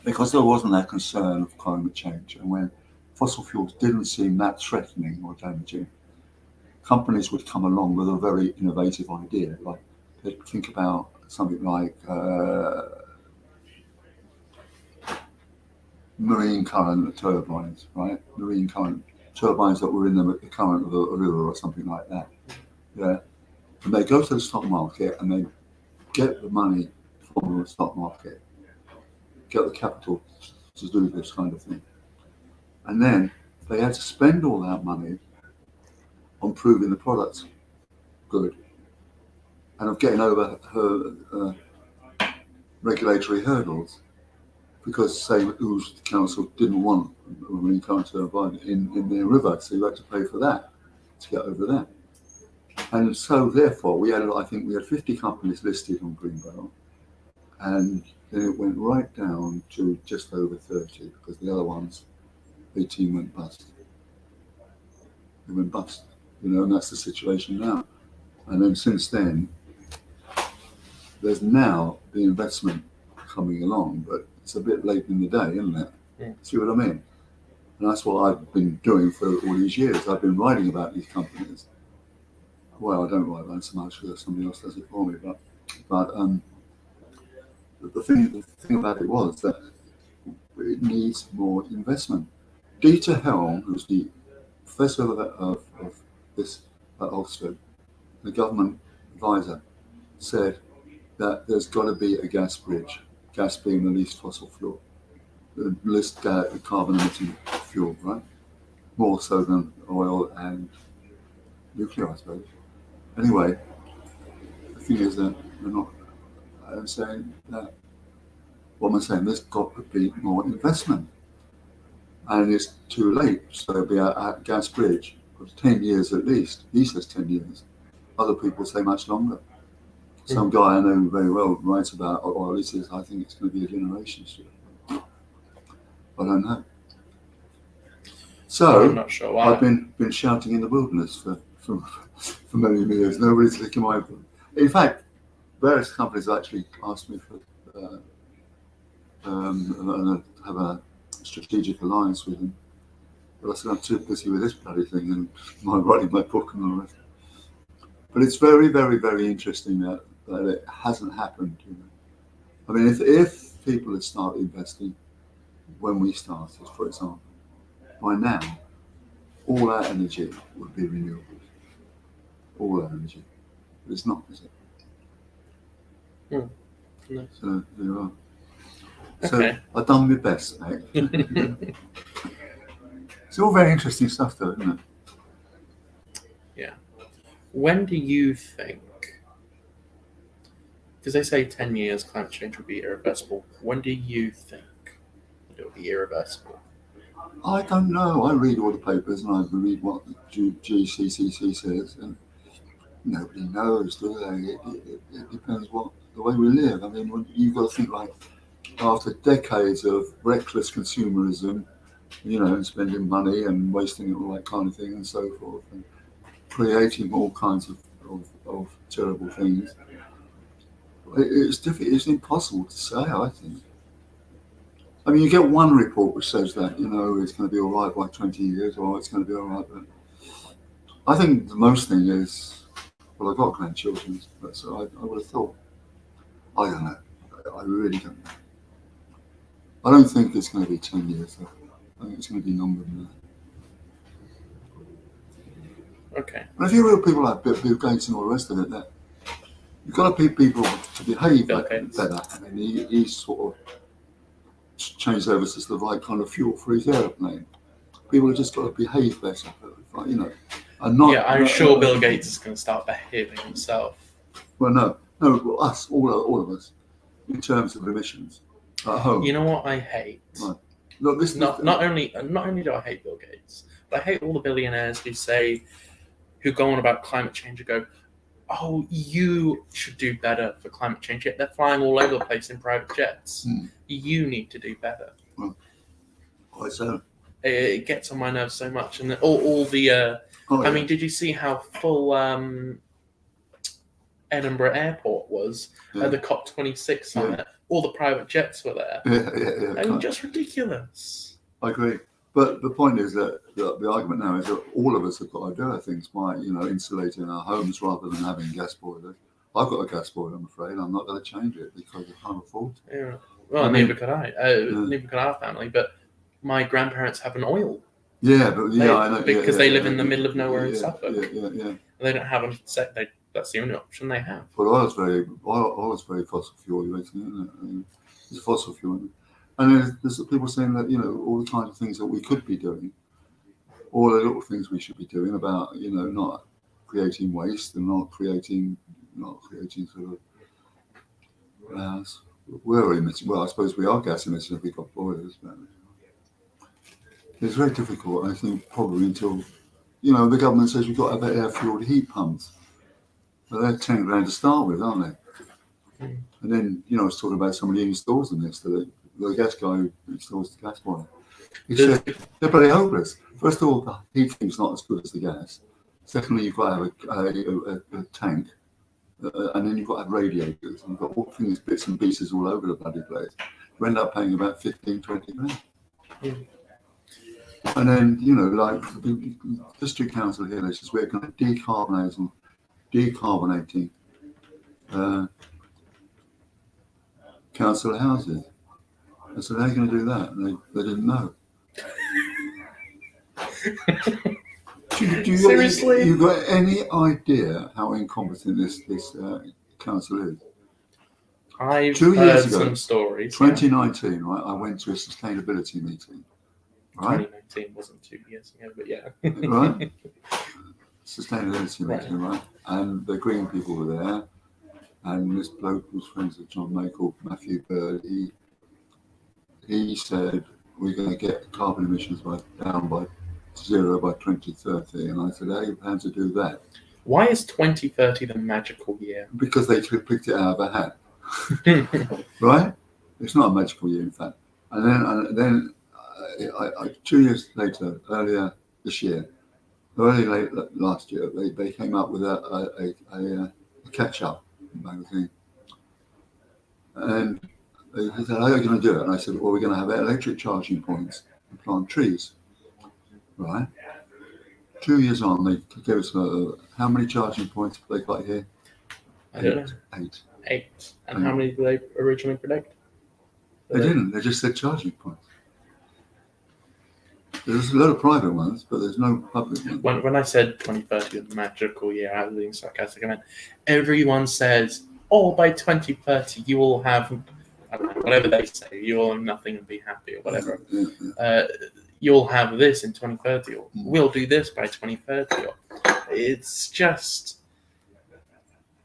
because there wasn't that concern of climate change, and when fossil fuels didn't seem that threatening or damaging, companies would come along with a very innovative idea. Like they'd think about something like marine current turbines, right? Marine current turbines that were in the current of a river or something like that. Yeah. And they go to the stock market and they get the money from the stock market, get the capital to do this kind of thing. And then they had to spend all that money on proving the product's good and of getting over her regulatory hurdles, because say the council didn't want a marine current turbine in their river, so you had to pay for that to get over that. And so therefore I think we had 50 companies listed on Greenbelt, and then it went right down to just over 30, because the other ones, 18 went bust. They went bust, and that's the situation now. And then since then, there's now the investment coming along, but it's a bit late in the day, isn't it? Yeah. See what I mean? And that's what I've been doing for all these years. I've been writing about these companies. Well, I don't write about it so much because somebody else does it for me, but the thing about it was that it needs more investment. Dieter Helm, who's the professor of this at Oxford, the government advisor, said that there's got to be a gas bridge, gas being the least fossil fuel, the least carbon emitting fuel, right? More so than oil and nuclear, I suppose. Anyway, the thing is that I'm saying that, what am I saying? There's got to be more investment. And it's too late, so there'll be a gas bridge for 10 years at least. He says 10 years. Other people say much longer. Some guy I know very well writes about, or he says, I think it's going to be a generation shift. I don't know. So I'm not sure why. I've been shouting in the wilderness for many years. Nobody's taken my book. In fact, various companies actually asked me for have a strategic alliance with them. But I said, I'm too busy with this bloody thing and writing my book and all that. But it's very, very, very interesting that it hasn't happened. I mean, if people had started investing when we started, for example, by now, all our energy would be renewable. All our energy. But it's not, is it? No. So there you are. So Okay. I've done my best, mate. It's all very interesting stuff, though, isn't it? Yeah. When do you think, because they say 10 years climate change will be irreversible, when do you think it will be irreversible? I don't know. I read all the papers and I read what the GCCC says, and nobody knows, do they? It depends the way we live. I mean, you've got to think, like, after decades of reckless consumerism, and spending money and wasting it, all that kind of thing and so forth, and creating all kinds of terrible things. It's difficult. It's impossible to say, I think. I mean, you get one report which says that, it's going to be all right by 20 years, or it's going to be all right. But I think the most thing is, well, I've got grandchildren, so I would have thought. I don't know. I really don't know. I don't think it's going to be 10 years, though. I think it's going to be longer than Okay. And if you real people like Bill Gates and all the rest of it, that you've got to be people to behave Bill Gates. better. I mean, he's sort of changed over to the right kind of fuel for his aeroplane. People have just got to behave better, you know, and not. Yeah, I'm sure Bill Gates is going to start behaving himself. Well, no, us, all of us, in terms of emissions at home. You know what I hate? Right. Look, Not only do I hate Bill Gates, but I hate all the billionaires who go on about climate change and go, "Oh, you should do better for climate change." Yet they're flying all over the place in private jets. You need to do better. Well, quite so. It gets on my nerves so much, and all the. I mean, did you see how full Edinburgh Airport was at the COP26 summit? Yeah. All the private jets were there. Yeah. I mean, just ridiculous. I agree. But the point is that the argument now is that all of us have got to do things by, insulating our homes rather than having gas boilers. I've got a gas boiler, I'm afraid. I'm not going to change it because I can't afford it. Yeah. Well, neither could I. Neither could our family. But my grandparents have an oil. Yeah, but I know. Because they live in the middle of nowhere in Suffolk. Yeah. They don't have a set. That's the only option they have. But oil is very fossil fuel, isn't it? It's a fossil fuel. And there's people saying that, all the kinds of things that we could be doing, all the little things we should be doing about, not creating waste and not creating sort of we're emitting. Well, I suppose we are gas emitting if we've got boilers, but it's very difficult, I think, probably until, the government says we've got to have air-fueled heat pumps. But they're 10 grand to start with, aren't they? And then, I was talking about somebody who installs them next to the gas guy who installs the gas boiler. He said they're bloody hopeless. First of all, the heating's not as good as the gas. Secondly, you've got to have a tank. And then you've got to have radiators. And you've got all things, bits and pieces all over the bloody place. You end up paying about 15, 20 grand. And then, like the district council here, they says we're going to decarbonating council houses. I said, how are you going to do that? And they didn't know. Seriously? You got any idea how incompetent this council is? I've 2 heard years ago, some stories. 2019, right? I went to a sustainability meeting. Right? 2019 wasn't 2 years ago, but yeah. Right? Sustainability meeting, right? And the Green people were there. And this bloke was friends with John May called Matthew Bird. He said, we're going to get carbon emissions down by zero by 2030. And I said, how do you plan to do that? Why is 2030 the magical year? Because they picked it out of a hat. Right? It's not a magical year, in fact. And then 2 years later, earlier this year, late last year, they came up with a catch-up magazine. And they said, how are you going to do it? And I said, well, we're going to have electric charging points and plant trees. Right? 2 years on, they gave us how many charging points have they got here? I don't know. Eight. And how many did they originally predict? They didn't. They just said charging points. There's a lot of private ones, but there's no public ones. When I said 2030 was the magical year, I was being sarcastic. I meant everyone says, oh, by 2030 you will have, I don't know, whatever they say, you will have nothing and be happy or whatever. You'll have this in 2030 or we'll do this by 2030. It's just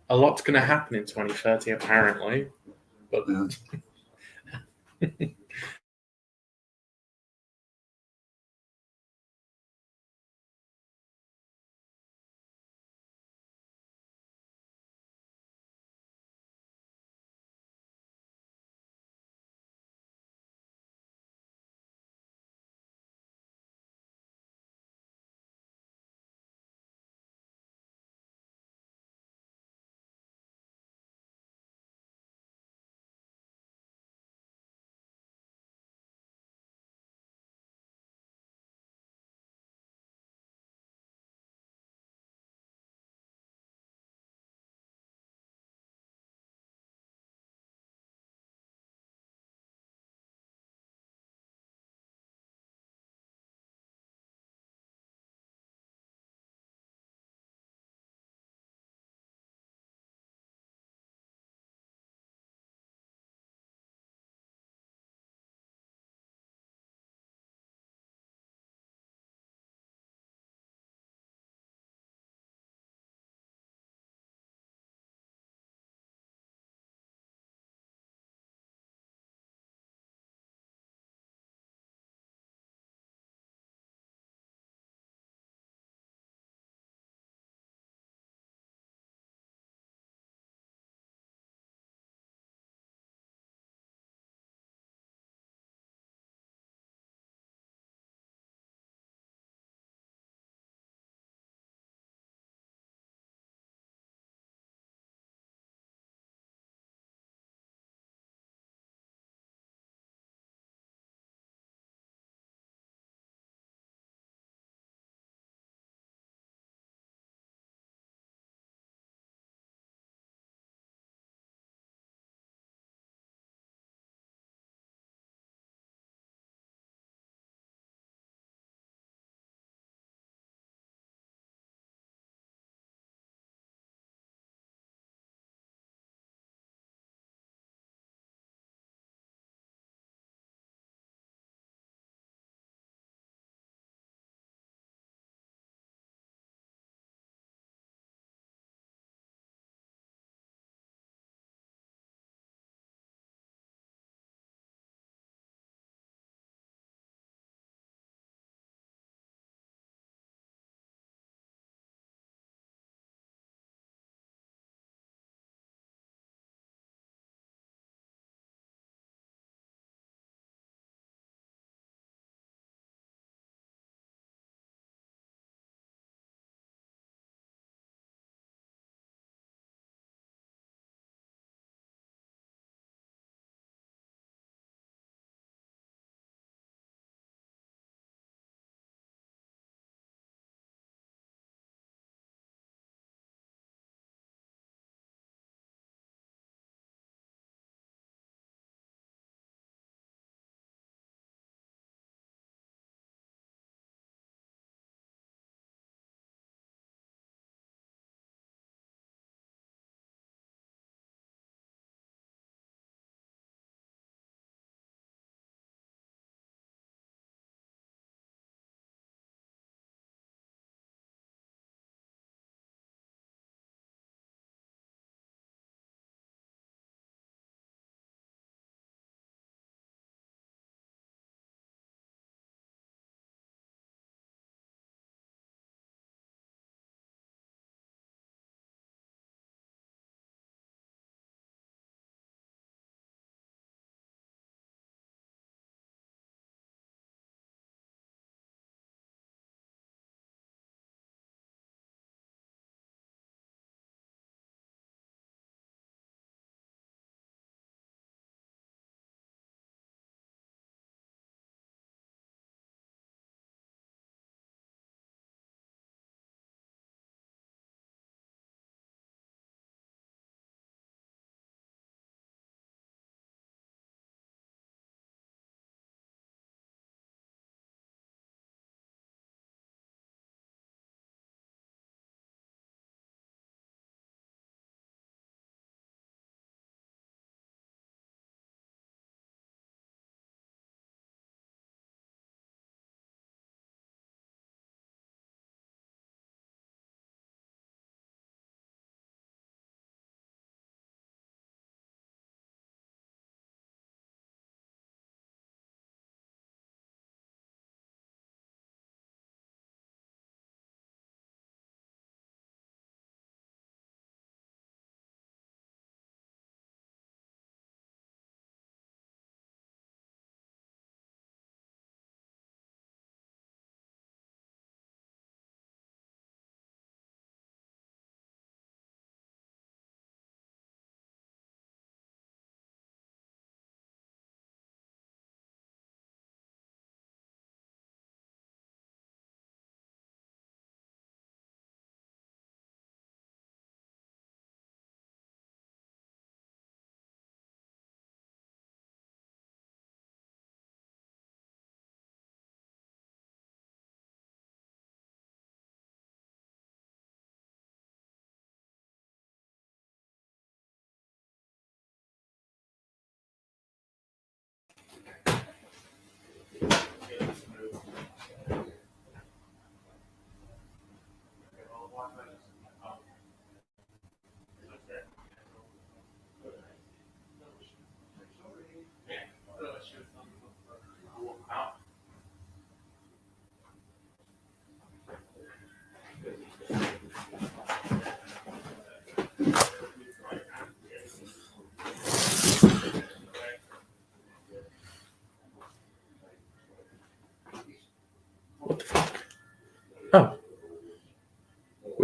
a lot's going to happen in 2030 apparently. But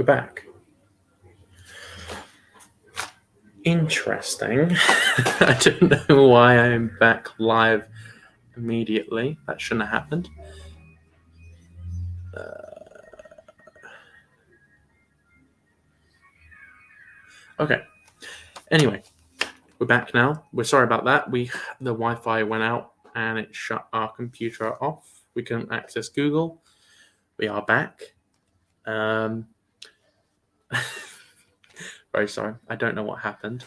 back. Interesting. I don't know why I'm back live immediately. That shouldn't have happened. Okay. Anyway, we're back now. We're sorry about that. The Wi-Fi went out and it shut our computer off. We couldn't access Google. We are back. Very sorry. I don't know what happened.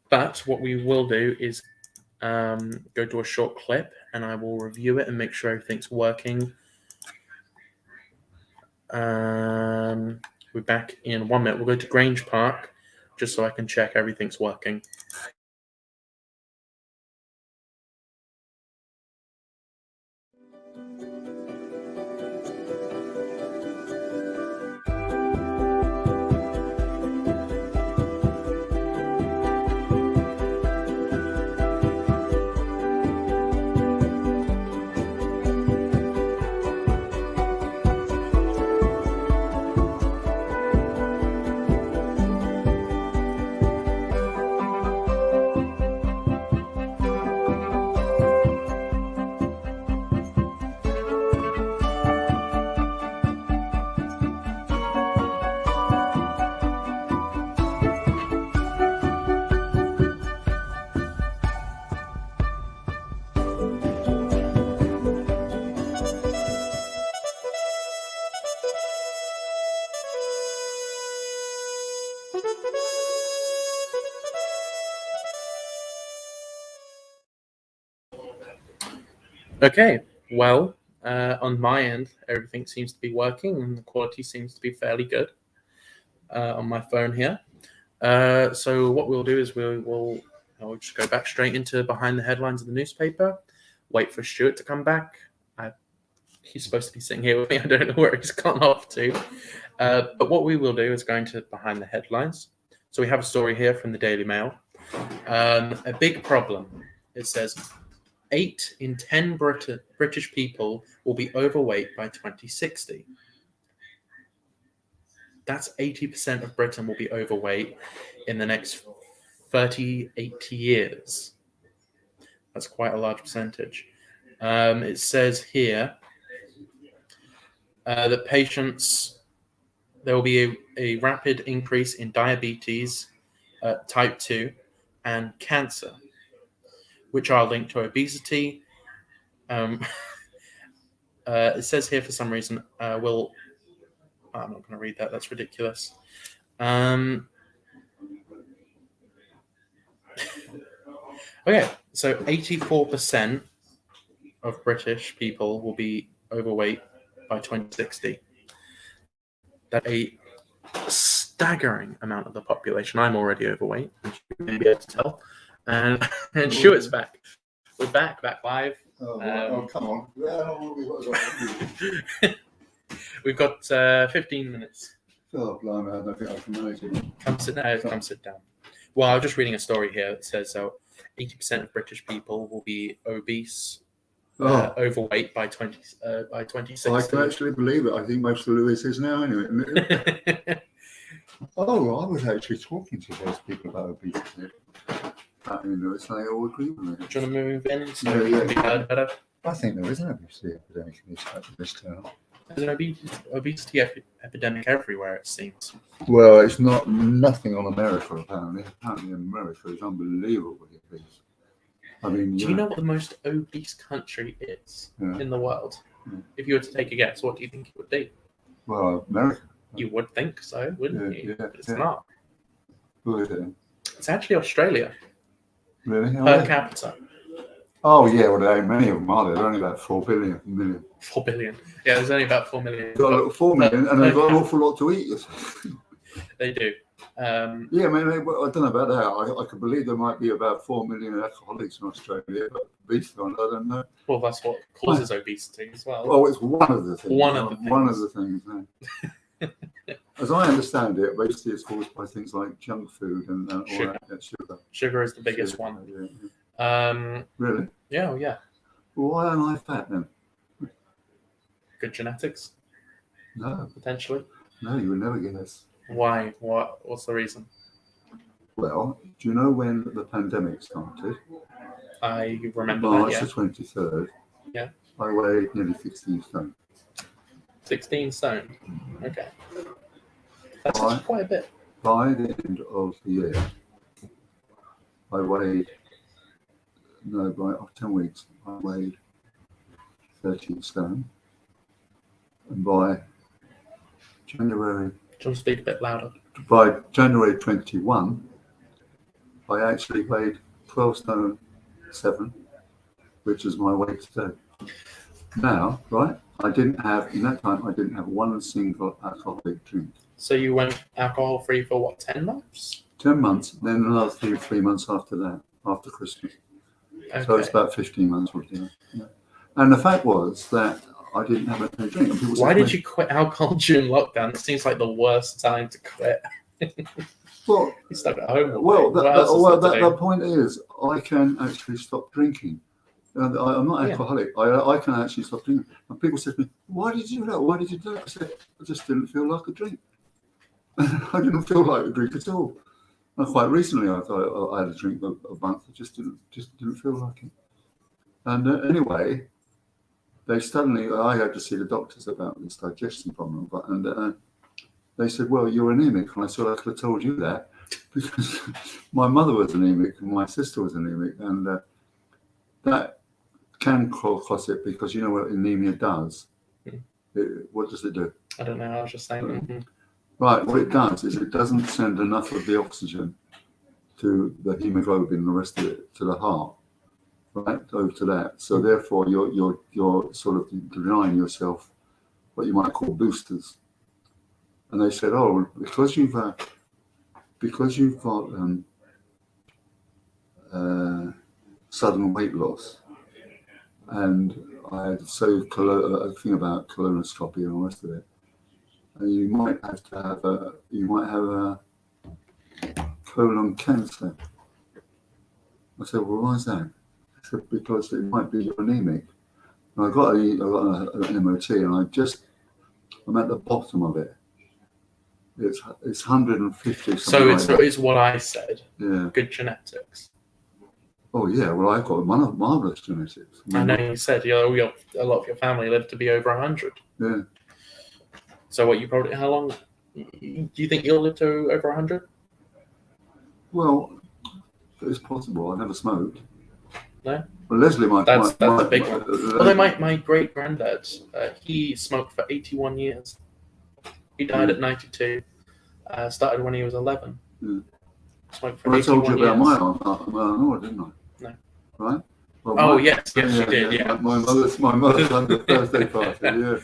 But what we will do is go to a short clip and I will review it and make sure everything's working. We're back in 1 minute. We'll go to Grange Park just so I can check everything's working. Okay, well, on my end, everything seems to be working and the quality seems to be fairly good on my phone here. So what we'll do is we'll just go back straight into behind the headlines of the newspaper, wait for Stuart to come back. He's supposed to be sitting here with me. I don't know where he's gone off to. But what we will do is go into behind the headlines. So we have a story here from the Daily Mail. A big problem. It says 8 in 10 British people will be overweight by 2060. That's 80% of Britain will be overweight in the next 38 years. That's quite a large percentage. It says here that there will be a rapid increase in diabetes, type 2, and cancer, which are linked to obesity. It says here for some reason, I'm not going to read that. That's ridiculous. Okay, so 84% of British people will be overweight by 2060. That's a staggering amount of the population. I'm already overweight, as you may be able to tell. And Stuart's back. We're back live. Oh, come on. We've got 15 minutes. Oh, blimey, I don't think I can manage it. Come sit down. Well, I'm just reading a story here that says 80% of British people will be obese, overweight by 2060. I can actually believe it. I think most of Lewis is now, anyway. Oh, I was actually talking to those people about obesity. Lewis, they all agree with me. Do you want to move in so Yeah. we can be heard better? I think there is an obesity epidemic in this town. There's an obesity epidemic everywhere, it seems. Well, it's nothing on America, apparently. Apparently, America is unbelievably obese. I mean, do you know what the most obese country is in the world? Yeah. If you were to take a guess, what do you think it would be? Well, America. You would think so, wouldn't you? Yeah, But it's not. Who is it? It's actually Australia Really? per capita. Oh, yeah, well, there ain't many of them, are there? There are only about 4 million. 4 billion. Yeah, there's only about 4 million. They've got 4 million, and they've got an awful lot to eat. They do. Yeah, I don't know about that. I could believe there might be about 4 million alcoholics in Australia, but obesity, I don't know. Well, that's what causes obesity as well. Well, it's one of the things. One of the things. Yeah. As I understand it, obesity is caused by things like junk food and Sugar. Sugar. Sugar is the biggest one. Yeah. Really? Yeah, yeah. Well, why am I fat then? Good genetics, No. potentially. No, you would never guess. Why? What's the reason? Well, do you know when the pandemic started? I remember March that, the 23rd. Yeah. I weighed nearly 16 stone. 16 stone. Okay. That's actually quite a bit. By the end of the year, I weighed, by 10 weeks, I weighed 13 stone. And by January, Just speak a bit louder. by January 21, I actually weighed 12 stone 7, which is my weight today. Now, right, in that time, I didn't have one single alcoholic drink. So you went alcohol free for what, 10 months? 10 months, then another 3 months after that, after Christmas. Okay. So it's about 15 months altogether. Yeah. And the fact was that I didn't have any drink. And people said, Why did you quit alcohol during lockdown? It seems like the worst time to quit. Well, You stuck at home. well, the the point is, I can actually stop drinking. I'm not alcoholic. I can actually stop drinking. And people said to me, "Why did you do that? Why did you do it?" I said, "I just didn't feel like a drink. I didn't feel like a drink at all." And quite recently, I thought I had a drink a month. I just didn't feel like it. And anyway, I had to see the doctors about this digestion problem, and they said, "Well, you're anemic." And I said, "I could have told you that because my mother was anemic and my sister was anemic, and that can cause it because you know what anemia does. What does it do? I don't know. I was just saying. Right. What it does is it doesn't send enough of the oxygen to the hemoglobin and the rest of it to the heart, right, over to that. So therefore, you're sort of denying yourself what you might call boosters. And they said, "Oh, because you've got sudden weight loss, and I had a thing about colonoscopy and all the rest of it, and you might have a colon cancer." I said, "Well, why is that?" I said, "Because it might be you're anemic." And I got an MOT, and I'm at the bottom of it. It's 150. So it's what I said. Yeah. Good genetics. Oh yeah. Well, I've got marvelous genetics. I know you said a lot of your family lived to be over 100. Yeah. So how long do you think you'll live to over 100? Well, it's possible. I never smoked. No. Well, Leslie, That's a big one. Although my great granddad, he smoked for 81 years. He died at 92. Started when he was 11. Yeah. Smoked for Well, I told you about years. my aunt, didn't I? No. Right? Well, yes, you did. Yeah. My mother's 100th birthday party. Yeah.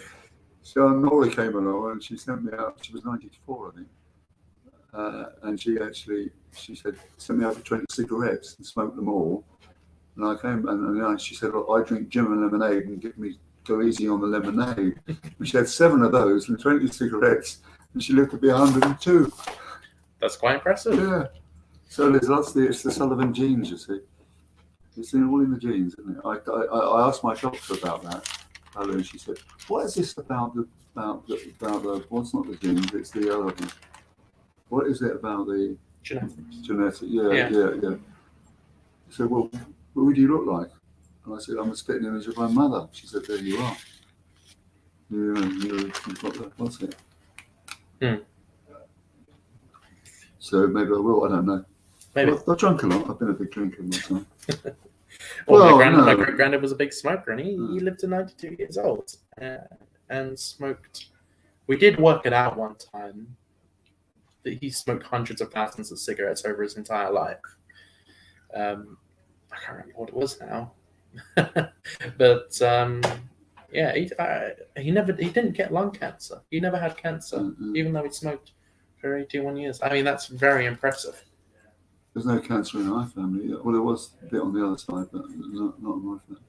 So Nora came along and she sent me out. She was 94, I think. And she said, "Send me out for 20 cigarettes and smoke them all." And I came and she said, "Look, I drink gin and lemonade and go easy on the lemonade." And she had 7 of those and 20 cigarettes, and she lived to be 102. That's quite impressive. Yeah. So it's the Sullivan genes, you see. It's all in the genes, isn't it? I asked my doctor about that, and she said, "What is this about the what's not the genes? It's the other thing. What is it about the Genetics. Yeah. She said, "Well, what do you look like?" And I said, "I'm a spitting image of my mother." She said, "There you are. You've got that. What's it?" So maybe I will. I don't know. Maybe. I've drunk a lot. I've been a big drinker myself. My great granddad was a big smoker, and he lived to 92 years old and smoked. We did work it out one time that he smoked hundreds of thousands of cigarettes over his entire life. I can't remember what it was now, but he didn't get lung cancer. He never had cancer, even though he smoked for 81 years. I mean, that's very impressive. There's no cancer in our family. Well, there was a bit on the other side, but not in my family.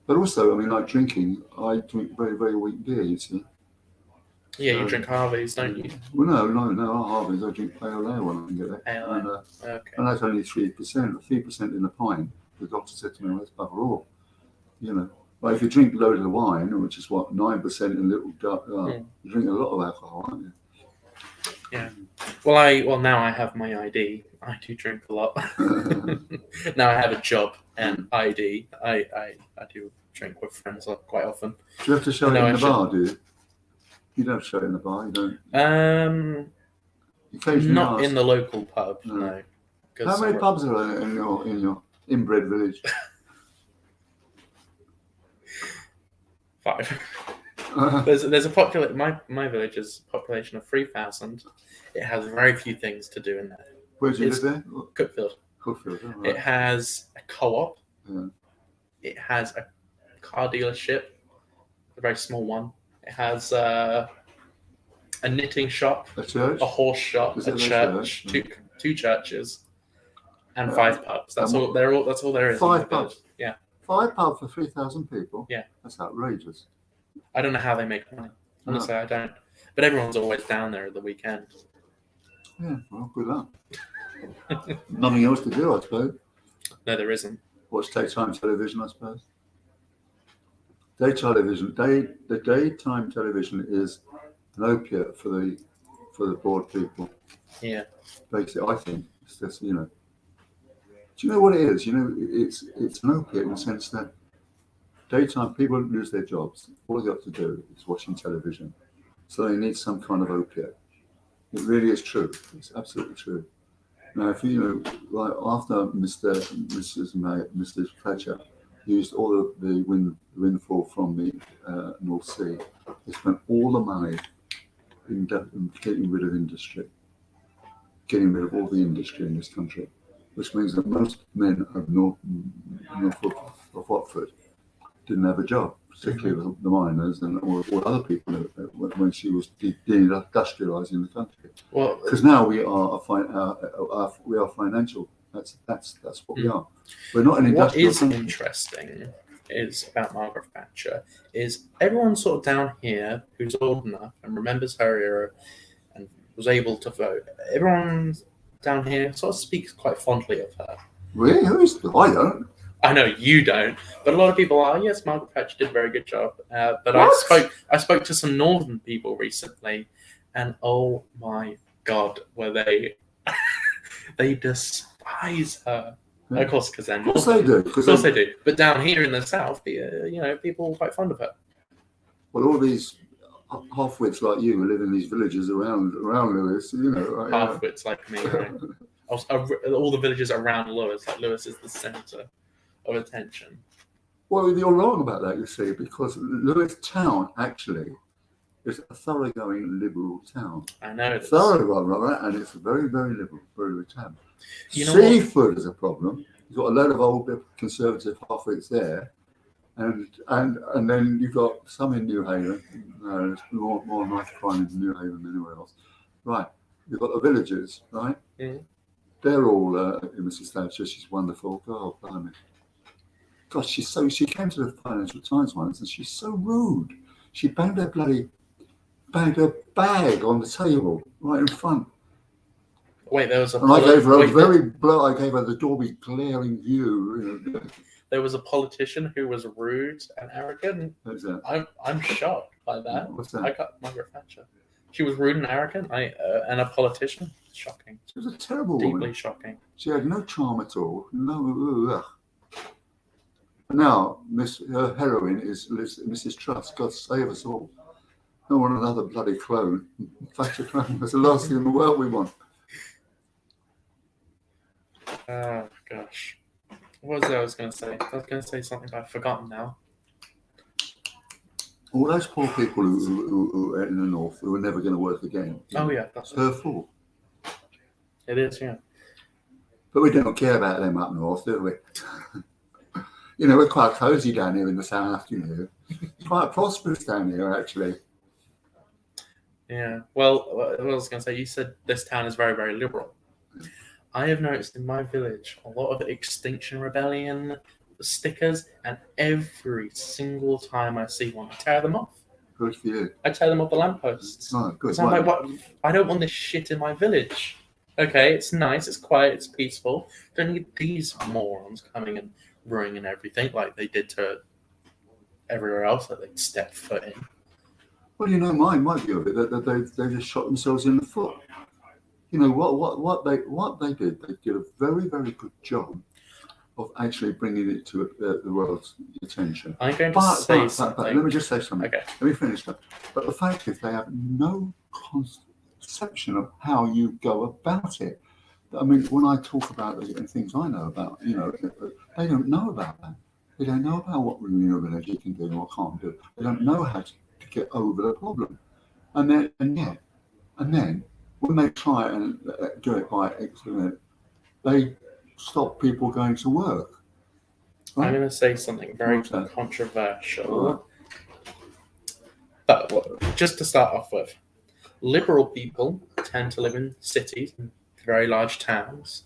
But also, I mean, like drinking, I drink very, very weak beer, you see. Yeah, you drink Harveys, don't you? Well, no, Harveys. I drink pale ale when I can get it. Okay. And that's only 3%, 3% in a pint. The doctor said to me, "Well, that's bugger all." You know, but if you drink a load of wine, which is 9% in a little, you drink a lot of alcohol, aren't you? Well, now I have my ID. I do drink a lot. Now I have a job and ID. I do drink with friends quite often. Do you have to show it in the bar? Do you? You don't show it in the bar. You don't. Occasionally Not ask. in the local pub. No. How many pubs are there in your inbred village? 5. There's a population. My village is a population of 3,000. It has very few things to do in there. Where do you live there? Cookfield. Cookfield. Oh, right. It has a co-op. Yeah. It has a car dealership, a very small one. It has a knitting shop, A church, a horse shop, a church, two churches, and 5 pubs. That's all. That's all there is. 5 pubs. Yeah. 5 pubs for 3,000 people. Yeah. That's outrageous. I don't know how they make money. Honestly, I don't. But everyone's always down there at the weekend. Yeah. Well, good luck. Nothing else to do, I suppose. No, there isn't. Watch daytime television, I suppose. The daytime television is an opiate for the bored people. Yeah. Basically, I think it's just, Do you know what it is? It's an opiate in the sense that daytime people lose their jobs. All they got to do is watching television. So they need some kind of opiate. It really is true. It's absolutely true. Now, if like after Mrs. Thatcher used all the windfall from the North Sea, they spent all the money in getting rid of industry, getting rid of all the industry in this country, which means that most men of Norfolk of Watford didn't have a job, particularly the miners and all other people when she was deindustrialising the country. Well, because now we are financial. That's what we are. We're not an industrial. What is interesting is about Margaret Thatcher is everyone sort of down here who's old enough and remembers her era and was able to vote. Everyone down here sort of speaks quite fondly of her. Really? I don't. I know you don't, but a lot of people are. Yes, Margaret Thatcher did a very good job. But What? I spoke to some northern people recently, and oh my God, were they they despise her. Yeah. Of course, because they're Of course northern. they do. Of course they do. But down here in the south, people are quite fond of her. Well, all these half-wits like you who live in these villages around Lewis, Half-wits like me, right? All the villages around Lewis, like Lewis is the centre of attention. Well, you're wrong about that, you see, because Lewis town actually is a thoroughgoing liberal town. I know. Thoroughgoing, and it's very, very liberal, very liberal town. Seafood is a problem. You've got a load of old conservative half-wits there, and then you've got some in New Haven. There's more knife crime in New Haven than anywhere else. Right. You've got the villagers, right? Mm. They're all Mrs. Thatcher. She's wonderful. God, blimey. God, she came to the Financial Times once, and she's so rude. She banged her bag on the table right in front. Wait, there was a. And I gave her I gave her the Dorby glaring view. There was a politician who was rude and arrogant. What's that? I'm shocked by that. What's that? I got Margaret Thatcher. She was rude and arrogant. And a politician. Shocking. She was a terrible Deeply woman. shocking. She had no charm at all. No. Now, her heroine is Mrs. Truss. God save us all. No one another bloody clone. Thatcher clone. That's the last thing in the world we want. Oh gosh. What was I was going to say? I was going to say something, but I've forgotten now. All those poor people who are in the north who are never going to work again. Oh yeah, that's Her fault. it is. Yeah. But we don't care about them up north, do we? We're quite cosy down here in the south, It's quite prosperous down here, actually. Yeah. Well, what I was going to say, you said this town is very, very liberal. I have noticed in my village a lot of Extinction Rebellion stickers, and every single time I see one, I tear them off. Good for you. I tear them off the lampposts. Oh, good. So I'm like, what? I don't want this shit in my village. Okay, it's nice, it's quiet, it's peaceful. Don't need these morons coming and ruining everything like they did to everywhere else that they'd step foot in. Well, my view of it, that they just shot themselves in the foot. you know what they did. They did a very, very good job of actually bringing it to the world's attention. I'm going to say something. But let me just say something. Okay. Let me finish that. But the fact is, they have no conception of how you go about it. I mean, when I talk about the things I know about, you know, they don't know about that. They don't know about what renewable energy can do or can't do. They don't know how to get over the problem. And then when they try and do it by accident, they stop people going to work. Right? I'm going to say something very What's that? controversial. But just to start off with, liberal people tend to live in cities, very large towns,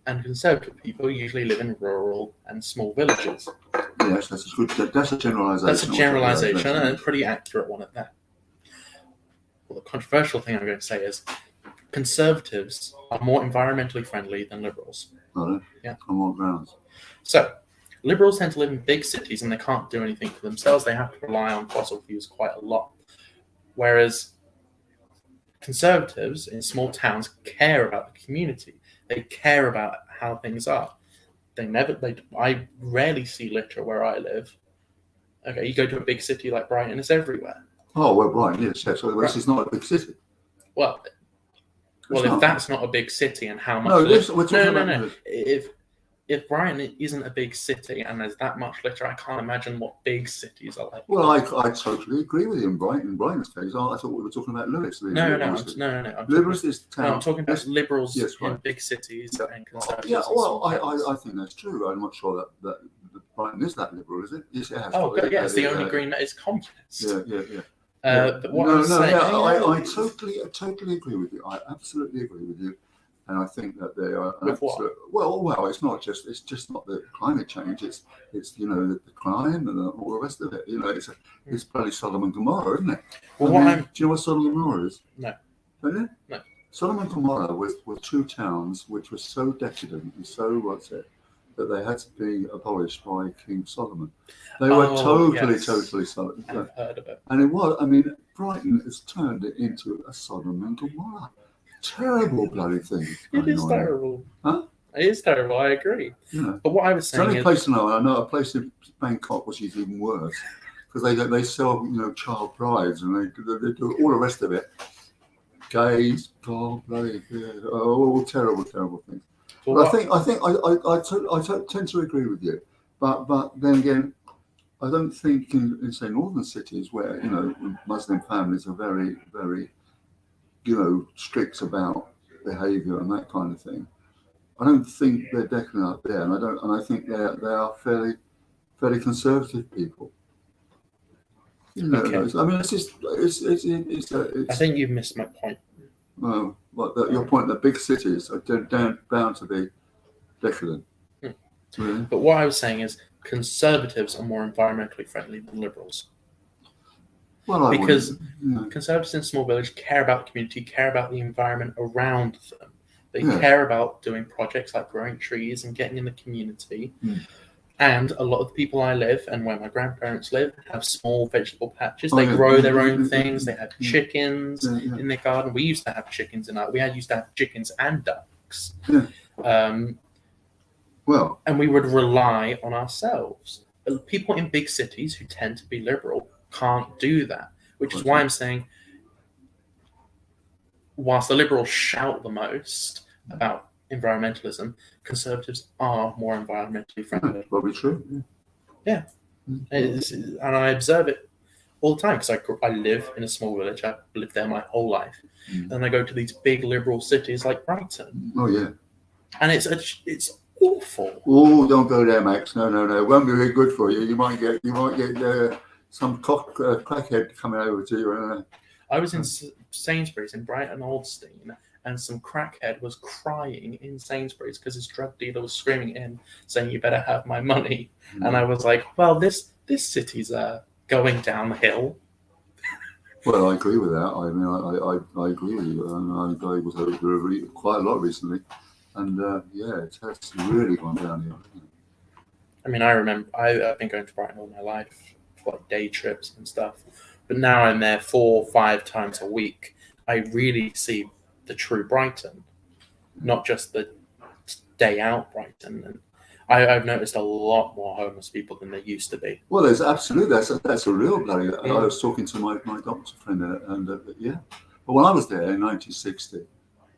and conservative people usually live in rural and small villages. Yes, that's a good. That's a generalisation. That's a generalisation, and a pretty accurate one at that. Well, the controversial thing I'm going to say is conservatives are more environmentally friendly than liberals. Are they? Yeah. On what grounds? So, liberals tend to live in big cities and they can't do anything for themselves. They have to rely on fossil fuels quite a lot. Whereas conservatives in small towns care about the community. They care about how things are. I rarely see litter where I live. Okay, you go to a big city like Brighton, it's everywhere. Oh, well, right, yes. So this is not a big city. Well, if that's not a big city and how much... No, we're talking about... No. If Brighton isn't a big city and there's that much litter, I can't imagine what big cities are like. Well, I totally agree with you in Brighton's case. I thought we were talking about Lewis. No. Lewis is town. I'm talking about liberals right. in big cities and conservatives. Yeah, well, I think that's true. I'm not sure that Brighton is that liberal, is it? Yes, it has. It's the only green that is communist. Yeah. But what I'm saying, I totally agree with you. I absolutely agree with you, and I think that they are. Well, it's just not the climate change. It's the crime and all the rest of it. You know, it's bloody Sodom and Gomorrah, isn't it? Well, do you know what Sodom and Gomorrah is? No. Don't you? No. Sodom and Gomorrah were two towns which were so decadent and so that they had to be abolished by King Solomon. They were totally Solomon. I've heard of it. And it was, I mean, Brighton has turned it into a Sodom and Gomorrah. Terrible bloody thing. It is terrible. Huh? It is terrible, I agree. Yeah. But what I was saying is... I know a place in Bangkok which is even worse. Because they sell, child brides and they do all the rest of it. Gays, all terrible things. Well, I tend to agree with you, but then again, I don't think in say northern cities where Muslim families are very, very strict about behaviour and that kind of thing. I don't think they're decadent up there, and I think they are fairly conservative people. Okay. I mean, I think you've missed my point. Your point that big cities are bound to be decadent. Really? But what I was saying is conservatives are more environmentally friendly than liberals. Well, because conservatives in small village care about the community, care about the environment around them. They care about doing projects like growing trees and getting in the community. And a lot of the people I live and where my grandparents live have small vegetable patches. They grow their own things. They have chickens in their garden. We used to have chickens used to have chickens and ducks. And we would rely on ourselves. But people in big cities who tend to be liberal can't do that, which is why I'm saying, whilst the liberals shout the most about environmentalism, conservatives are more environmentally friendly. Probably true. Yeah. And I observe it all the time because I live in a small village. I've lived there my whole life. And I go to these big liberal cities like Brighton. Oh, yeah. And it's awful. Oh, don't go there, Max. No. It won't be very good for you. You might get some crackhead coming over to you. I was in Sainsbury's in Brighton Oldstein, and some crackhead was crying in Sainsbury's because his drug dealer was screaming in, saying, "You better have my money." And I was like, well, this city's going downhill. Well, I agree with that. I mean, I agree with you. I was over quite a lot recently. And it has really gone downhill. I mean, I remember I've been going to Brighton all my life for like day trips and stuff. But now I'm there 4 or 5 times a week. I really see the true Brighton. not just the day out Brighton. And I've noticed a lot more homeless people than there used to be. Well, there's absolutely that's a real bloody. I was talking to my doctor friend, and yeah. But when I was there in 1960,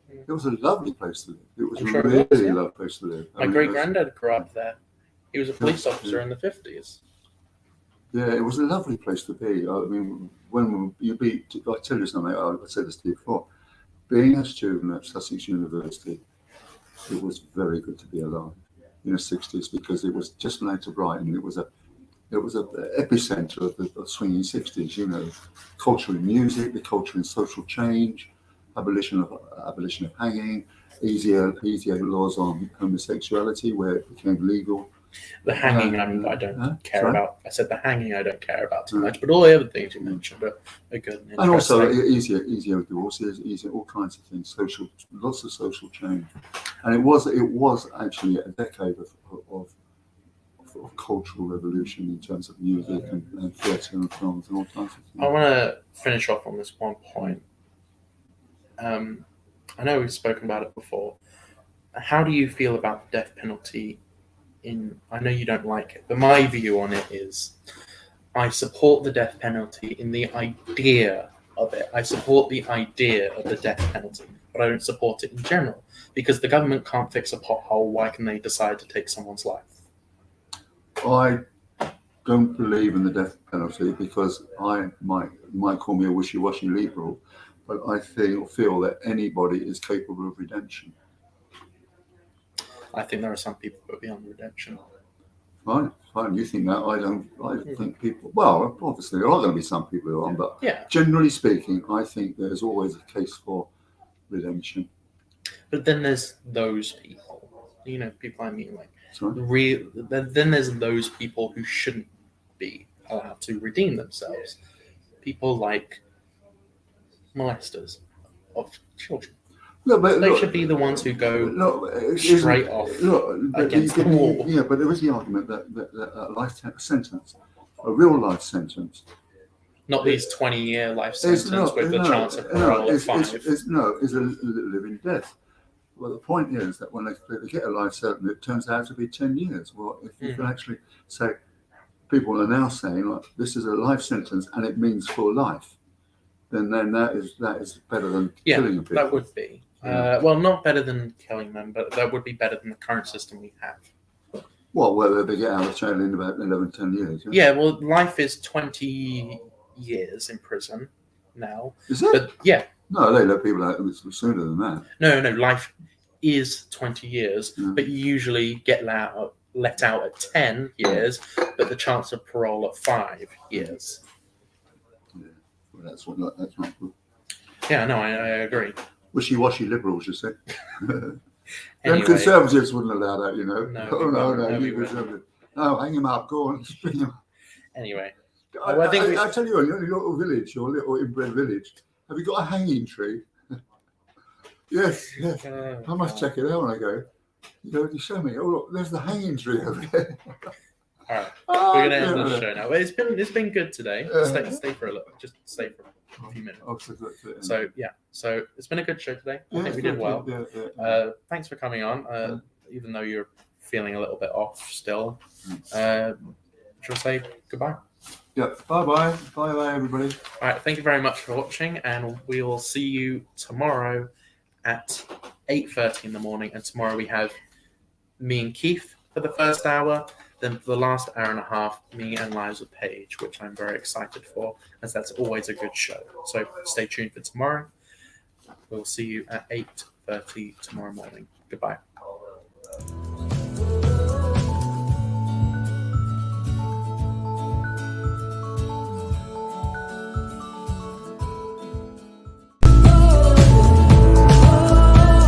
it was a lovely place to live. It was I'm a sure really it was, yeah. lovely place to live. My great granddad grew up there. He was a police officer in the 50s. Yeah, it was a lovely place to be. I mean, when you be, I tell you something. I said this to you before. Being a student at Sussex University, it was very good to be alive in the 60s because it was just like to Brighton. It was a epicenter of the swinging 60s. You know, culture in music, the culture in social change, abolition of hanging, easier laws on homosexuality where it became legal. The hanging, I don't care sorry? about. I said the hanging, I don't care about too much, but all the other things you mentioned are good and interesting. And also easier divorces, easier all kinds of things, lots of social change, and it was actually a decade of cultural revolution in terms of music and theatre and films and all kinds of things. I want to finish off on this one point. I know we've spoken about it before. How do you feel about the death penalty? I know you don't like it, but my view on it is I support the death penalty in the idea of it. I support the idea of the death penalty, but I don't support it in general because the government can't fix a pothole. Why can they decide to take someone's life? I don't believe in the death penalty because you might call me a wishy-washy liberal, but I feel that anybody is capable of redemption. I think there are some people who are beyond redemption. Fine. You think that? I don't. I think people. Well, obviously there are going to be some people who are, but generally speaking, I think there's always a case for redemption. But then there's those people. You know, people I mean, like Sorry? Then there's those people who shouldn't be allowed to redeem themselves. People like molesters of children. They should be the ones who go straight off against the wall. Yeah, but there is the argument that a life sentence, a real life sentence, not these 20-year life sentence with the chance of parole at 5. Is a living death. Well, the point is that when they get a life sentence, it turns out to be 10 years. Well, if you can actually say, people are now saying, look, this is a life sentence and it means for life, then that is better than killing people. That would be. Well, not better than killing them, but that would be better than the current system we have. Well, whether they get out of jail in about 11, 10 years. Yeah, well, life is 20 years in prison now. Is it? But yeah. No, they let people out sooner than that. No, life is 20 years, but you usually get let out at 10 years, but the chance of parole at 5 years. Yeah, well, that's not good. Yeah, no, I agree. Wishy-washy liberals, you say. Anyway, Them conservatives wouldn't allow that, you know. No, you conservative. No, hang him up. Go on, string him. Anyway, I tell you, in your little village, your little inbred village, have you got a hanging tree? Yes. I must check it out when I go. You show me. Oh, look, there's the hanging tree over there. All right, we're gonna end the show now. But it's been good today. Stay for a little. Just stay for a few minutes. So it's been a good show today. I think we did well. Thanks for coming on. Even though you're feeling a little bit off still, shall we say goodbye? Yeah. Bye everybody. All right. Thank you very much for watching, and we will see you tomorrow at 8:30 in the morning. And tomorrow we have me and Keith for the first hour. Then for the last hour and a half, me and Lives with Paige, which I'm very excited for, as that's always a good show. So stay tuned for tomorrow. We'll see you at 8:30 tomorrow morning. Goodbye.